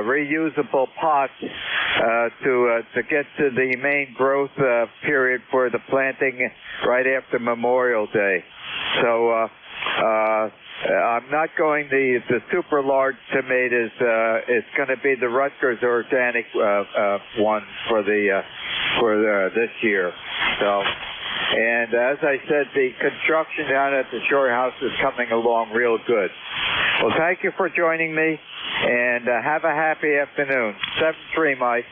reusable pot to get to the main growth period for the planting right after Memorial Day. So I'm not going the super large tomatoes. It's going to be the Rutgers organic one for this year. So. And as I said, the construction down at the Shore House is coming along real good. Well, thank you for joining me, and have a happy afternoon. 7-3, Mike.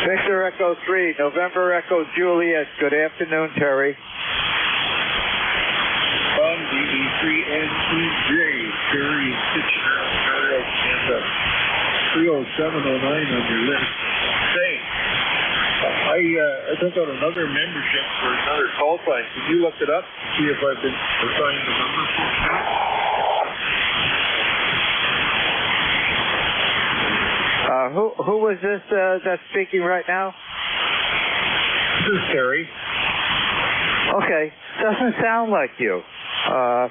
Victor Echo 3, November Echo Juliet. Good afternoon, Terry. DE3NEJ, Terry Kitchener, Ontario, Canada. 30709 on your list. Say, I took out another membership for another call sign. Can you look it up? See if I've been assigned the number for you? Who was this that's speaking right now? This is Terry. Okay, doesn't sound like you. I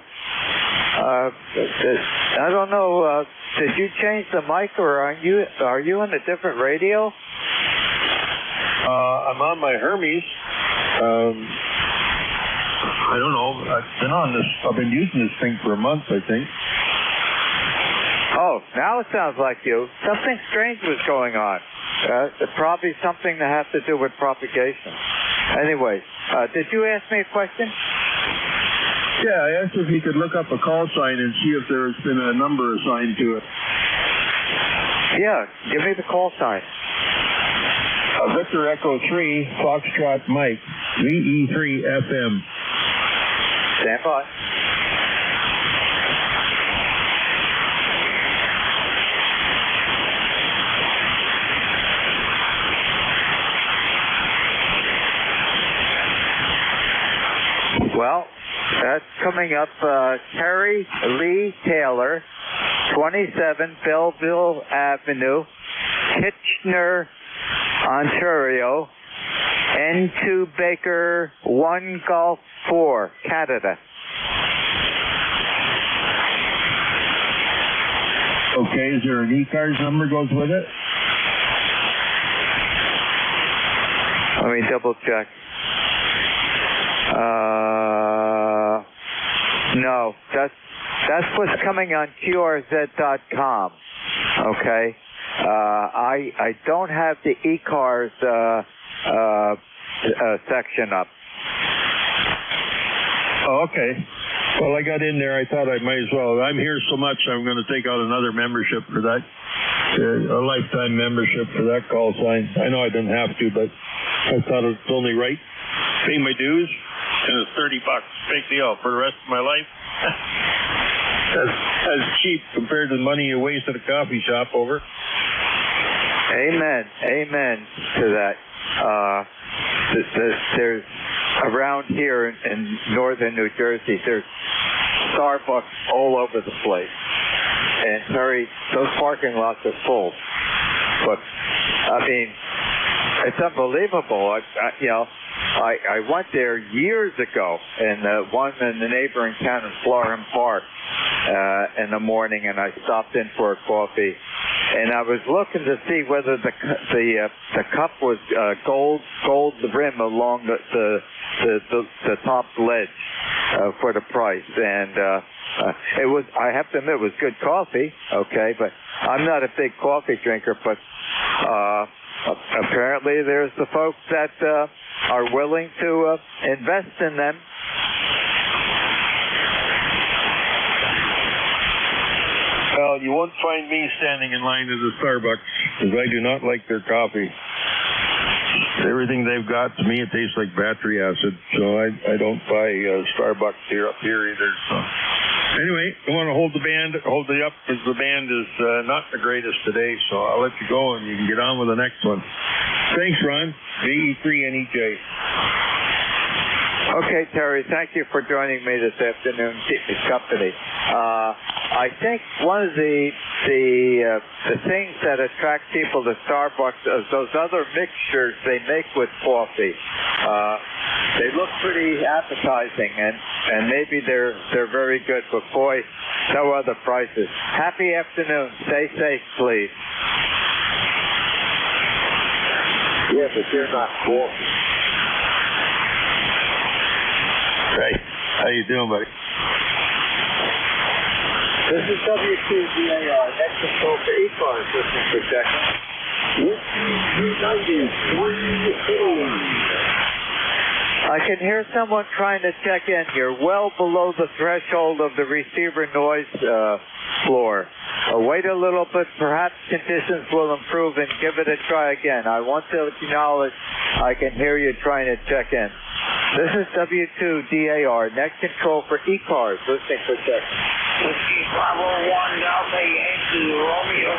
don't know. Did you change the mic, or are you on a different radio? I'm on my Hermes. I don't know. I've been using this thing for a month, I think. Oh, now it sounds like you. Something strange was going on. Probably something that has to do with propagation. Anyway, did you ask me a question? Yeah, I asked if he could look up a call sign and see if there's been a number assigned to it. Yeah, give me the call sign. Victor Echo 3, Foxtrot Mike, VE3 FM. Stand by. Well, that's coming up. Terry Lee Taylor, 27 Belleville Avenue, Kitchener, Ontario, N2 Baker 1 Golf 4, Canada. Okay, is there an ECARS number goes with it? Let me double check. No, that's what's coming on QRZ.com. Okay. I don't have the ECARS section up. Oh, okay. Well, I got in there. I thought I might as well. I'm here so much, I'm going to take out another membership for that. A lifetime membership for that call sign. I know I didn't have to, but I thought it was only right. Pay my dues, and it's $30. Big deal for the rest of my life. That's cheap compared to the money you waste at a coffee shop over. Amen. Amen to that. There's around here in northern New Jersey, there's Starbucks all over the place. And those parking lots are full. But, I mean, it's unbelievable. I went there years ago, and one in the neighboring town in Florham Park in the morning, and I stopped in for a coffee. And I was looking to see whether the cup was gold rim along the top ledge for the price, and it was. I have to admit, it was good coffee. Okay, but I'm not a big coffee drinker, but apparently there's the folks that are willing to invest in them. Well, you won't find me standing in line at the Starbucks, because I do not like their coffee. Everything they've got, to me, it tastes like battery acid, so I don't buy Starbucks up here either. So anyway, I want to hold it up, because the band is not the greatest today, so I'll let you go, and you can get on with the next one. Thanks, Ron. VE3NEJ. Okay, Terry, thank you for joining me this afternoon, keep me company. I think one of the things that attract people to Starbucks is those other mixtures they make with coffee. They look pretty appetizing, and maybe they're very good, but boy, no other prices. Happy afternoon. Stay safe, please. Yeah, but you're not cool. Right. How you doing, buddy? This is W2DAR. Next control for ECARS. Listening for checking. I can hear someone trying to check in. You're well below the threshold of the receiver noise floor. Wait a little bit. Perhaps conditions will improve, and give it a try again. I want to acknowledge I can hear you trying to check in. This is W2DAR. Next control for ECARS. Listening for checking. Whiskey Bravo 1 Delta Yankee Romeo.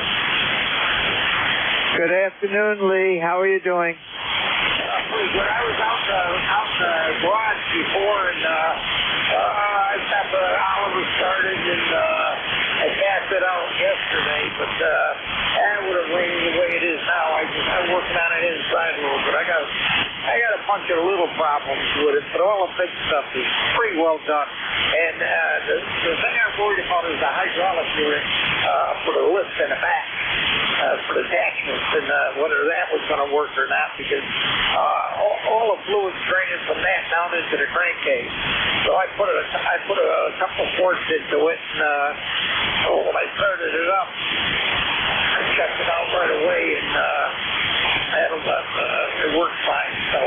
Good afternoon, Lee. How are you doing? Pretty good. I was out the garage before, and I got the Oliver started, and I cast it out yesterday, but it would have rained the way it is now. I'm working on it inside a little bit. I got a bunch of little problems with it, but all the big stuff is pretty well done. And the thing I worried about is the hydraulic unit for the lift in the back, for the attachments, and whether that was going to work or not, because all the fluid's draining from that down into the crankcase. So I put a couple quarts into it, and when I started it up, I checked it out right away, and it worked fine. So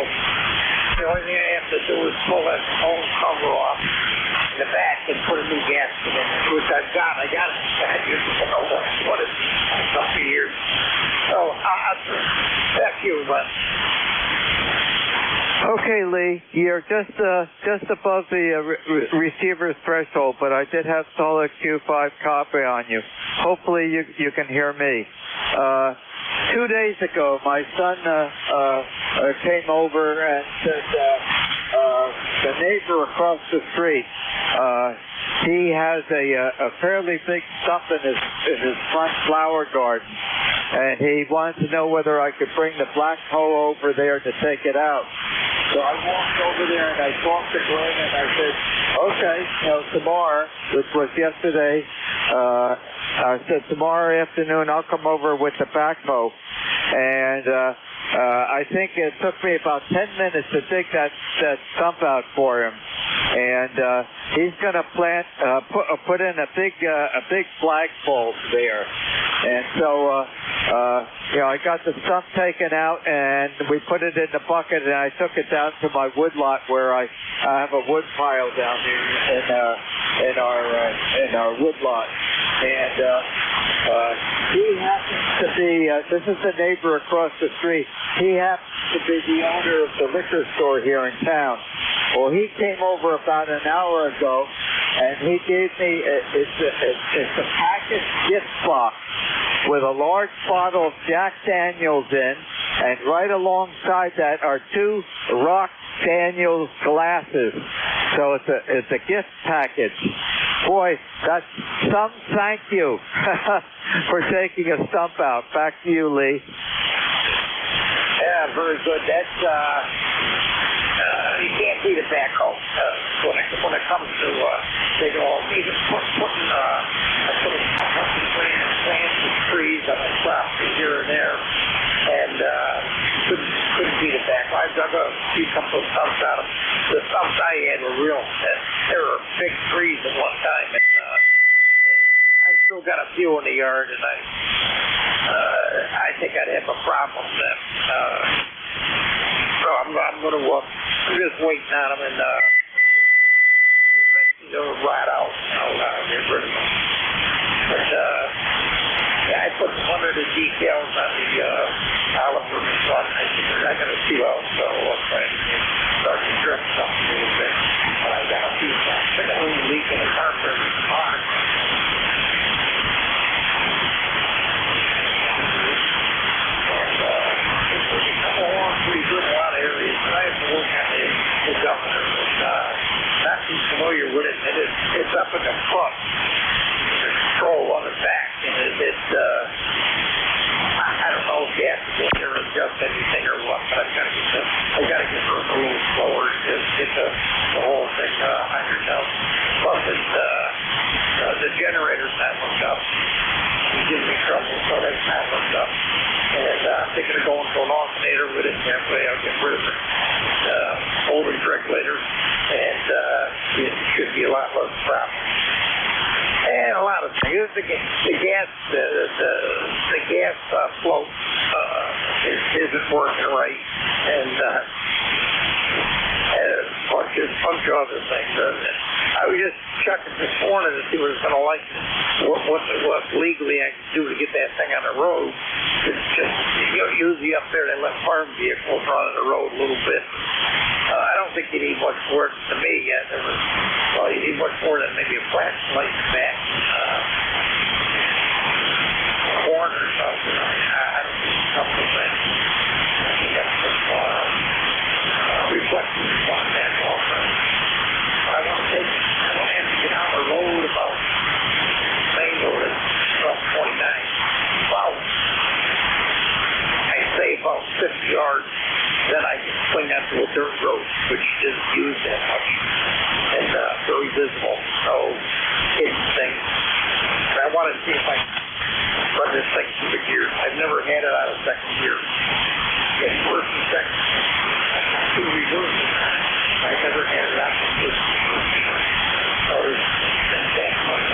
the only thing I have to do is pull that whole cover off in the back and put a new gasket in it, which I've got. I got it. I used to know what it's a couple of years. So back to you, Glenn. Okay, Lee, you're just above the receiver's threshold, but I did have solid Q5 copy on you. Hopefully you can hear me. 2 days ago, my son came over and said the neighbor across the street, he has a fairly big stump in his front flower garden, and he wanted to know whether I could bring the black hoe over there to take it out. So I walked over there and I talked to Glenn and I said, okay, tomorrow, which was yesterday, I said tomorrow afternoon I'll come over with the backhoe. And I think it took me about 10 minutes to dig that stump out for him. And he's going to put in a big flagpole there. And so I got the stump taken out and we put it in the bucket, and I took it down to my wood lot where I have a wood pile down here in our wood lot. And he happens to be, this is the neighbor across the street, he happens to be the owner of the liquor store here in town. Well, he came over about an hour ago, and he gave me, it's a packaged gift box with a large bottle of Jack Daniels in, and right alongside that are 2 Rock Daniels glasses. So it's a gift package. Boy, that's some thank you for taking a stump out. Back to you, Lee. Yeah, very good. That's you can't beat a backhoe when it comes to digging all. Even putting plants and trees on the property here and there, and couldn't beat a backhoe. I dug a few couple of stumps out of the stumps I had were real. They were big trees at one time, and I still got a few in the yard, and I think I'd have a problem with them. So I'm going to just waiting on them, and eventually they'll rot out. I'll get rid of them. But I put some under the decals on the caliper and stuff. I got a few out, so I'll try and start to drip something a little bit. But I got a few. I got a little leak in the carpet in the car. Pretty good in a lot of areas, but I have to work on the governor. Not too familiar with it. It's up in the front. There's control on the back, and I don't know if you have to get there and adjust anything or what, but I got to get her a little slower to get the whole thing ironed out. Plus, the generator's not hooked up. It gives me trouble, so that's not hooked up. And I'm thinking of going to an alternator with it, and that way I'll get rid of the older regulator, and it should be a lot less problem. And a lot of things. The gas float isn't working right, and a bunch of other things. I was just checking this morning to see what it's going to like, what legally I can do to get that thing on the road. It's just, usually up there they let farm vehicles run on the road a little bit. I don't think you need much more to me yet. You need much more than maybe a flashlight in the back, corn or something. I don't need a couple of things. I think that's some reflections on that also. I want to have to get on the road about main road at 1229. About, I say about 50 yards, then I can swing onto a dirt road, which isn't used that much, and very visible. So it's things want to see if I can run this thing through the gears. I've never had it out of second gear. It's worse in second. I've got 2 reverses on it. I've never had it out of first gear. So that's fun.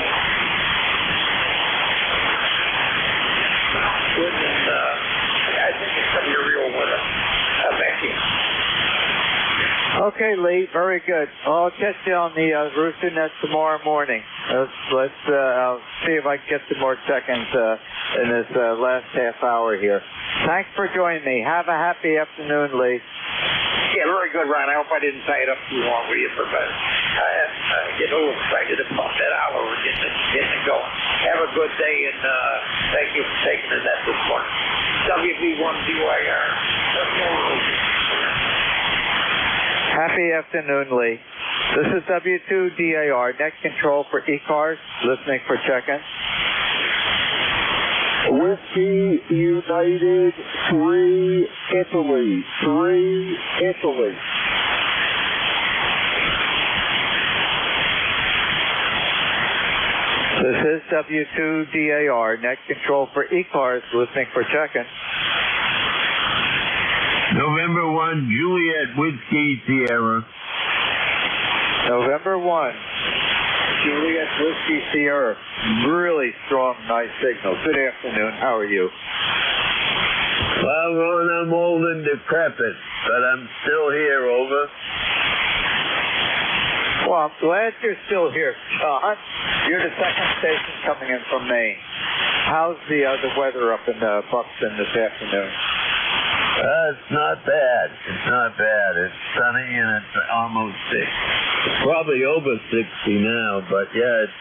Good, and I think it's going to be a real winner. Vacuum. Okay, Lee, very good. I'll catch you on the rooster net tomorrow morning. Let's I'll see if I can get some more seconds in this last half hour here. Thanks for joining me. Have a happy afternoon, Lee. Yeah, very good, Ron. I hope I didn't tie it up too long with you, but I get a little excited about that hour. We're getting it going. Have a good day, and thank you for taking the net this morning. WB1DYR. Happy afternoon, Lee. This is W2DAR, net control for ECARS, listening for check-in. Whiskey United 3 Italy. 3 Italy. This is W2DAR, net control for ECARS, listening for check-in. November 1, Juliet Whiskey Sierra. November 1, Juliet Whiskey Sierra. Really strong, nice signal. Good afternoon. How are you? Well, Ron, I'm old and decrepit, but I'm still here, over. Well, I'm glad you're still here, John. You're the second station coming in from Maine. How's the weather up in Buxton this afternoon? It's not bad. It's not bad. It's sunny and it's almost 6. It's probably over 60 now, but yeah, it's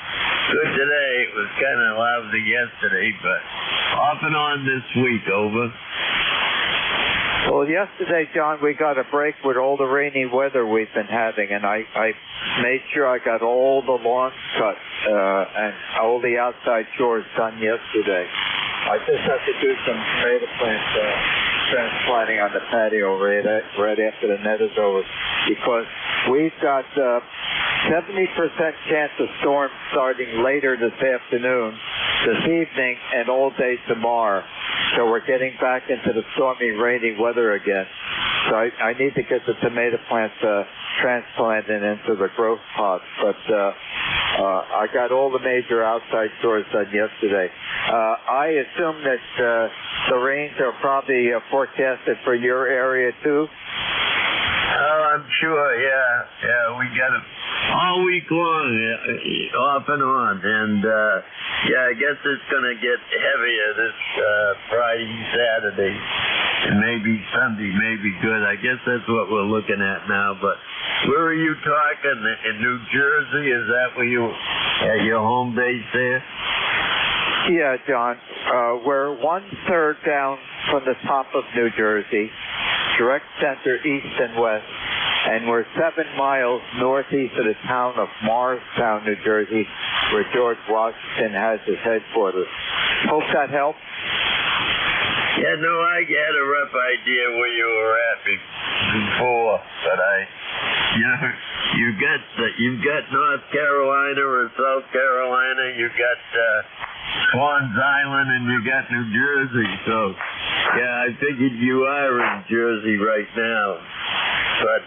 good today. It was kind of lousy yesterday, but off and on this week, over. Well, yesterday, John, we got a break with all the rainy weather we've been having, and I made sure I got all the lawns cut and all the outside chores done yesterday. I just have to do some tomato plant transplanting on the patio right after the net is over, because we've got 70% chance of storms starting later this afternoon, this evening, and all day tomorrow. So we're getting back into the stormy, rainy weather again. So I need to get the tomato plants transplanted into the growth pots. But I got all the major outside chores done yesterday. I assume that the rains are probably forecasted for your area too? Oh, I'm sure, yeah. We got it all week long, off and on. And, yeah, I guess it's going to get heavier this Friday, Saturday, and maybe Sunday, maybe good. I guess that's what we're looking at now. But where are you talking? In New Jersey? Is that where you at your home base there? Yeah, John. We're 1/3 down from the top of New Jersey, direct center east and west, and we're 7 miles northeast of the town of Morristown, New Jersey, where George Washington has his headquarters. Hope that helps. Yeah, no, I had a rough idea where you were at before, but you've got North Carolina or South Carolina, you got Swans Island, and you got New Jersey. So, yeah, I figured you are in Jersey right now. But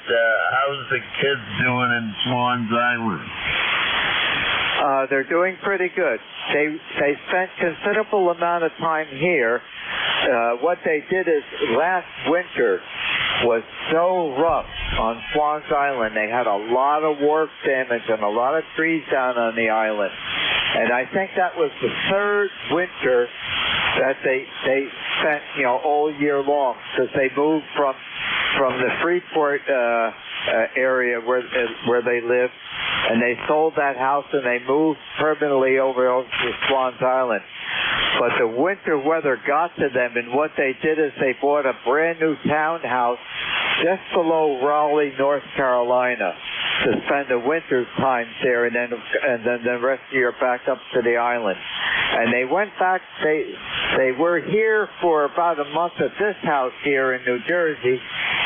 how's the kids doing in Swans Island? They're doing pretty good. They spent considerable amount of time here. What they did is last winter was so rough on Swans Island. They had a lot of wharf damage and a lot of trees down on the island. And I think that was the 3rd winter that they spent, all year long, because they moved from the Freeport area where they lived, and they sold that house and they moved permanently over to Swans Island. But the winter weather got to them, and what they did is they bought a brand new townhouse just below Raleigh, North Carolina, to spend the winter time there, and then the rest of the year back up to the island. And they went back. They were here for about a month at this house here in New Jersey,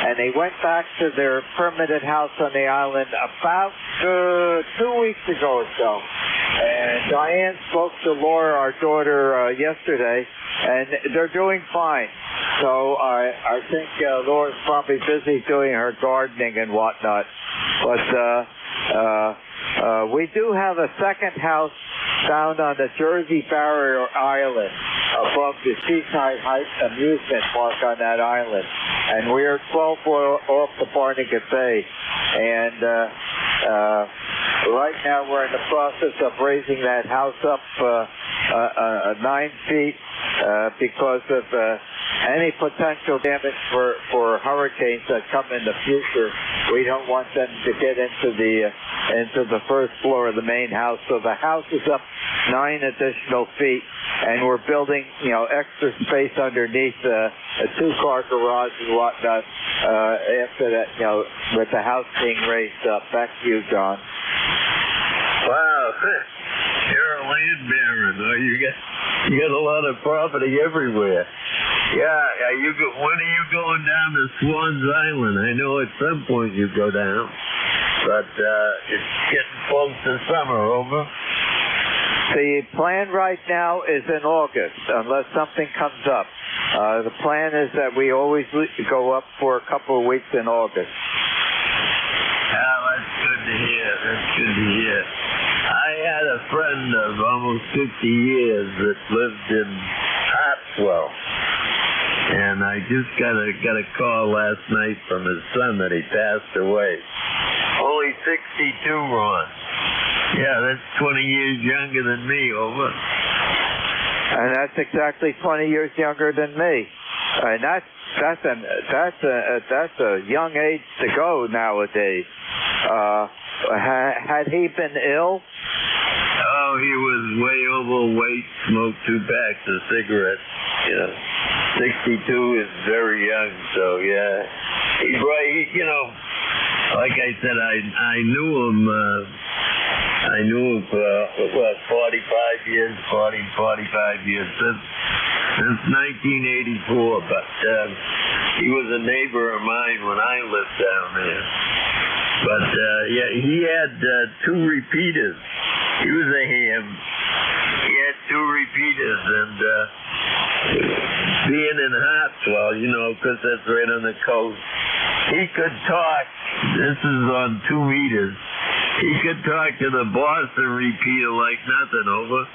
and they went back to their permanent house on the island about 2 weeks ago or so. And Diane spoke to Laura, our daughter, yesterday, and they're doing fine. So I think Laura's probably busy doing her gardening and whatnot. But we do have a second house down on the Jersey Barrier Island above the Seaside Heights Amusement Park on that island. And we're 12 off the Barnegat Bay. And right now we're in the process of raising that house up 9 feet because of any potential damage for hurricanes that come in the future. We don't want them to get into the first floor of the main house. So the house is up 9 additional feet, and we're building, extra space underneath a 2-car garage and whatnot after that, with the house being raised up. Back to you, John. Wow. You're a land baron, though. You got a lot of property everywhere. Yeah, when are you going down to Swans Island? I know at some point you go down, but it's getting close to summer, over. The plan right now is in August, unless something comes up. The plan is that we always go up for a couple of weeks in August. Yeah, that's good to hear. That's good to hear. I had a friend of almost 50 years that lived in Harpswell, and I just got a call last night from his son that he passed away. Only 62, Ron. Yeah, that's 20 years younger than me, over. And that's exactly 20 years younger than me. And that's a young age to go nowadays. Had he been ill? Oh, he was way overweight, smoked 2 packs of cigarettes. 62 is very young, so yeah. Like I said, I knew him. I knew him for 45 years since 1984. But he was a neighbor of mine when I lived down there. But yeah, he had 2 repeaters. He was a ham. He had 2 repeaters, and being in Harpswell, because that's right on the coast, he could talk. This is on 2 meters. He could talk to the Boston repeater like nothing, over.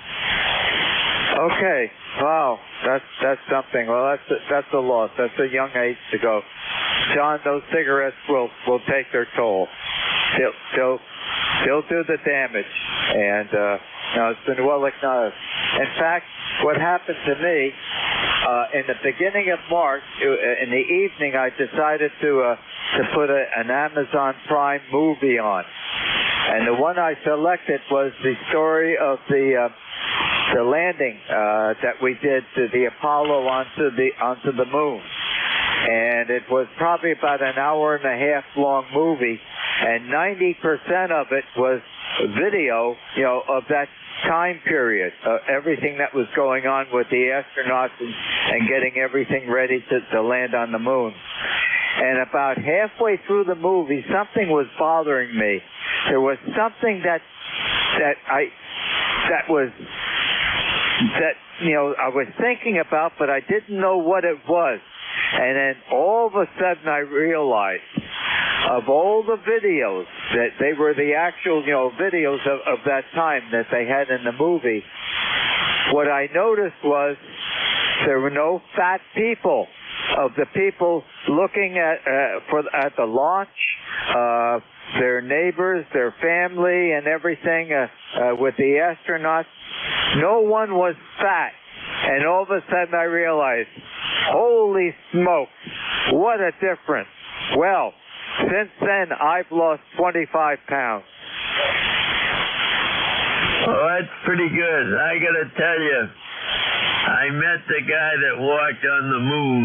Okay. Wow. That's something. Well, that's a loss. That's a young age to go. John, those cigarettes will take their toll. They'll do the damage, and it's been well acknowledged. In fact, what happened to me in the beginning of March, in the evening, I decided to put an Amazon Prime movie on, and the one I selected was the story of the landing that we did to the Apollo onto the moon. And it was probably about an hour and a half long movie, and 90% of it was video, of that time period, everything that was going on with the astronauts and getting everything ready to land on the moon. And about halfway through the movie, something was bothering me. There was something that I was thinking about, but I didn't know what it was. And then all of a sudden I realized, of all the videos, that they were the actual, videos of that time that they had in the movie, what I noticed was there were no fat people. Of the people looking at the launch, their neighbors, their family, and everything with the astronauts, no one was fat. And all of a sudden I realized, holy smoke, what a difference. Well, since then I've lost 25 pounds. Oh, that's pretty good. I gotta tell you, I met the guy that walked on the moon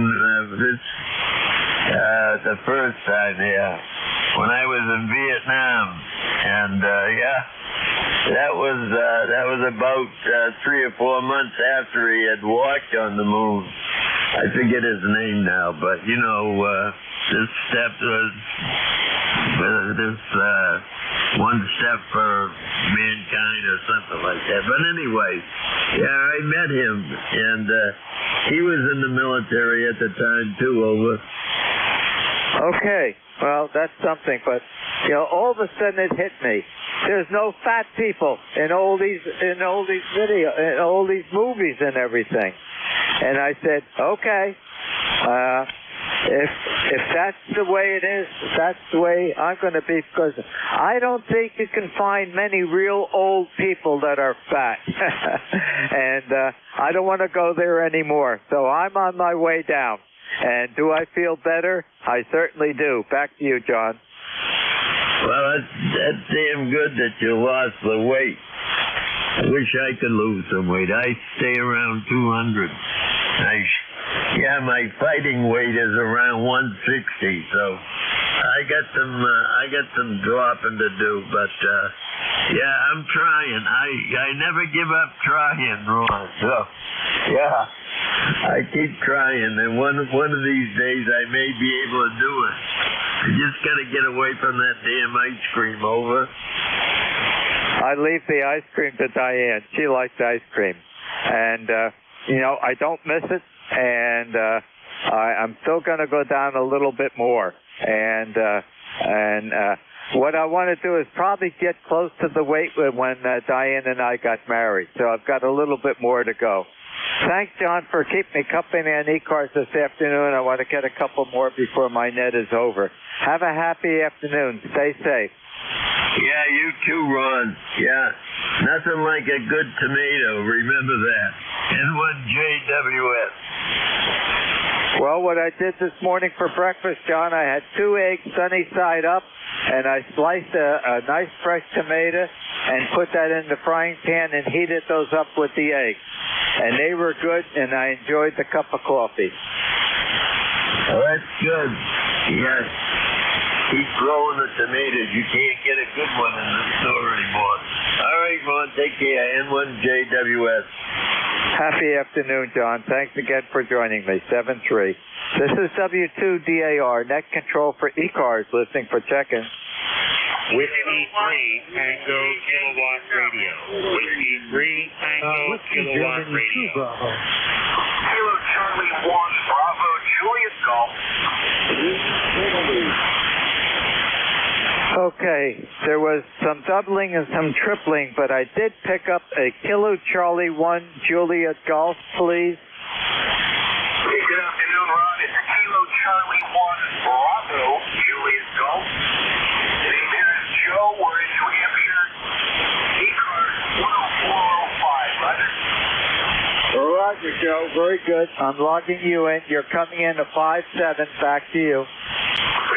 the first time, when I was in Vietnam, and that was about 3 or 4 months after he had walked on the moon. I forget his name now, but one step for mankind or something like that. But anyway, yeah, I met him, and he was in the military at the time too. Over. Okay, well, that's something, but all of a sudden it hit me. There's no fat people in all these movies and everything. And I said, okay, if that's the way it is, if that's the way I'm going to be, because I don't think you can find many real old people that are fat. And I don't want to go there anymore. So I'm on my way down. And do I feel better? I certainly do. Back to you, John. Well, that's damn good that you lost the weight. I wish I could lose some weight. I stay around 200. My fighting weight is around 160, so I got some dropping to do, but I'm trying. I never give up trying, Ron. So I keep trying, and one of these days I may be able to do it. I just got to get away from that damn ice cream. Over. I leave the ice cream to Diane. She likes ice cream, and I don't miss it. And I'm still going to go down a little bit more. And what I want to do is probably get close to the weight when Diane and I got married. So I've got a little bit more to go. Thanks, John, for keeping me company on ECARS this afternoon. I want to get a couple more before my net is over. Have a happy afternoon. Stay safe. Yeah, you too, Ron. Yeah, nothing like a good tomato. Remember that. N1JWS. Well, what I did this morning for breakfast, John, I had 2 eggs sunny side up, and I sliced a nice fresh tomato and put that in the frying pan and heated those up with the eggs. And they were good, and I enjoyed the cup of coffee. Oh, that's good. Yes. Keep growing the tomatoes. You can't get a good one in the store anymore. All right, Ron, take care. N1JWS. Happy afternoon, John. Thanks again for joining me. 7-3. This is W2DAR, net control for ECARS, listening for check-in. Whiskey 3 Tango Kilowatt Radio. Whiskey 3 Tango Kilowatt Radio. Kilo Charlie 1 Bravo Julius Golf. Okay, there was some doubling and some tripling, but I did pick up a Kilo Charlie 1 Juliet Golf, please. Hey, good afternoon, Ron. It's Kilo Charlie 1 Bravo Juliet Golf. The name here is Joe. We're in New Hampshire. ECARS 10405, Roger. Roger, Joe. Very good. I'm logging you in. You're coming in to 5-7. Back to you.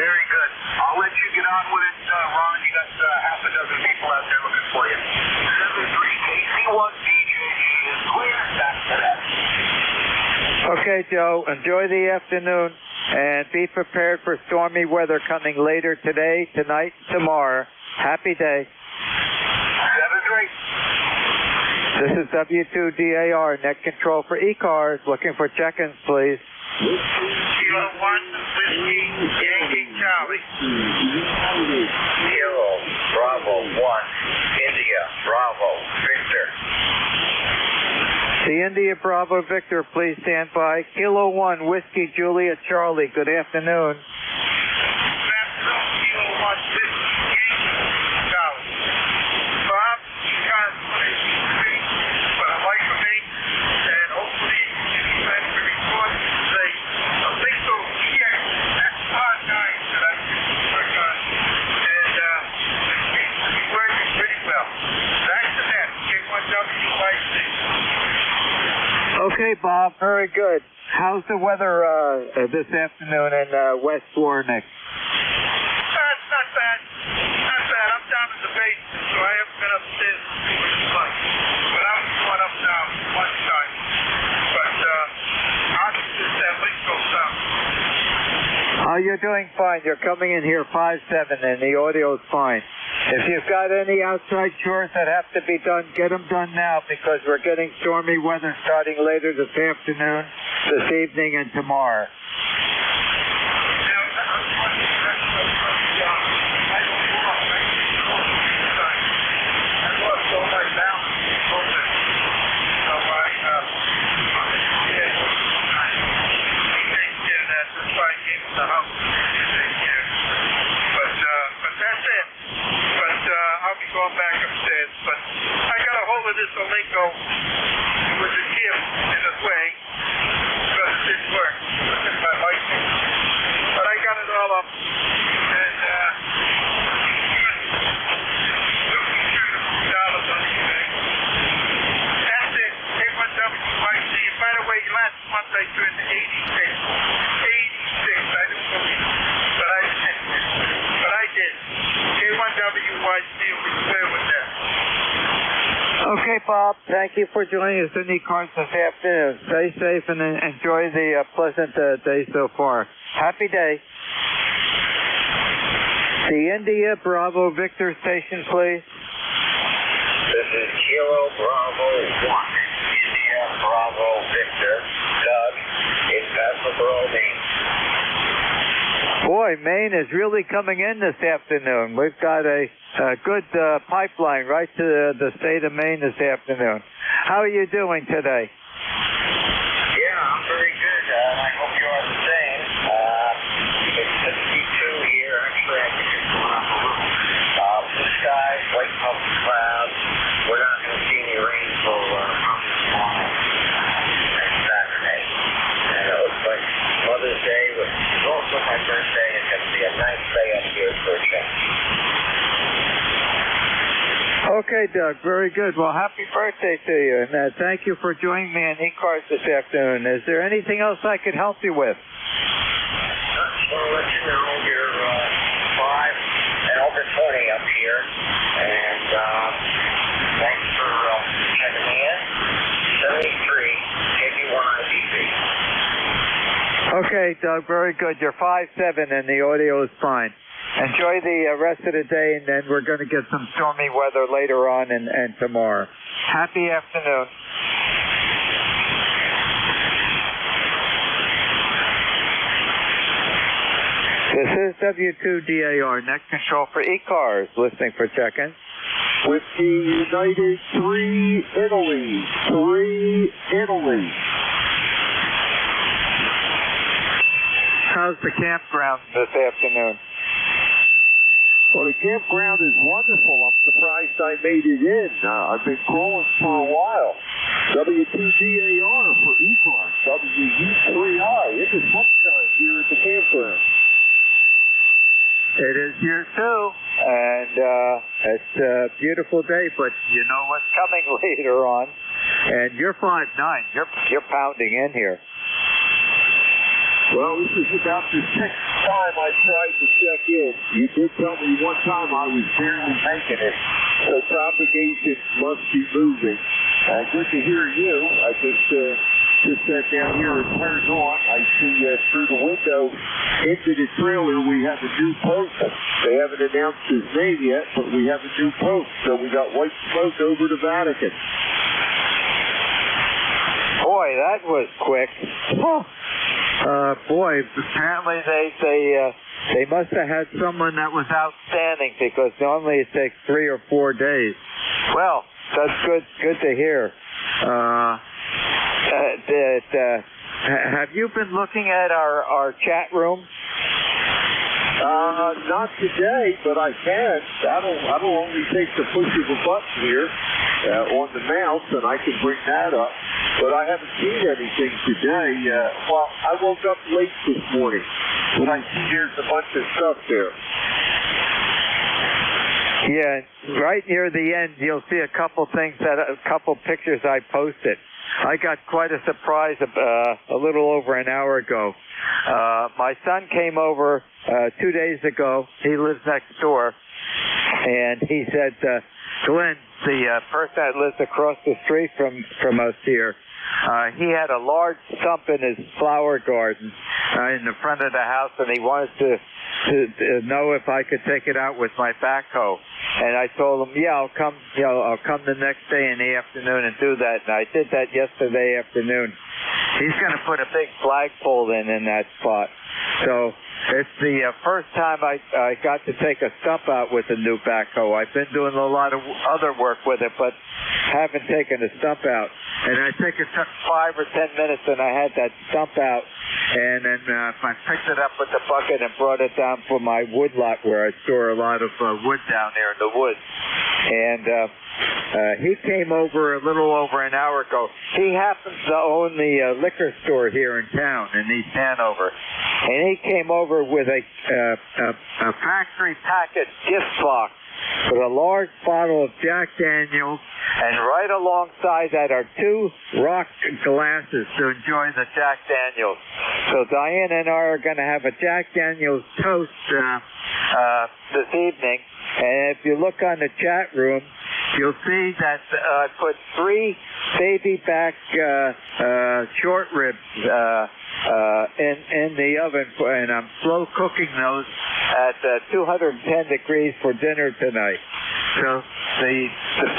Very good. I'll let you get on with it, Ron. You got half a dozen people out there looking for you. 73KC1DJ is clear. Back to that. Okay, Joe. Enjoy the afternoon and be prepared for stormy weather coming later today, tonight, tomorrow. Happy day. 7-3. This is W2DAR, net control for ECARS. Looking for check-ins, please. Kilo 1 Whiskey Yankee Charlie. Kilo Bravo 1 India Bravo Victor. The India Bravo Victor, please stand by. Kilo 1 Whiskey Juliet Charlie. Good afternoon. Good afternoon, Kilo 1 Whiskey Yankee Charlie. Bob, you got for the life of me, and hopefully you can send me a report and say, I think so, yeah, that's our guys that I got. And it seems to be working pretty well. Back to that, K1WYC. Okay, Bob. Very good. How's the weather this afternoon in West Warnick? It's not bad. Not bad. I'm down in the basement, so I haven't been upstairs to see what it's like. But I'm going up now one time. But I'll just at least go down. Oh, you're doing fine. You're coming in here 5-7, and the audio's fine. If you've got any outside chores that have to be done, get them done now, because we're getting stormy weather starting later this afternoon, this evening, and tomorrow. It was a gift in a way, because it didn't work. It was in my license. But I got it all up, and $2,000 on eBay. That's it. A1WYC. And by the way, last month I turned 86. 86. I don't believe it, but I did. A1WYC, and we clear with that. Okay, Bob, thank you for joining us in ECARS this afternoon. Stay safe and enjoy the pleasant day so far. Happy day. The India Bravo Victor station, please. This is Kilo Bravo 1, India Bravo Victor, Doug, in Pasadena, Maine. Boy, Maine is really coming in this afternoon. We've got a good pipeline right to the state of Maine this afternoon. How are you doing today? Yeah, I'm very good. I hope you are the same. It's 52 here. Actually, I think it's going up a little. Blue skies, white puffy clouds. We're not going to see any rain till probably tomorrow, next Saturday. And it looks like Mother's Day, which is also my birthday. It's going to be a nice day up here for a change. Okay, Doug, very good. Well, happy birthday to you, and thank you for joining me on ECARS this afternoon. Is there anything else I could help you with? Just want to let you know you're 5 and over 20 up here, and thanks for checking me in. 73, KB1IDB. Okay, Doug, very good. You're 5'7", and the audio is fine. Enjoy the rest of the day, and then we're going to get some stormy weather later on and tomorrow. Happy afternoon. This is W2DAR, net control for ECARS, listening for check-in. Whiskey United 3 Italy. 3 Italy. How's the campground this afternoon? Well, the campground is wonderful. I'm surprised I made it in. I've been crawling for a while. W2DAR for ECARS. WU3I. It is lunchtime here at the campground. It is here too, and it's a beautiful day, but you know what's coming later on. And you're 5'9". You're pounding in here. Well, this is about the 6th time I tried to check in. You did tell me one time I was barely making it, so propagation must be moving. Good to hear you. I just sat down here and turned on. I see through the window into the trailer we have a new post. They haven't announced his name yet, but we have a new post. So we got white smoke over the Vatican. Boy, that was quick. Boy, apparently they must have had someone that was outstanding, because normally it takes 3 or 4 days. Well, that's good to hear. Have you been looking at our chat room? Not today, but I can. That'll only take the push of a button here on the mouse, and I can bring that up. But I haven't seen anything today. Well, I woke up late this morning, but I see there's a bunch of stuff there. Yeah, right near the end, you'll see a couple pictures I posted. I got quite a surprise a little over an hour ago. My son came over 2 days ago. He lives next door, and he said, Glenn, the person that lives across the street from us here, he had a large stump in his flower garden in the front of the house, and he wanted to know if I could take it out with my backhoe. And I told him, yeah, I'll come the next day in the afternoon and do that. And I did that yesterday afternoon. He's going to put a big flagpole in that spot. So it's the first time I got to take a stump out with a new backhoe. I've been doing a lot of other work with it, but haven't taken a stump out. And I think it took 5 or 10 minutes, and I had that stump out. And then I picked it up with the bucket and brought it down for my wood lot, where I store a lot of wood down there in the woods. And He came over a little over an hour ago. He happens to own the liquor store here in town in East Hanover. And he came over with a factory package gift box with a large bottle of Jack Daniels, and right alongside that are 2 rock glasses to enjoy the Jack Daniels. So Diane and I are going to have a Jack Daniels toast this evening. And if you look on the chat room, you'll see that I put 3 baby back short ribs in the oven, and I'm slow cooking those at 210 degrees for dinner tonight. So the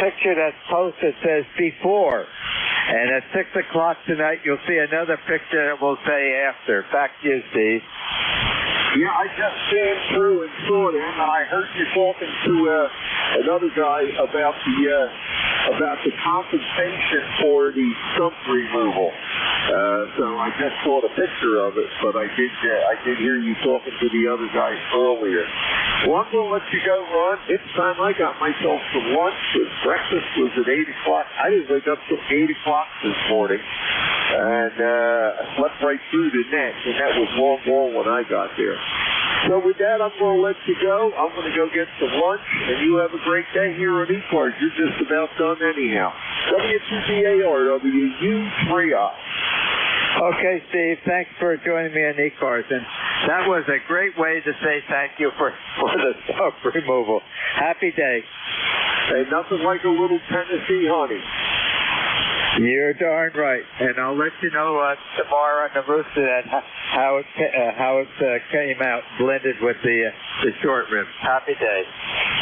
picture that's posted says before, and at 6 o'clock tonight you'll see another picture that will say after. Back to you, Steve. Yeah, I just scanned through and saw them, and I heard you talking to another guy about the compensation for the stump removal. So I just saw the picture of it, but I did hear you talking to the other guy earlier. Well, I'm going to let you go, Ron. It's time I got myself some lunch. Breakfast was at 8 o'clock. I didn't wake up till 8 o'clock this morning, and I slept right through the net, and that was long wall when I got there. So with that, I'm going to let you go. I'm going to go get some lunch, and you have a great day here at ECARS. You're just about done anyhow. W2DAR, WU3I. Okay, Steve, thanks for joining me on ECARS. And that was a great way to say thank you for the stump removal. Happy day. Hey, nothing like a little Tennessee honey. You're darn right, and I'll let you know tomorrow on the rooster that how it came out blended with the short ribs. Happy day.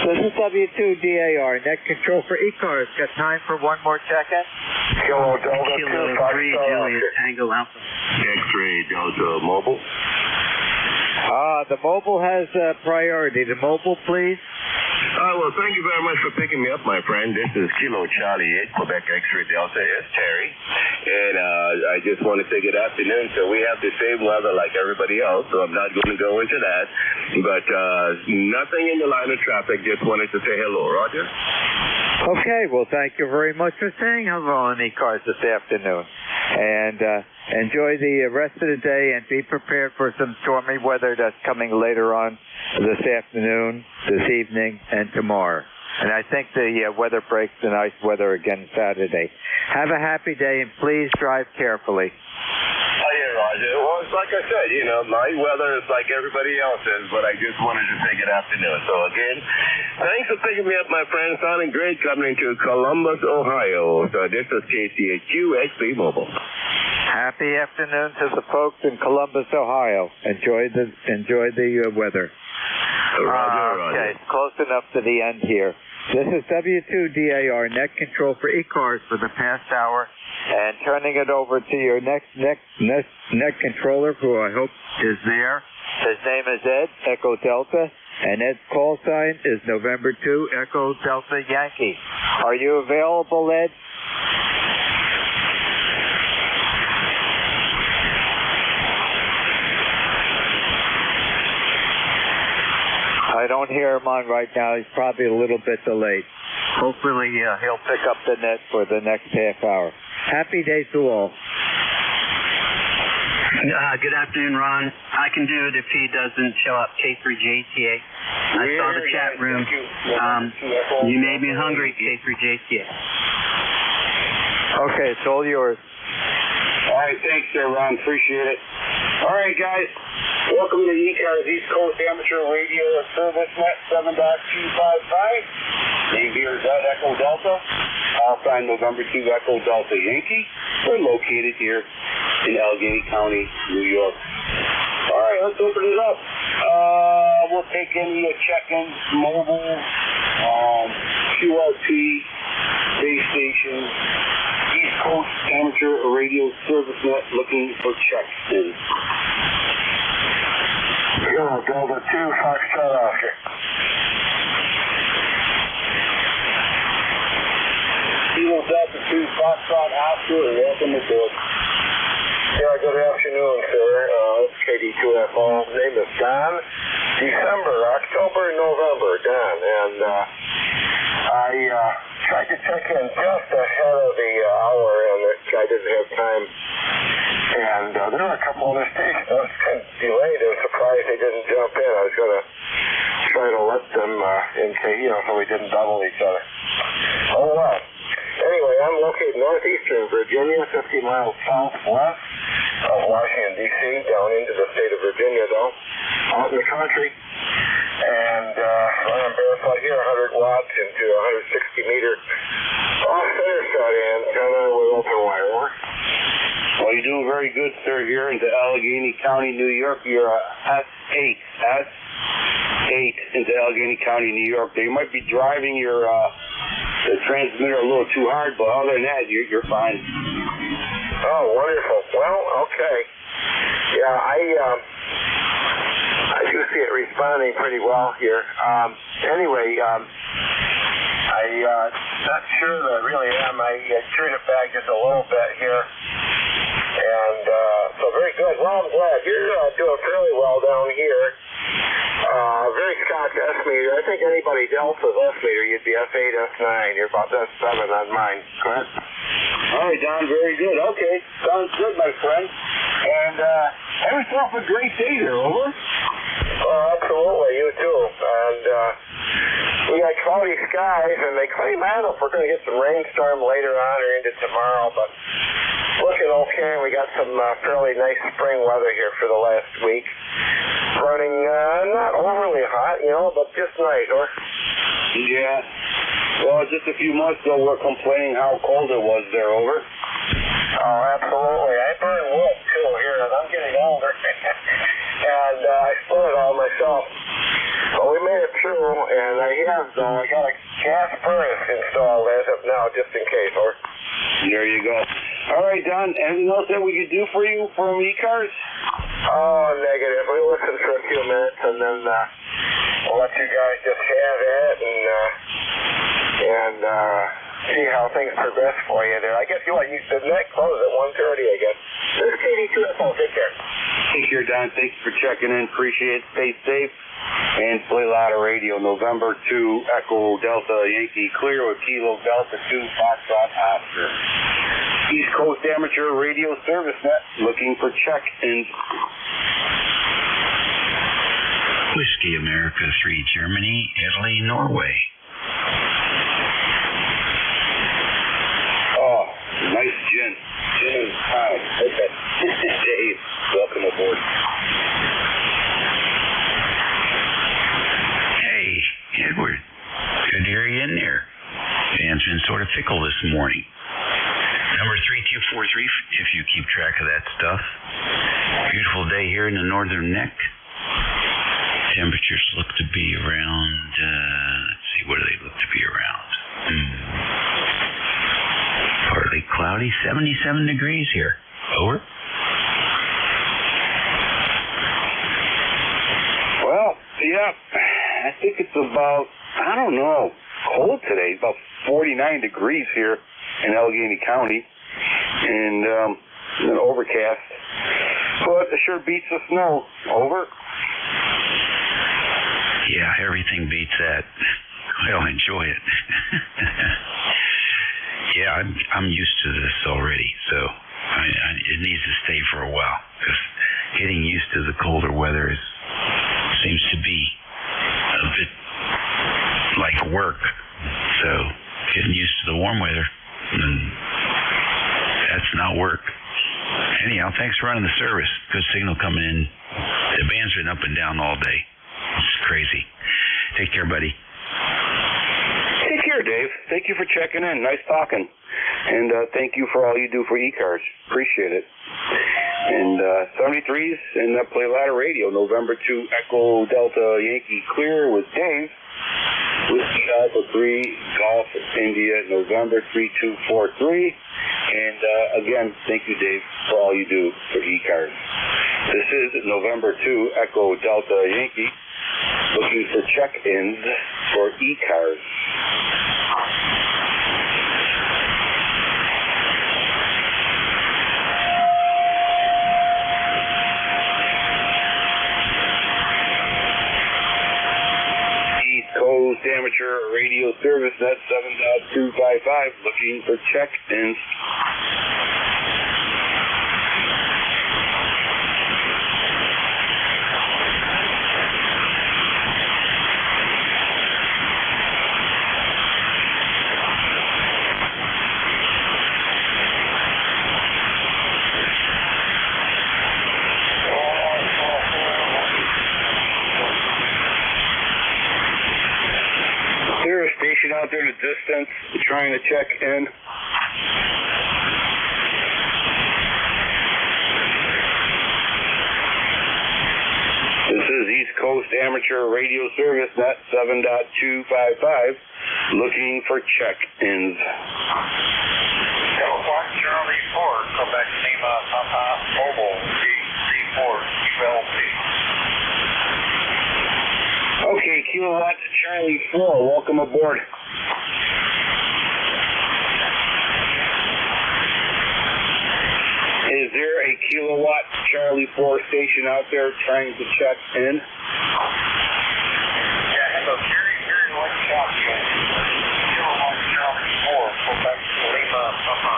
This is W2DAR, net control for ECARS. Got time for one more check-in? Kilo Delta 3 Juliet Tango Alpha. X-ray Delta Mobile. The mobile has priority. The mobile, please. Well, thank you very much for picking me up, my friend. This is Kilo Charlie 8, Quebec X-ray Delta. It's Terry. And I just want to say good afternoon. So we have the same weather like everybody else, so I'm not going to go into that. But nothing in the line of traffic. Just wanted to say hello, Roger. Okay, well, thank you very much for saying hello on ECARS this afternoon. And enjoy the rest of the day and be prepared for some stormy weather that's coming later on this afternoon, this evening, and tomorrow. And I think the weather breaks to nice weather again Saturday. Have a happy day, and please drive carefully. Oh, yeah, Roger. Well, it's like I said, my weather is like everybody else's, but I just wanted to say good afternoon. So, again, thanks for picking me up, my friend. Sounding great coming to Columbus, Ohio. So, this is KCHQ XP Mobile. Happy afternoon to the folks in Columbus, Ohio. Enjoy the weather. Roger. Okay, close enough to the end here. This is W2DAR, net control for ECARS for the past hour, and turning it over to your next net controller, who I hope is there. His name is Ed, Echo Delta, and Ed's call sign is November 2, Echo Delta Yankee. Are you available, Ed? I don't hear him on right now. He's probably a little bit delayed. Hopefully he'll pick up the net for the next half hour. Happy day to all. Good afternoon, Ron. I can do it if he doesn't show up. K3JTA. I saw the chat room. You made me hungry, K3JTA. Okay, it's all yours. All right, thanks there, Ron. Appreciate it. All right, guys. Welcome to ECARS East Coast Amateur Radio Service Net 7.255. Name here is Ed Echo Delta. Call sign November 2 Echo Delta Yankee. We're located here in Allegheny County, New York. All right, let's open it up. We'll take any check-ins, mobile, QRP, base stations, East Coast Amateur Radio Service Net looking for check-ins. Kilo Delta 2, Foxtrot Oscar. Kilo Delta 2, Foxtrot Oscar, and welcome aboard. Yeah, good afternoon, sir. It's KD2FO. Name is Don. October, November, Don. And I tried to check in just ahead of the hour, and I didn't have time. And there were a couple other stations. I was kind of delayed. I was surprised they didn't jump in. I was going to try to let them in case, so we didn't double each other. Oh, well. Anyway, I'm located northeastern Virginia, 50 miles southwest of Washington, D.C., down into the state of Virginia, though, out in the country. And running barefoot here, 100 watts into 160-meter off-center shot antenna with open wire. Over. Well, you're doing very good, sir, here into Allegheny County, New York. You're S8 into Allegheny County, New York. They might be driving your the transmitter a little too hard, but other than that, you're fine. Oh, wonderful. Well, okay. Yeah, I do see it responding pretty well here. Anyway, I'm not sure that I really am. I turned it back just a little bit here. And so very good. Well, I'm glad. You're doing fairly well down here. Very Scotch S-meter. I think anybody Delta's S-meter, you'd be S8, S9. You're about S7 on mine. Correct? All right, Don, very good. Okay, sounds good, my friend. And have yourself a great day there, over. Oh, absolutely. You too. And we got cloudy skies, and they claim, I don't know if we're going to get some rainstorm later on or into tomorrow, but looking okay. We got some fairly nice spring weather here for the last week. Running not overly hot, but just nice, or? Yeah. Well, just a few months ago, we were complaining how cold it was there, over. Oh, absolutely. I burn wood, too, here, and I'm getting older. And I split it all myself. Well, we made it through, and I got a gas furnace installed as of now, just in case, or? There you go. All right, Don, anything else that we could do for you from ECARS? Oh, negative. We'll listen for a few minutes, and then we'll let you guys just have it and see how things progress for you there. I guess the net closes at 1:30, I guess. This is KD2FO. Take care. Take care, Don. Thanks for checking in. Appreciate it. Stay safe. And play louder radio. November 2, Echo Delta Yankee Clear with Kilo Delta 2, Foxtrot Oscar. East Coast Amateur Radio Service Net looking for check-ins. Whiskey America 3, Germany, Italy, Norway. Oh, nice gin. Gin and tonic. Okay. Dave, welcome aboard. Edward, good to hear you in there. Dan's been sort of fickle this morning. Number 3243, if you keep track of that stuff. Beautiful day here in the northern neck. Temperatures look to be around, let's see, what do they look to be around? Partly cloudy, 77 degrees here. Over. Well, yeah. I think it's about, I don't know, cold today, about 49 degrees here in Allegheny County, and overcast. But it sure beats the snow. Over. Yeah, everything beats that. Well, enjoy it. Yeah, I'm used to this already, so it needs to stay for a while, because getting used to the colder weather seems to be a bit like work. So getting used to the warm weather, that's not work. Anyhow, thanks for running the service. Good signal coming in. The band's been up and down all day. It's crazy. Take care, buddy. Take care, Dave. Thank you for checking in. Nice talking. And thank you for all you do for ECARS. Appreciate it. And 73s and play ladder radio, November 2, Echo Delta Yankee Clear with Dave. Whiskey Alpha 3, Golf India, November 3243. And again, thank you, Dave, for all you do for ECARS. This is November 2, Echo Delta Yankee, looking for check-ins for ECARS. Amateur Radio Service Net 7.3 255, looking for check-ins. There's a station out there in the distance trying to check in. This is East Coast Amateur Radio Service, net 7.255, looking for check-ins. California Charlie 4, Quebec Lima Papa Mobile C4 QLP. Okay, Kilowatt Charlie 4, welcome aboard. Is there a Kilowatt Charlie 4 station out there trying to check in? Yeah, so very light shotgun. Kilowatt Charlie 4, Quebec Lima Papa.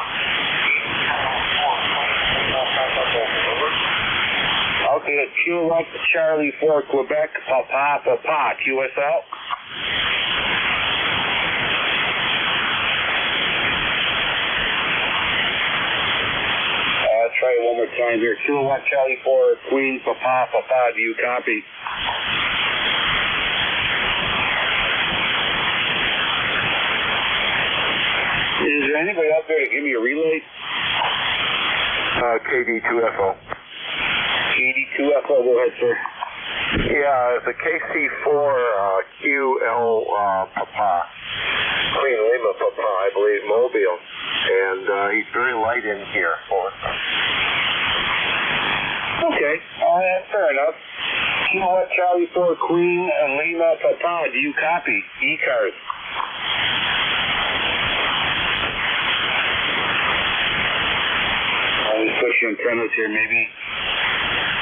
Okay, a Kilowatt Charlie 4, Quebec Papa, QSL. Try it one more time here. Kilowatt Charlie 4, Queen Papa, do you copy? Is there anybody out there to give me a relay? KD2FO. KD2FO, go ahead, sir. Yeah, it's a KC4QL Papa. Queen Lima Papa, I believe, Mobile. And he's very light in here. Over. Okay, fair enough. Kilowatt Charlie 4, Queen Lima Papa, do you copy? ECARS. Let me push your antennas here, maybe.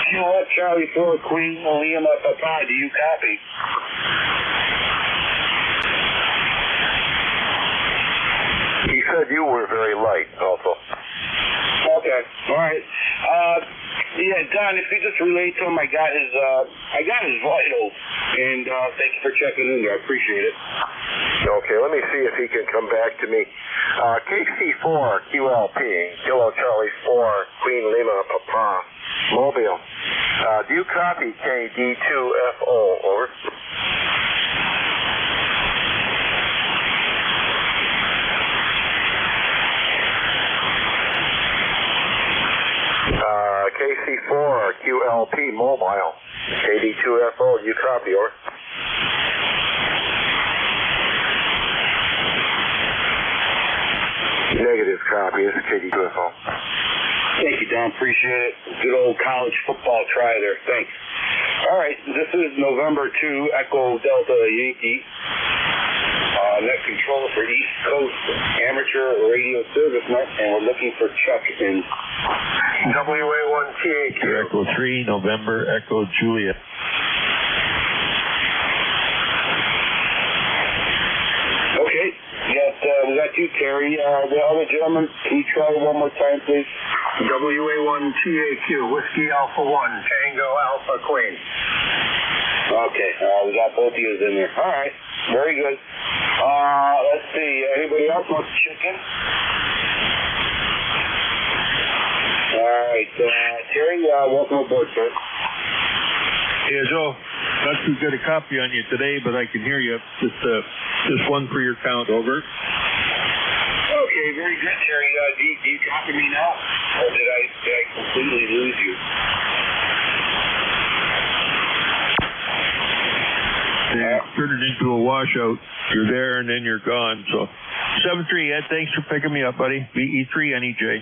Kilowatt Charlie 4, Queen Lima Papa, do you copy? He said you were very light, also. Okay, all right. Yeah, Don, if you just relay to him, I got his vitals, and thank you for checking in there. I appreciate it. Okay, let me see if he can come back to me. KC4 QLP, Kilo Charlie 4, Queen Lima Papa, Mobile. Do you copy KD2FO? Over. KC4 QLP Mobile. KD2FO, you copy, over. Negative copy, this is KD2FO. Thank you, Don. Appreciate it. Good old college football try there. Thanks. All right, this is November 2, Echo Delta Yankee. Net controller for East Coast Amateur Radio Service Net, and we're looking for check-in. WA1TAQ. Echo 3, November, Echo Juliet. Okay, we got you, Terry. The other gentleman, can you try one more time, please? WA1TAQ, Whiskey Alpha 1, Tango Alpha Queen. Okay, we got both of you in there. All right, very good. Let's see, anybody else wants to check in? All right, Terry, welcome aboard, sir. Yeah, Joe, not too good a copy on you today, but I can hear you. Just one for your count, over. Okay, very good, Terry. Do you copy me now? Or did I completely lose you? Yeah, turn it into a washout. You're there and then you're gone. So 7-3, Ed, thanks for picking me up, buddy. VE3 NEJ.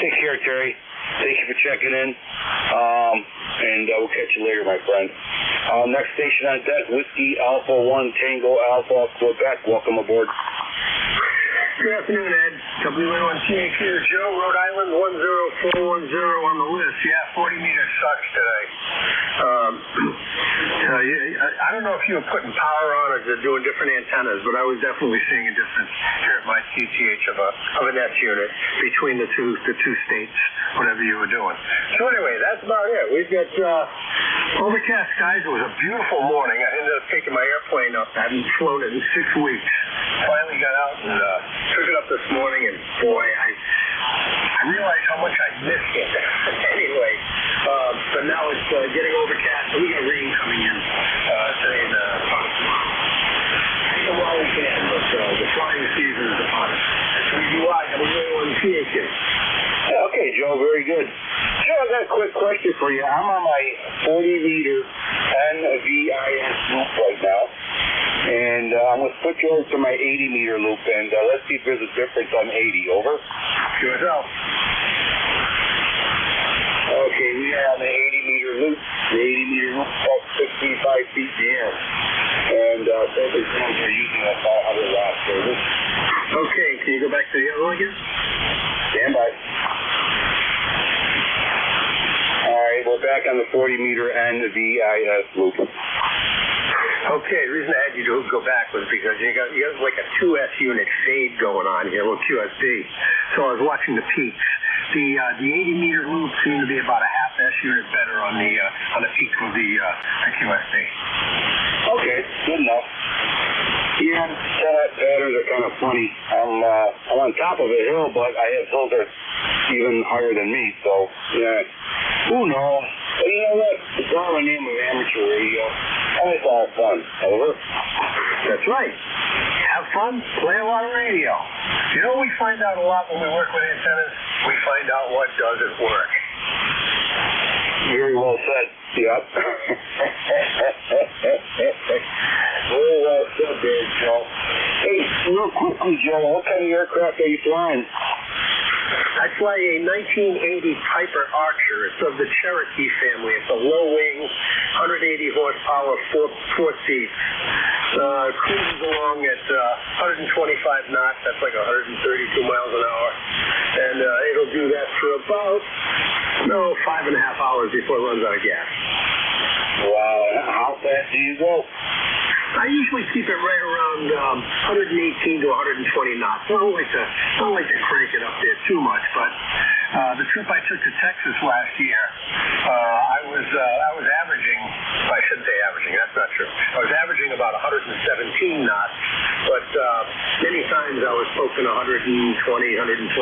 Take care, Terry. Thank you for checking in. And we'll catch you later, my friend. Next station on deck, Whiskey Alpha 1 Tango Alpha Quebec. Welcome aboard. Good afternoon, Ed. WA1TAQ, Joe, Rhode Island, 10410 on the list. Yeah, 40 meters sucks today. I don't know if you were putting power on or doing different antennas, but I was definitely seeing a difference here at my QTH of a nets unit between the two states, whatever you were doing. So anyway, that's about it. We've got overcast skies. It was a beautiful morning. I ended up taking my airplane up. I hadn't flown it in 6 weeks. Finally got out and took it up this morning, and boy, I realized how much I missed it. Anyway, but now it's getting overcast, and we got rain coming in today and tomorrow. Take them while we can, but the flying season is upon us. WDY, WA1TAQ. Okay, Joe, very good. Joe, I got a quick question for you. I'm on my 40-meter NVIS loop right now, and I'm going to switch over to my 80-meter loop, and let's see if there's a difference on 80. Over. Yours out. Okay, we are on the 80-meter loop. The 80-meter loop is about 65 feet in the air, and service zones are using a 500-watt service. Okay, can you go back to the other one again? Stand by. All right, we're back on the 40-meter NVIS loop. Okay, the reason I had you to go back was because you got like a 2S unit fade going on here, a little QSD. So I was watching the peaks. The 80-meter loop seemed to be about a half S unit better on the peaks of the QSD. Okay, good enough. Yeah, satellite patterns are kind of funny. I'm on top of a hill, but I have hills that are even higher than me, so yeah, who knows? But you know what? It's all the name of amateur radio. And it's all fun. Over. That's right. Have fun, play a lot of radio. You know, we find out a lot when we work with antennas. We find out what doesn't work. Very well said. Yep. Very well said there, Joe. Hey, real quickly, Joe, what kind of aircraft are you flying? I fly a 1980 Piper Archer. It's of the Cherokee family. It's a low-wing, 180 horsepower, four seats. Cruises along at 125 knots. That's like 132 miles an hour. And it'll do that for about, 5.5 hours before it runs out of gas. Wow. How fast do you go? I usually keep it right around 118 to 120 knots. I don't like to crank it up there too much, but the trip I took to Texas last year, I was averaging. I shouldn't say averaging. That's not true. I was averaging about 117 knots, but many times I was poking 120, 122,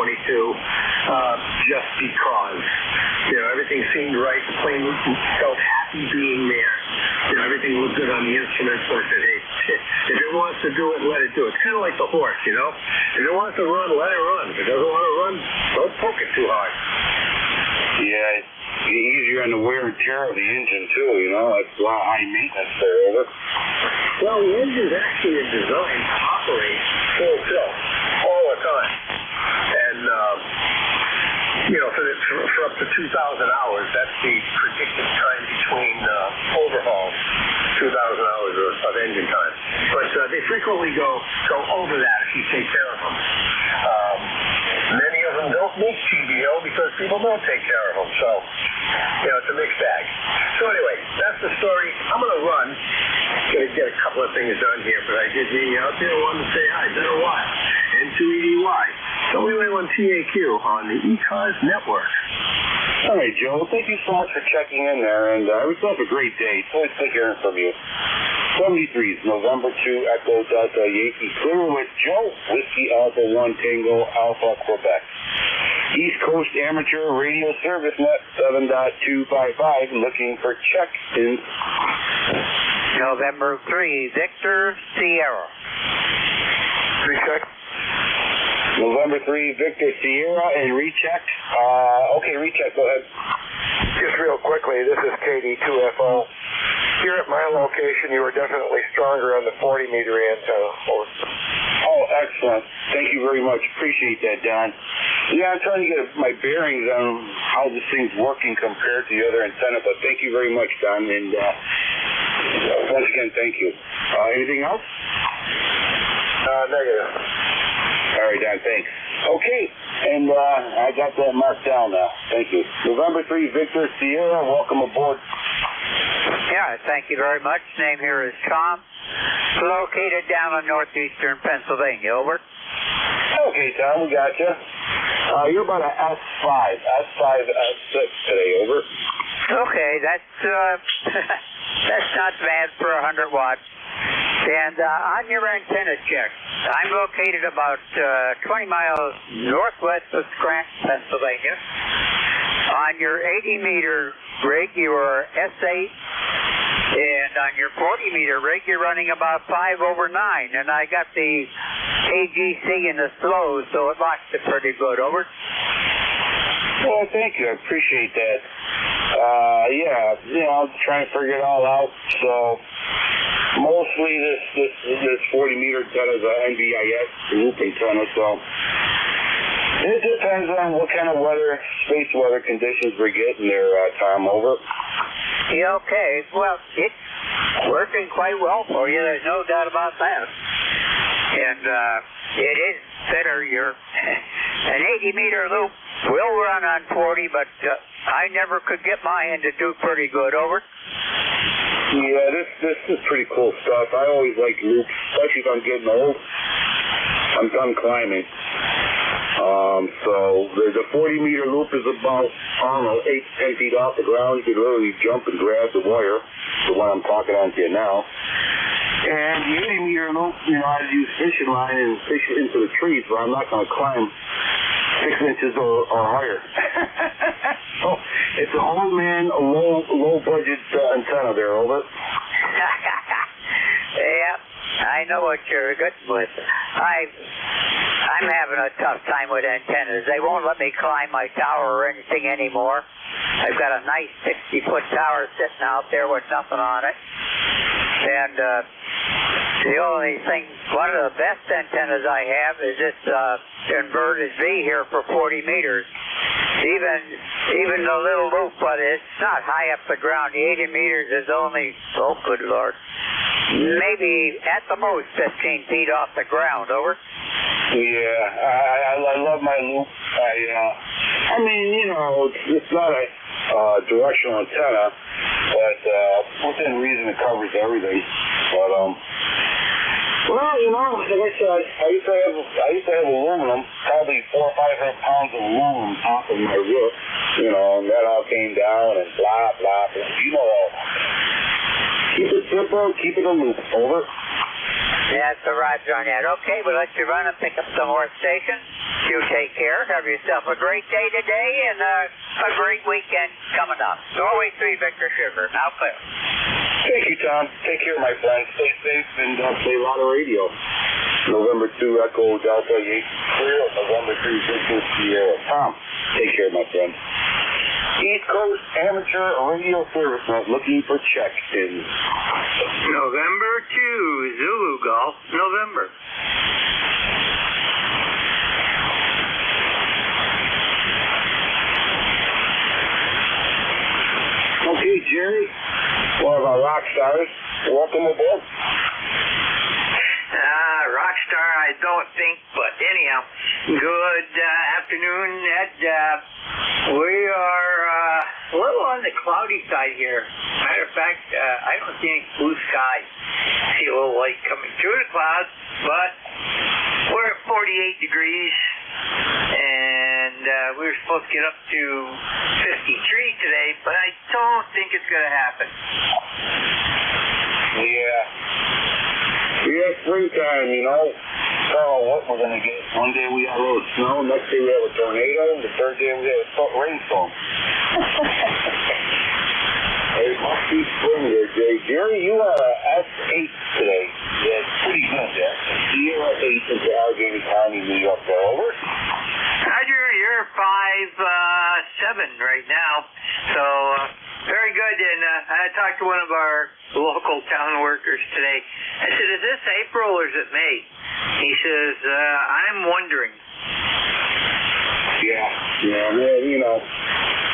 just because everything seemed right. The plane felt happy being there. Everything looked good on the instruments, so I said, hey, if it wants to do it, let it do it. It's kind of like the horse, If it wants to run, let it run. If it doesn't want to run, don't poke it too hard. Yeah, it's easier on the wear and tear of the engine, too, It's a lot of high maintenance there, over. Well, the engine's actually designed to operate full tilt all the time. And, for up to 2,000 hours, that's the predicted time between overhauls, 2,000 hours of engine time. But they frequently go over that if you take care of them. Many of them don't make TBO because people don't take care of them. So, it's a mixed bag. So anyway, that's the story. I'm going to run. Going to get a couple of things done here, but I did meet you out there. Wanted to say hi. Been a while. N2EDY. WA1TAQ on the ECARS network. All right, Joe. Thank you so much for checking in there, and I wish you have a great day. It's always good hearing from you. 73's November 2 Echo Delta Yankee clear with Joe, Whiskey Alpha 1 Tango Alpha Quebec. East Coast Amateur Radio Service Net 7.255 looking for check-ins. November 3 Victor Sierra. Recheck. November 3 Victor Sierra and recheck. Okay, recheck. Go ahead. Just real quickly, this is KD2FO. Here at my location, you are definitely stronger on the 40-meter antenna. Oh, excellent. Thank you very much. Appreciate that, Don. Yeah, I'm trying to get my bearings on how this thing's working compared to the other antenna, but thank you very much, Don. And once again, thank you. Anything else? Negative. All right, Don, thanks. Okay, and I got that marked down now. Thank you. November 3, Victor Sierra, welcome aboard. Yeah, thank you very much. Name here is Tom. Located down in northeastern Pennsylvania. Over. Okay, Tom, we got you. You're about an S5, S6 today. Over. Okay, that's that's not bad for 100 watts. And on your antenna check, I'm located about 20 miles northwest of Scranton, Pennsylvania. On your 80-meter rig, you are S8. And on your 40-meter rig, you're running about 5/9. And I got the AGC in the slow, so it locks it pretty good. Over. Well, thank you. I appreciate that. Yeah, I'm trying to figure it all out. So mostly this 40-meter antenna is an NVIS loop antenna. So it depends on what kind of weather, space weather conditions we're getting there, Tom. Over. Yeah, okay. Well, it's working quite well for you. There's no doubt about that. And it is better. An 80-meter loop will run on 40, but I never could get mine to do pretty good. Over. Yeah, this is pretty cool stuff. I always like loops, especially if I'm getting old. I'm done climbing. So the 40-meter loop is about, 8 to 10 feet off the ground. You can literally jump and grab the wire, the one I'm talking on to you now. And the 80-meter loop, I use fishing line and fish into the trees, but I'm not going to climb 6 inches or higher. So it's an old man, a low budget antenna there. Over. Yeah, I know what you're good with. I'm having a tough time with antennas. They won't let me climb my tower or anything anymore. I've got a nice 60-foot tower sitting out there with nothing on it. And the only thing, one of the best antennas I have is this inverted V here for 40 meters. Even the little loop, but it's not high up the ground. The 80 meters is only, oh good Lord, maybe at the most 15 feet off the ground. Over. Yeah, I love my loop. I mean, it's not a directional antenna, but within reason it covers everything. But well, like I said, I used to have aluminum, probably 400 or 500 pounds of aluminum top of my roof, and that all came down and blah blah blah. All. Keep it simple, keep it a loop. Over. Yeah, that's the Roger on that. Okay, we'll let you run and pick up some more stations. You take care. Have yourself a great day today and a great weekend coming up. Norway 3, Victor Sugar. Now clear. Thank you, Tom. Take care, my friend. Stay safe and play a lot of radio. November 2, Echo Delta Yates clear. November 3, Victor Sierra. Tom, take care, my friend. East Coast Amateur Radio Service Net looking for check-ins. November 2, Zulu Golf, November. Okay, Jerry, one of our rock stars. Welcome aboard. Rockstar, I don't think, but anyhow, good afternoon, Ed. We are a little on the cloudy side here. Matter of fact, I don't see any blue sky. See a little light coming through the clouds, but we're at 48 degrees, and we were supposed to get up to 53 today, but I don't think it's going to happen. Yeah. Yeah, springtime, I don't know what we're going to get. One day we have a little snow, next day we have a tornado, and the third day we have a rainstorm. It must be spring there, Jay. Jerry, you are a S8 today. That's pretty good, yeah. Sierra 8 into Allegheny County, New York. Over. Roger, you're 5-7 right now, so very good. And I talked to one of our local town workers today. I said, is this April or is it May? He says, I'm wondering. Yeah,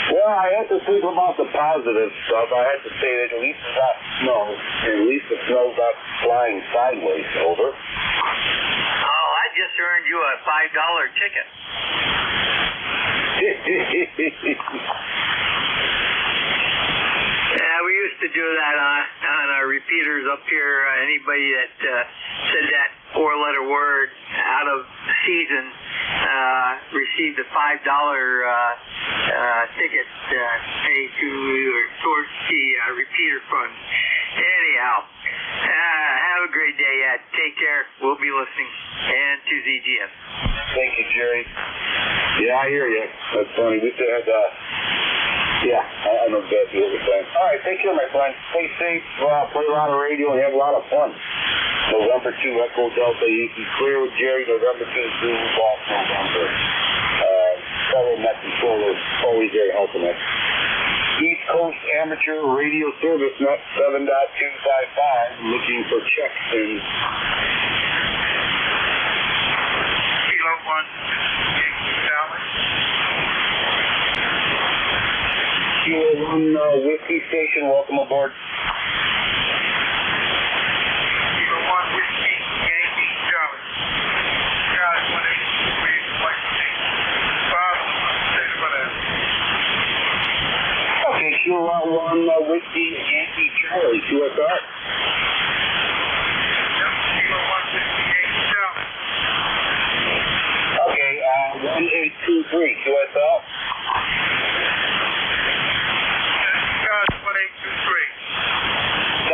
well, I had to think about the positive stuff. I had to say that at least it's not snow, and at least the snow's not flying sideways. Over. Oh, I just earned you a $5 ticket. had on our repeaters up here, anybody that said that four-letter word out of season received a $5 ticket paid towards the repeater fund. Anyhow, have a great day, Ed. Take care. We'll be listening. And to ZGS. Thank you, Jerry. Yeah, I hear you. That's funny. We still had, I know exactly what you're saying. All right, take care, my friend. Stay safe, play a lot of radio, and have a lot of fun. November 2, Echo Delta Yankee clear with Jerry. November 2, Blue Golf November. Fellow Met controller, always there helping us. East Coast Amateur Radio Service Net 7.255, looking for checks in. Kilo 1, Yankee Charlie. Kilo 1 Whiskey Station, welcome aboard. Kilo 1, Whiskey, Yankee Charlie. Charlie 183, White State. Bob, say what else? Okay, Kilo 1 Whiskey, Yankee Charlie, QSR. Kilo 1, Whiskey, Yankee Charlie. Okay, 1823, QSL.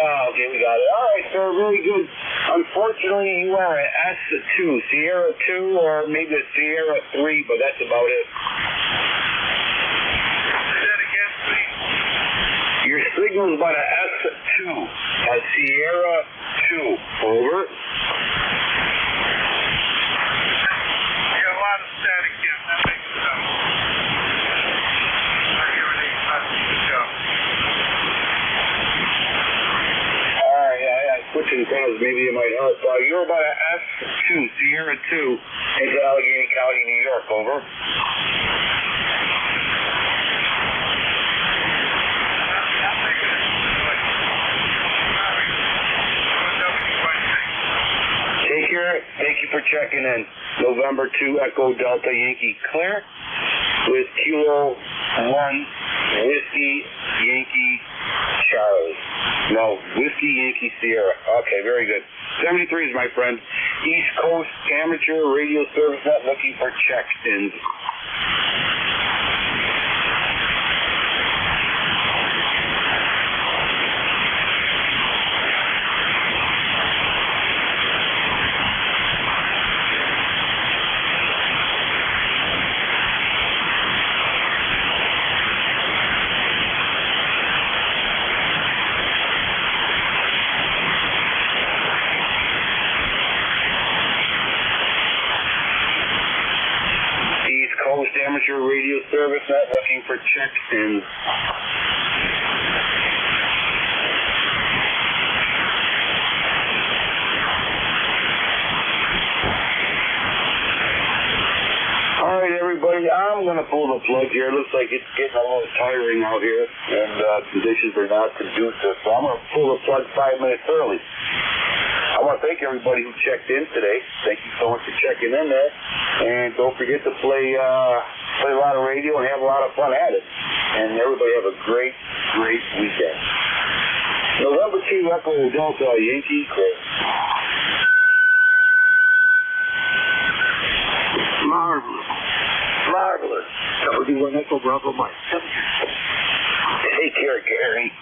Okay, we got it. All right, sir, really good. Unfortunately, you are an S2, Sierra 2, or maybe a Sierra 3, but that's about it. Say that again, please. Your signal's about an S2, a Sierra 2. Over. I got a lot of static here. That makes sense. I hear it ain't nothing to go. Switching calls, maybe it might help. You're about an S2, Sierra 2, into Allegheny County, New York. Over. Take care. Thank you for checking in. November 2, Echo Delta Yankee clear with Kilo 1 Whiskey Yankee Charlie. No, Whiskey Yankee Sierra. Okay, very good. 73 is my friend. East Coast Amateur Radio Service Net looking for check-ins. Amateur Radio Service Net looking for check-ins. All right, everybody, I'm going to pull the plug here. It looks like it's getting a little tiring out here, and conditions are not conducive, so I'm going to pull the plug 5 minutes early. I want to thank everybody who checked in today. Thank you so much for checking in there. And don't forget to play a lot of radio and have a lot of fun at it. And everybody have a great, great weekend. November 2, Echo Delta Yankee Chris. Marvelous. Marvelous. W1 Echo Bravo Mike. Take care, Gary.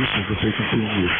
This is the frequency in use.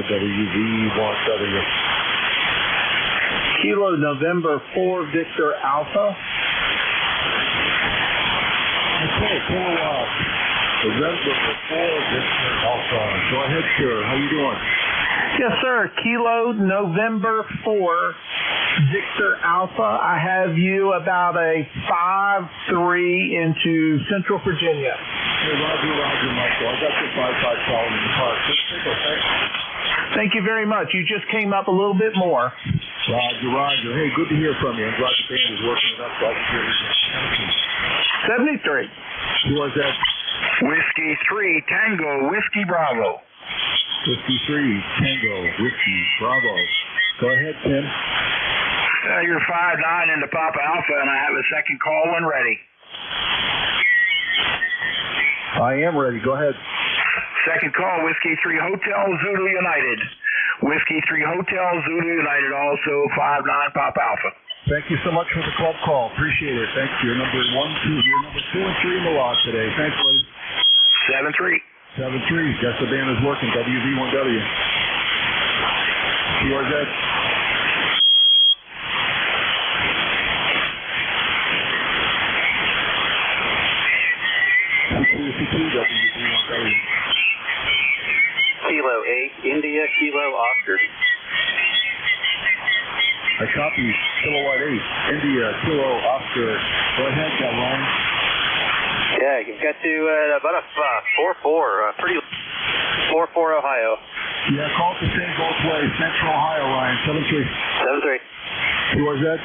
WV1W. Kilo November 4 Victor Alpha. Okay, November 4 Victor Alpha. Go ahead, sir. How you doing? Yes, sir. Kilo November 4 Victor Alpha. I have you about a 5-3 into Central Virginia. Hey, Roger, Michael. I got your 5-5 calling in the park. Thank you very much. You just came up a little bit more. Roger. Hey, good to hear from you. I'm glad the band is working it up so I can hear you. 73. Who was that? Whiskey 3, Tango, Whiskey Bravo. Whiskey 3, Tango, Whiskey Bravo. Go ahead, Tim. You're 5-9 into Papa Alpha, and I have a second call when ready. I am ready. Go ahead. Second call, Whiskey 3 Hotel Zulu United. Whiskey 3 Hotel Zulu United, also 5-9 Papa Alpha. Thank you so much for the club call. Appreciate it. Thanks. You're number 1, 2. You're number 2 and 3 in the lot today. Thanks, buddy. 7-3. 7-3. Guess the band is working. WV1W. QRZ. Kilo 8, India, Kilo Yankee, Kilowatt 8, India, Kilo, Oscar. Go ahead, Ryan. Yeah, you've got to about a 4-4, pretty 4-4 Ohio. Yeah, call it the same both ways. Central Ohio, Ryan. 7-3. 7-3. Who was that?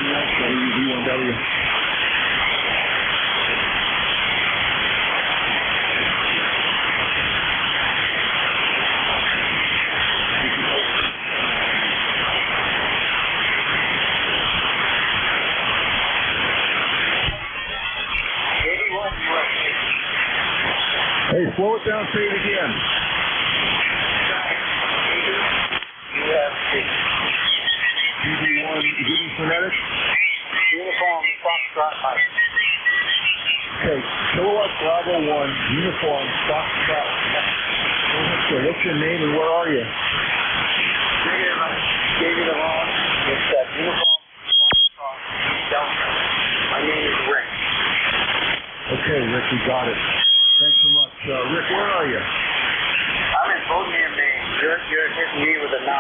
WV1W. Hey, slow it down, say it again. DB1, Giving Phonetic. Uniform, Foxtrot, Mike. Okay, Kilowatt Bravo 1, Uniform, Foxtrot. Okay, what's your name and where are you? David Alon. It's Uniform, Foxtrot, Delta. My name is Rick. Okay, Rick, we got it. Thanks so much. Rick, where are you? I'm in Bodine, Maine. You're hitting me with a 9.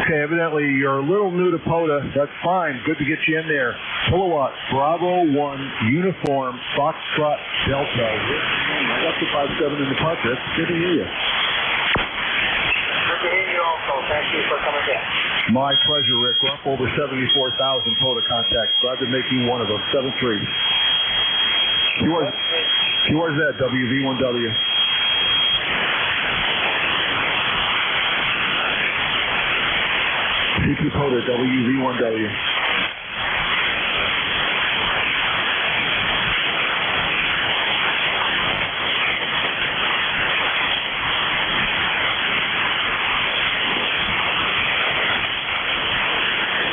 Okay, evidently you're a little new to POTA. That's fine. Good to get you in there. Kilowatt Bravo 1, Uniform, Foxtrot, Delta. I got the 57 in the park. That's good to hear you. Good to hear you also. Thank you for coming in. My pleasure, Rick. We're up over 74,000 POTA contacts. Glad to make you one of them. 7-3. Where's that, WV1W? CP POTA, WV1W.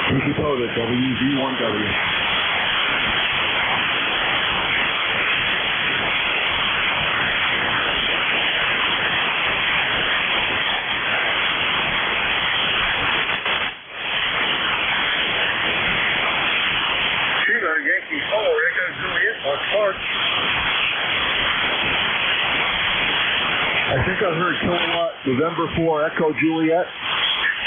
CP POTA, WV1W. I think I heard Kilowatt November 4 Echo Juliet.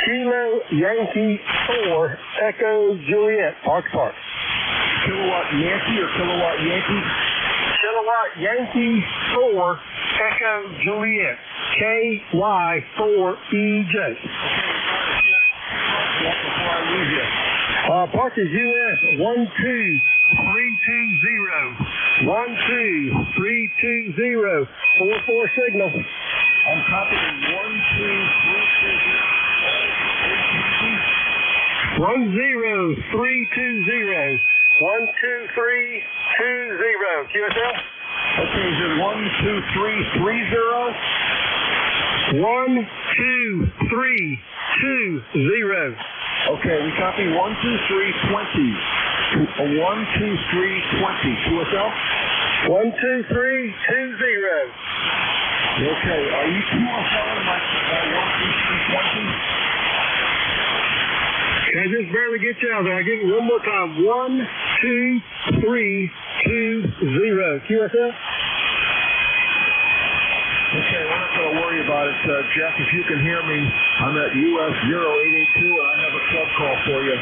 Kilo Yankee 4 Echo Juliet, Park Park. Kilowatt Yankee or Kilowatt Yankee? Kilowatt Yankee 4 Echo Juliet, KY4EJ. Before I leave you. Park is US 12320. 12320. 4-4 signal. I'm copying 12320. 10320. 12320. QSL? Okay, is it 12330? 12320. Okay, we copy 12320. 12320. QSL? 12320. Okay, are you QSL in my 12320? I just barely get you out there. I'll give you one more time. 12320. QSL? Okay, we're not going to worry about it. Jeff, if you can hear me, I'm at US 0882 and I have a club call for you.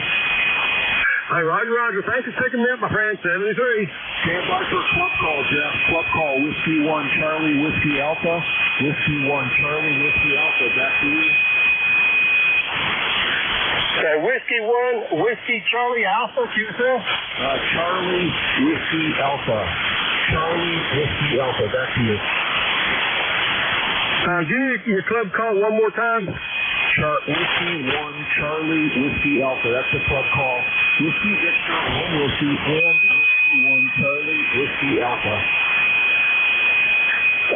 Hey, Roger. Thanks for picking me up, my friend. 73. Stand by for a club call, Jeff. Club call, Whiskey 1, Charlie, Whiskey Alpha. Whiskey 1, Charlie, Whiskey Alpha. Back to you. Okay, Whiskey 1, Whiskey Charlie Alpha, QSL? Charlie, Whiskey Alpha. Charlie, Whiskey Alpha. Back to you. Give me your club call one more time. Whiskey 1, Charlie, Whiskey Alpha. That's the club call. Whiskey Victor, 1 Whiskey, and Whiskey 1, Charlie, Whiskey Alpha.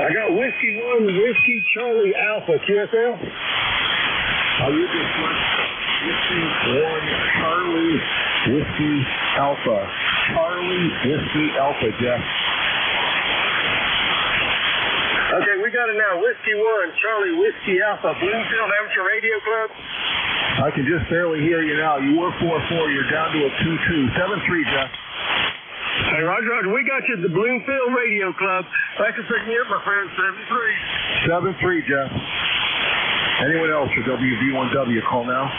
I got Whiskey 1, Whiskey Charlie Alpha, QSL. You just went Whiskey 1, Charlie, Whiskey Alpha. Charlie, Whiskey Alpha, Jeff. Okay, we got it now. Whiskey 1, Charlie, Whiskey Alpha, Bloomfield Amateur Radio Club. I can just barely hear you now. You were 4-4. You're down to a 2-2. 7-3, Jeff. Hey, Roger, we got you at the Bloomfield Radio Club. Thanks for picking me up, my friend. 7-3. 7-3, Jeff. Anyone else for WV1W, call now.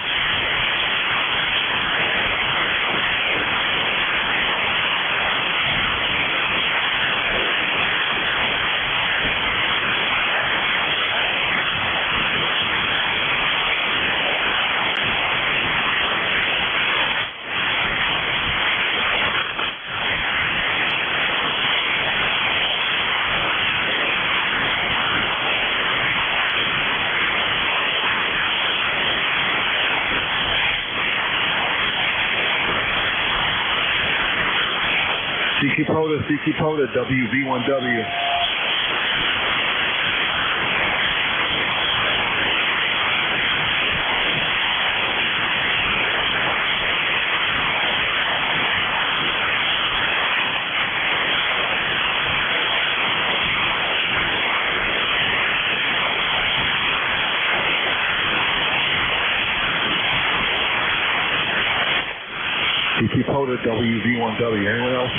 CQ Poda, WV1W. CQ Poda, WV1W. Anyone else?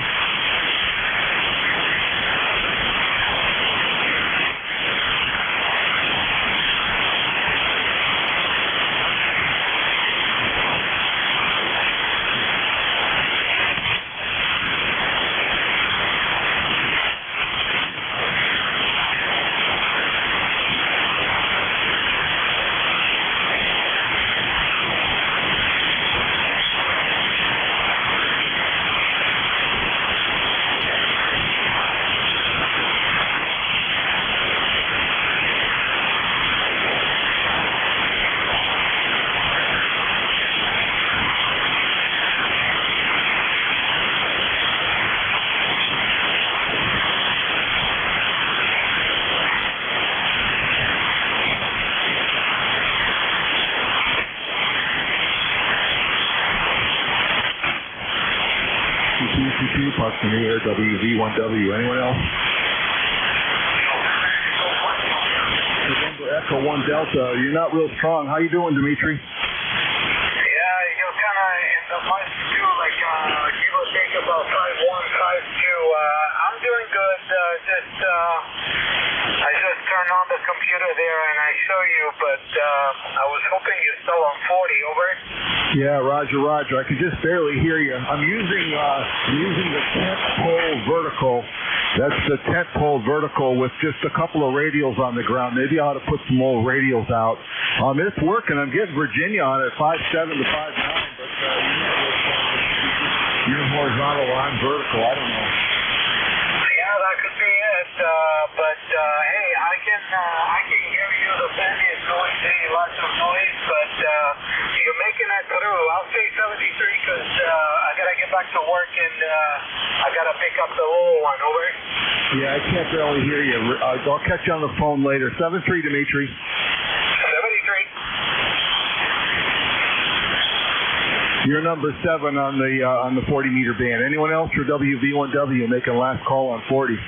Parks in the air, WV1W. Anyone else? November Echo 1 Delta. You're not real strong. How you doing, Dimitri? Yeah, you're kind of in the month too, like give or take about 5'1", 5'2". I'm doing good. I just turned on the computer there and I show you, but I was hoping you're still on 40. Over. Yeah, Roger. I can just barely hear you. I'm using the tent pole vertical. That's the tent pole vertical with just a couple of radials on the ground. Maybe I ought to put some more radials out. It's working. I'm getting Virginia on it, 5'7" to 5'9", but you're horizontal, I'm vertical. I don't know. Yeah, that could be it. But hey, I can give you the fairness noise, lots of noise, but you're making it through. I'll say 73 because I gotta get back to work and I gotta pick up the little one. Over. Yeah, I can't barely hear you. I'll catch you on the phone later. 7-3, Dimitri. 73. You're number 7 on the 40-meter band. Anyone else for WV1W making last call on 40?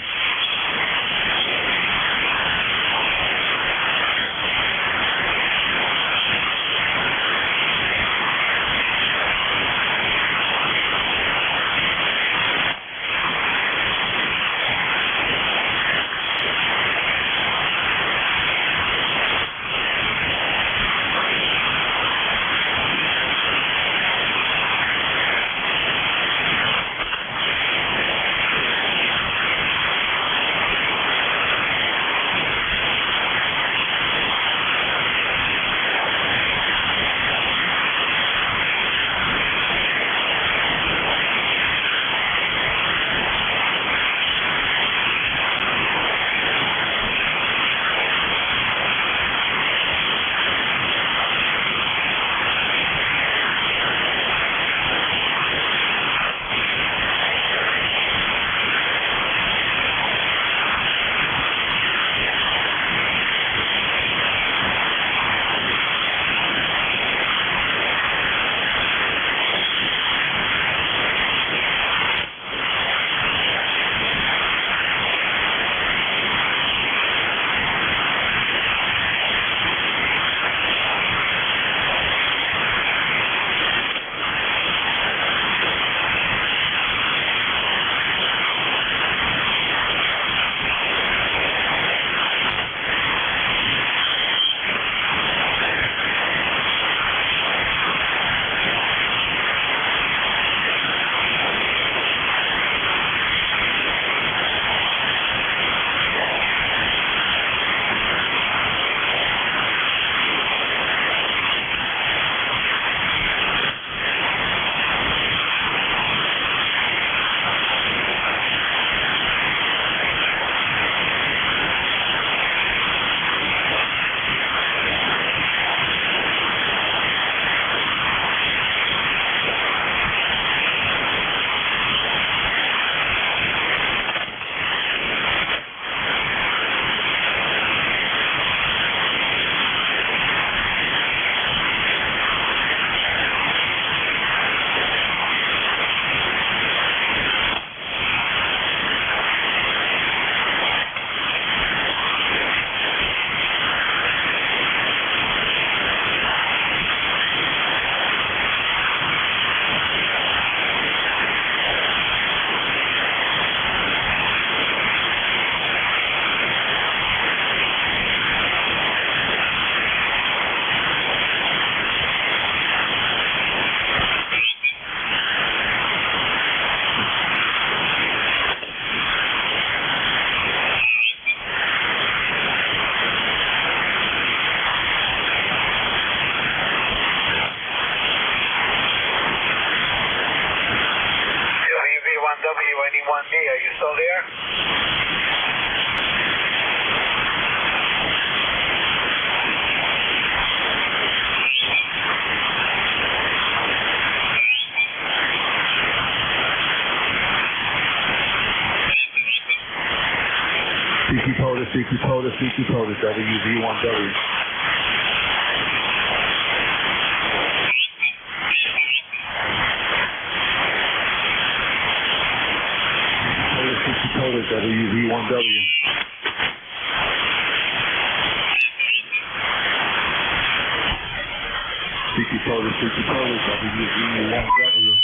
still there? CQ POTA, WV1W. WV1W. CQ POTA, WV1W.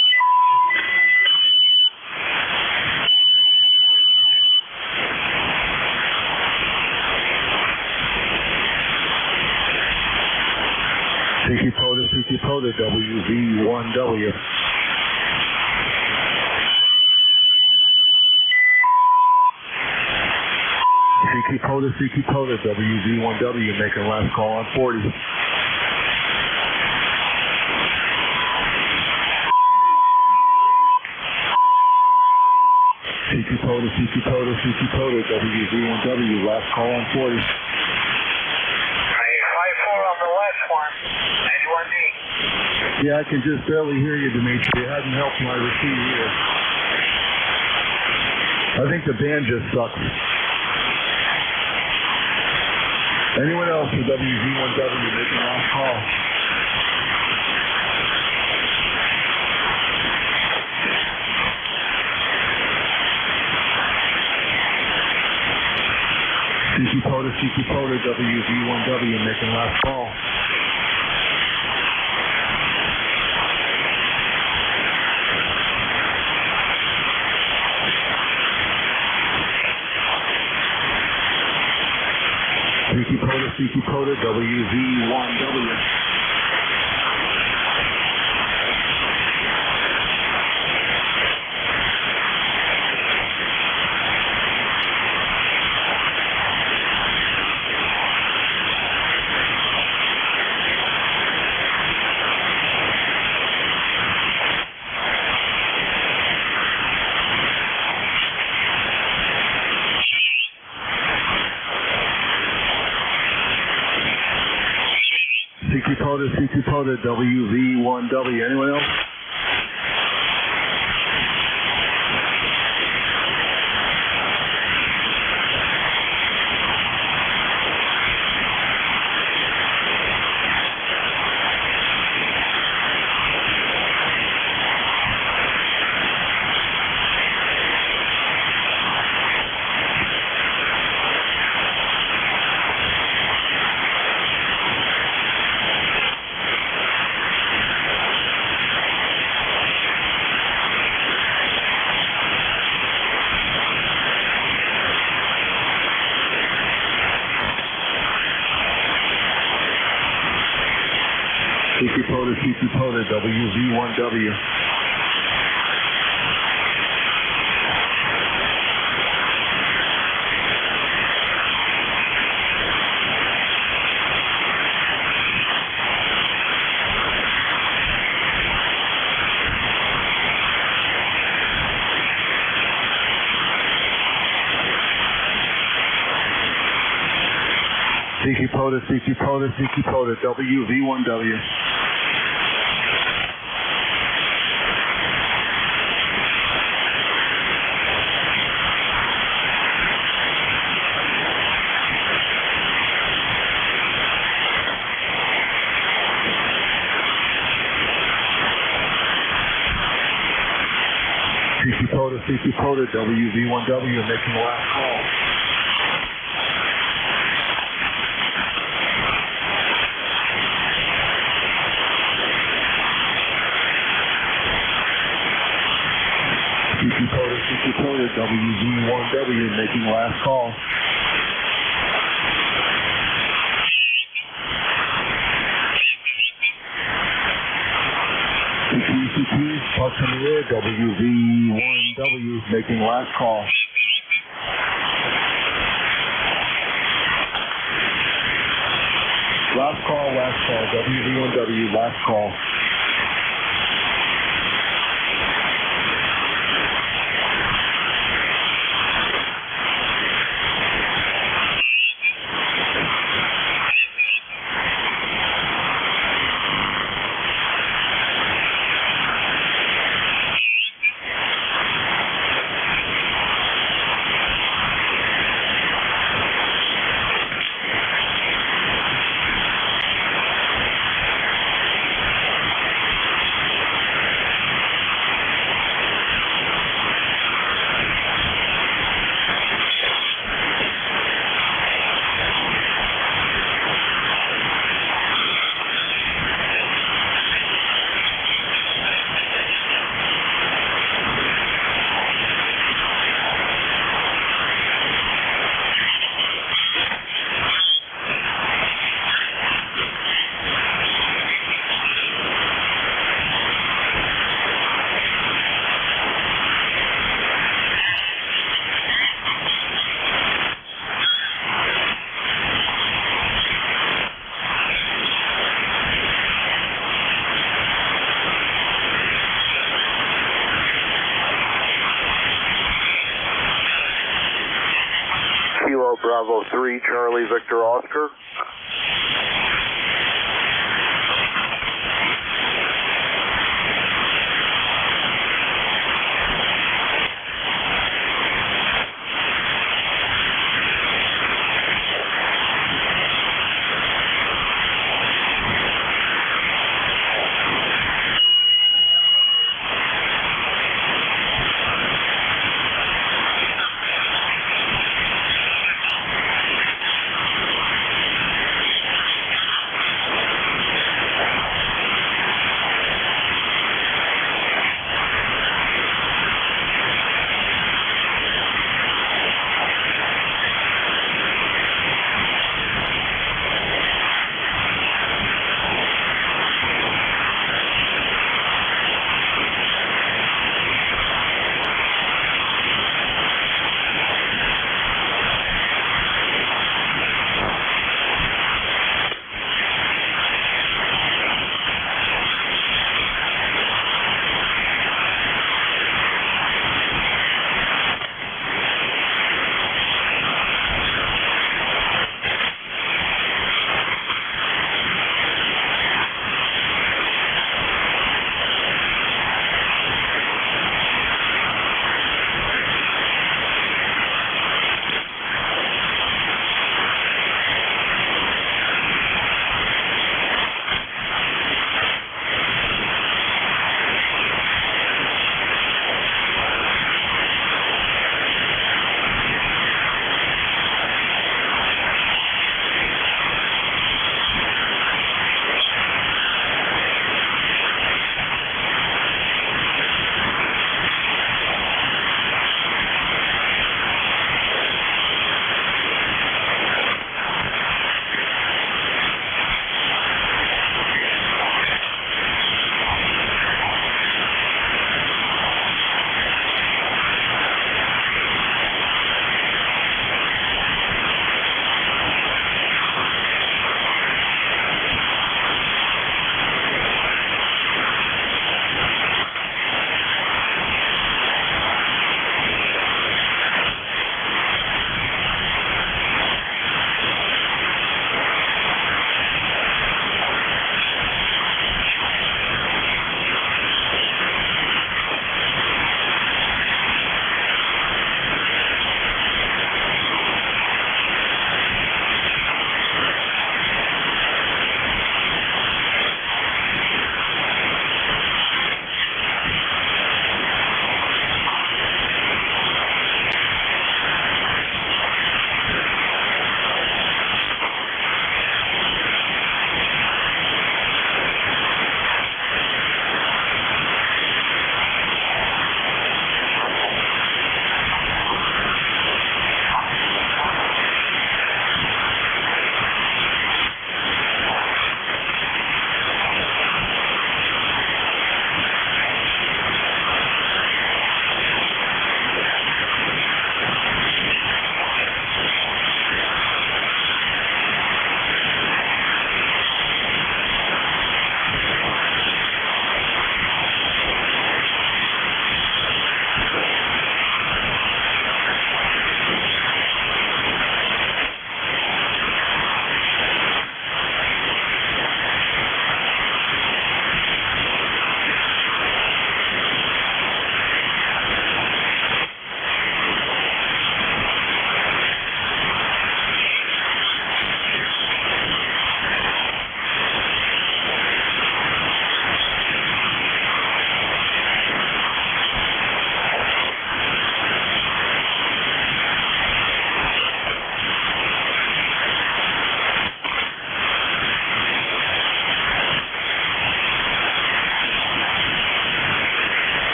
CQ POTA, WV1W. CQ POTA, WV1W, making last call on 40. CQ POTA, WV1W, last call on 40. 5-4 on the last one. 91D. Yeah, I can just barely hear you, Dimitri. It hasn't helped my receive here. I think the band just sucks. Anyone else with WV1W making last call? CQ POTA, WV1W making last call. CQ POTA, WV1W. CQ POTA, WV1W. Anyone else? CQ POTA, WV1W. CQ POTA, WV1W. CQ POTA, WV1W, making the last call. CQ POTA, WV1W, making the last call. CQ, Fox on the air, WV1W, making last call. Last call, WV1W, last call. Bravo 3, Charlie Victor Oscar.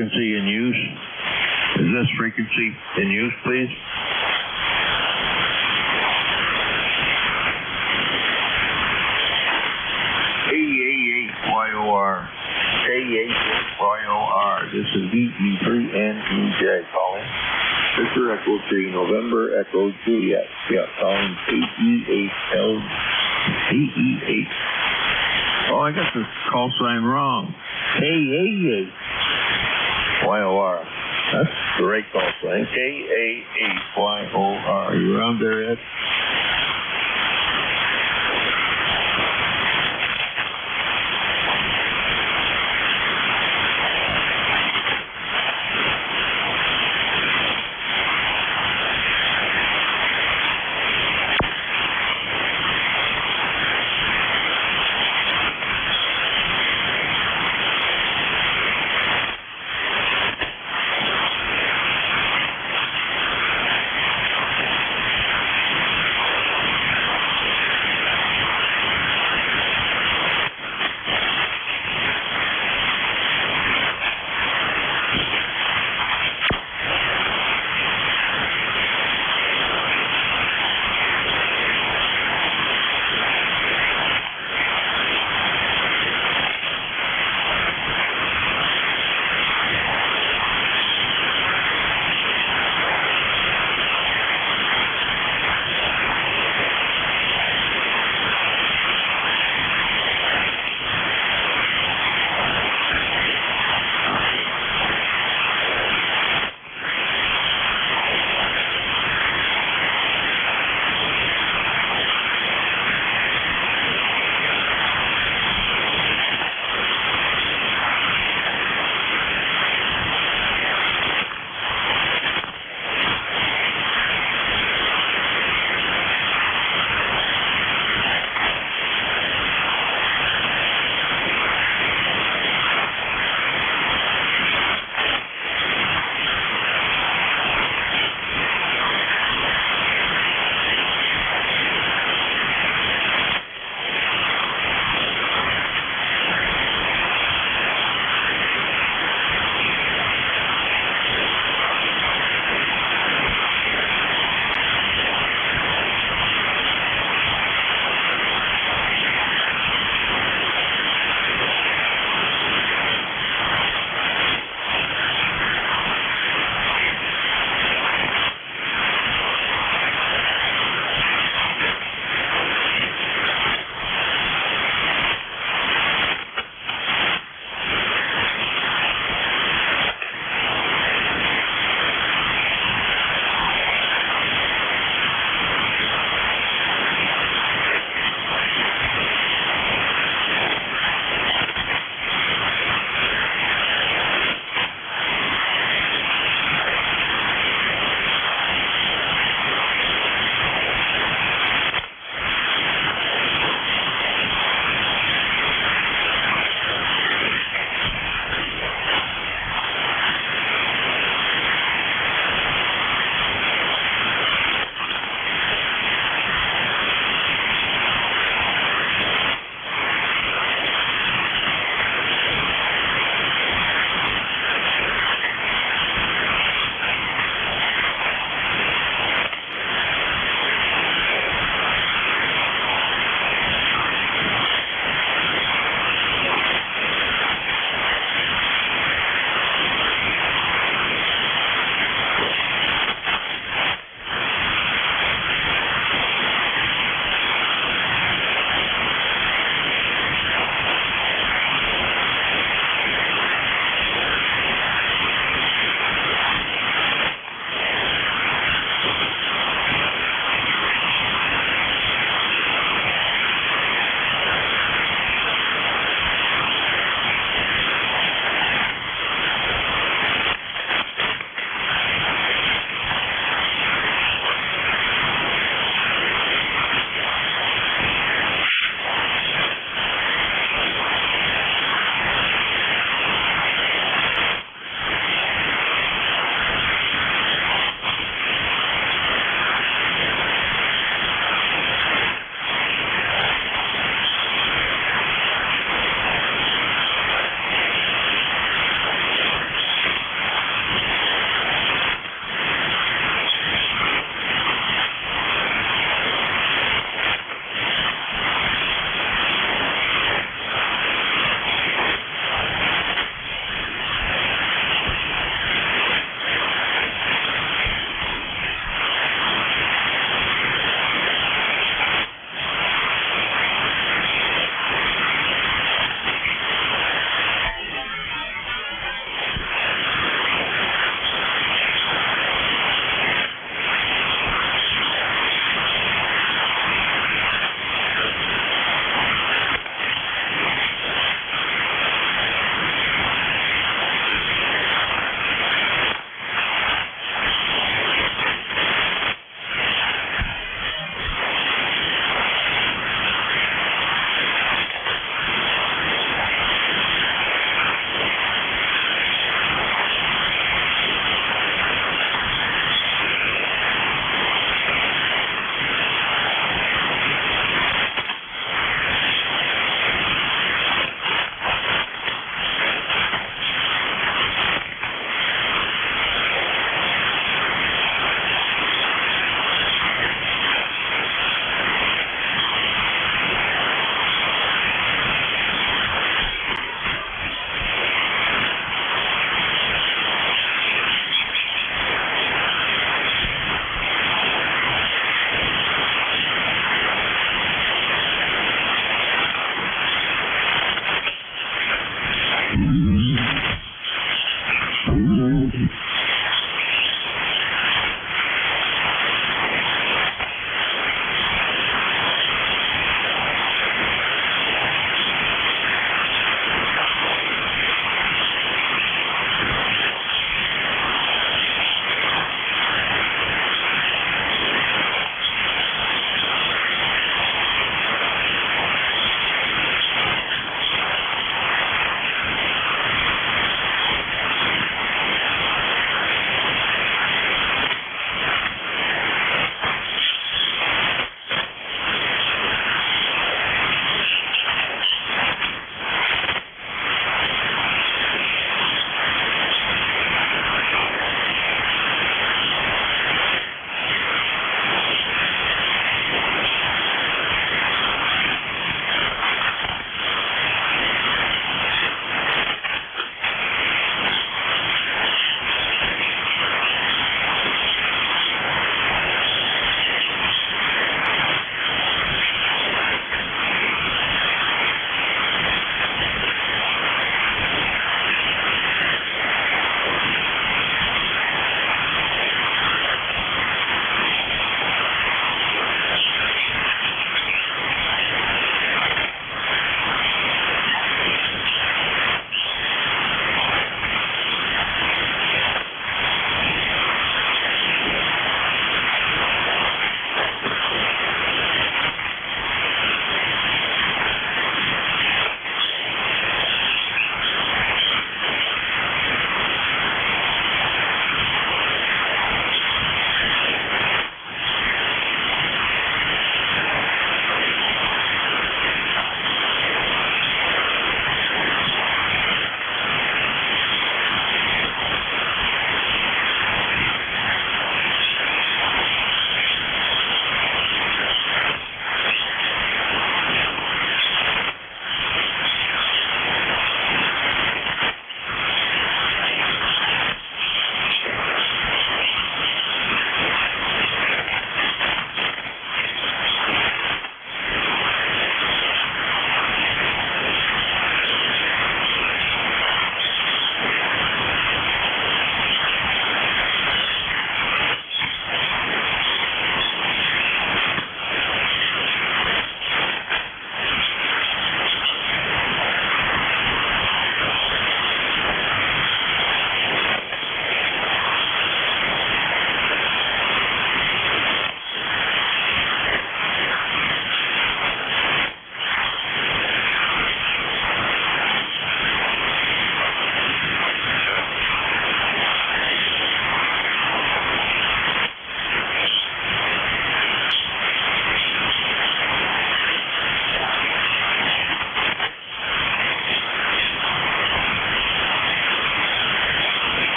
frequency in use? Is this frequency in use, please? YOR. YOR. This is VE3NEJ calling. Victor Echo 3, November Echo Juliet. Yeah, calling KE8. Oh, I got the call sign wrong. KA8. YOR. That's the right call sign. KA8YOR. You around there, Ed?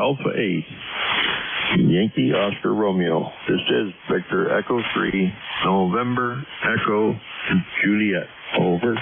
Alpha 8, Yankee Oscar Romeo. This is Victor Echo 3, November Echo Juliet. Over.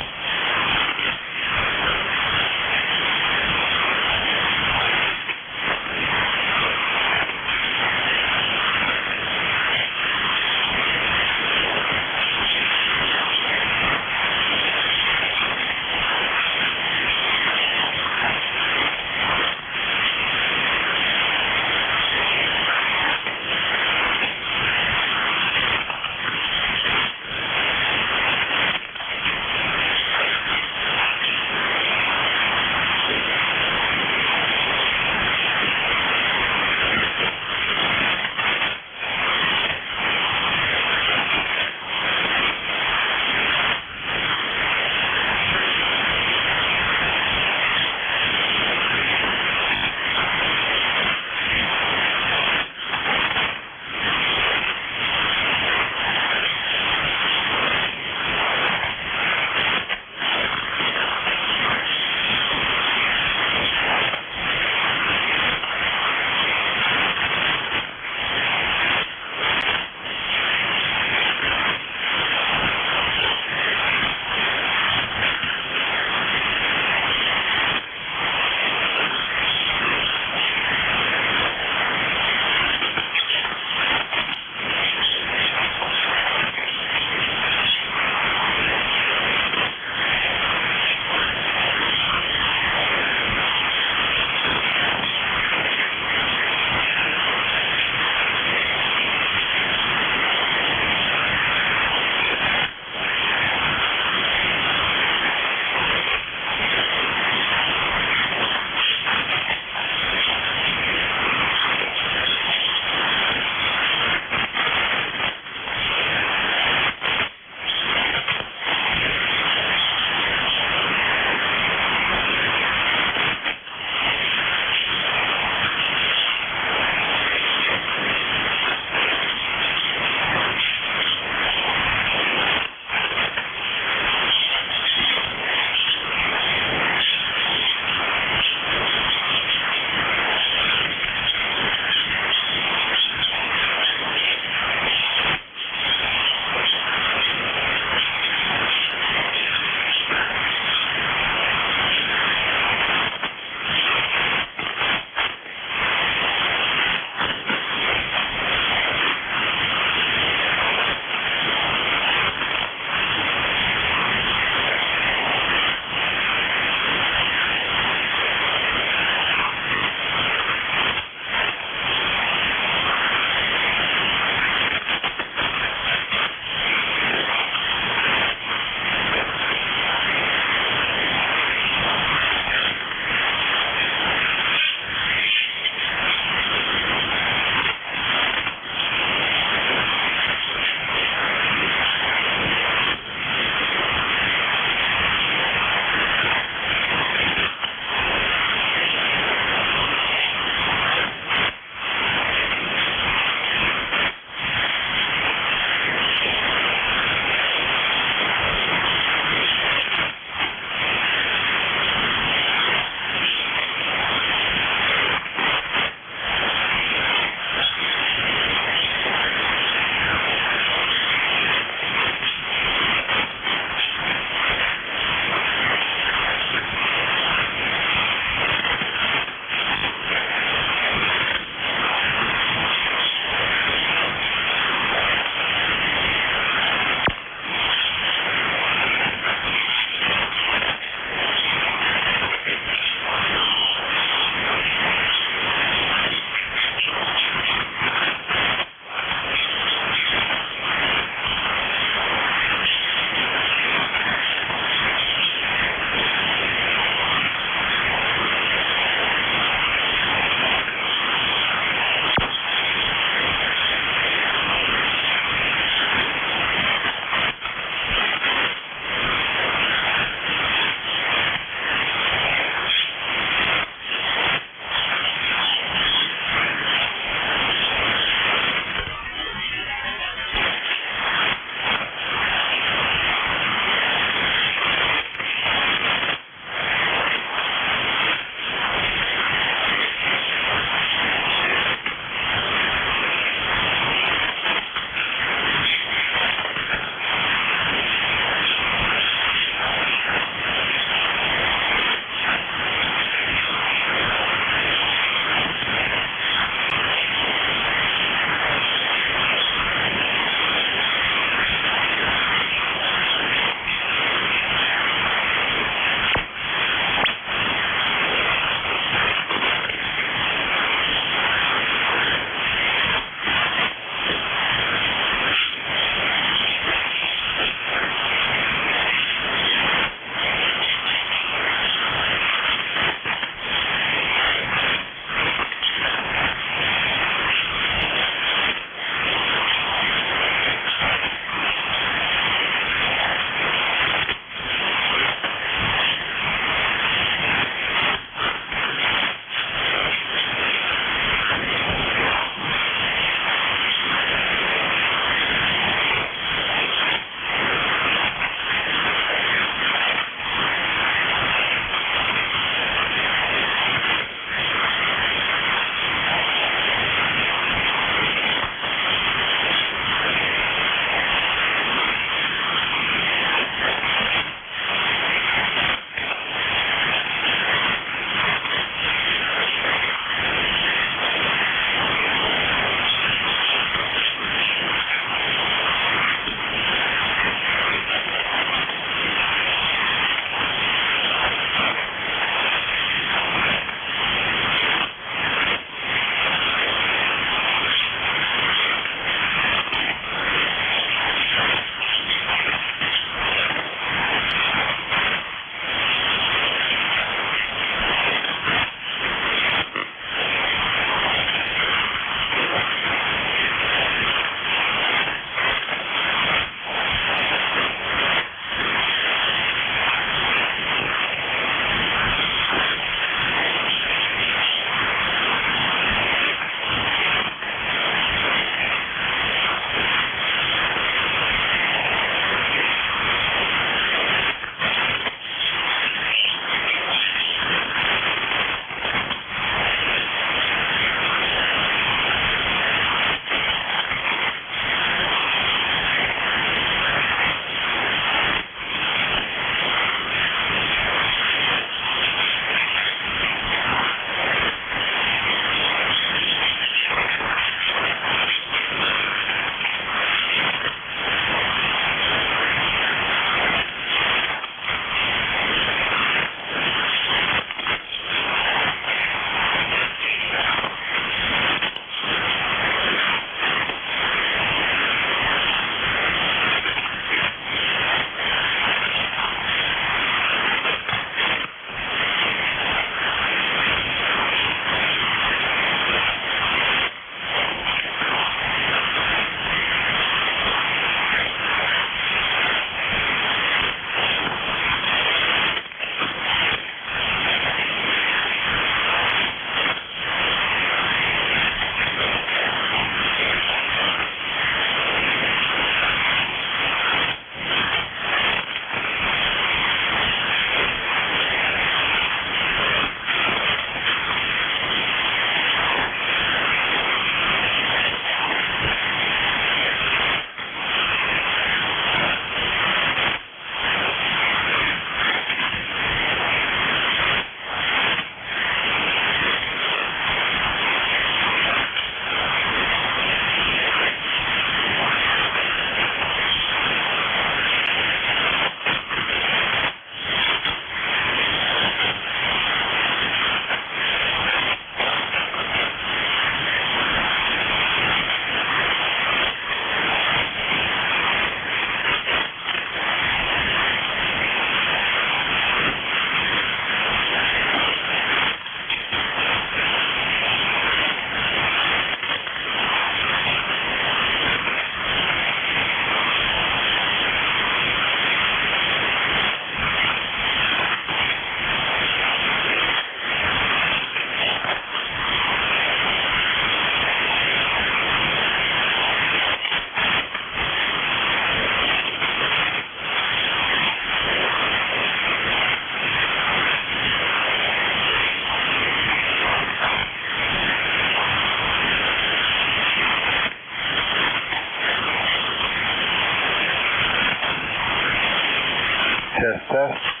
test.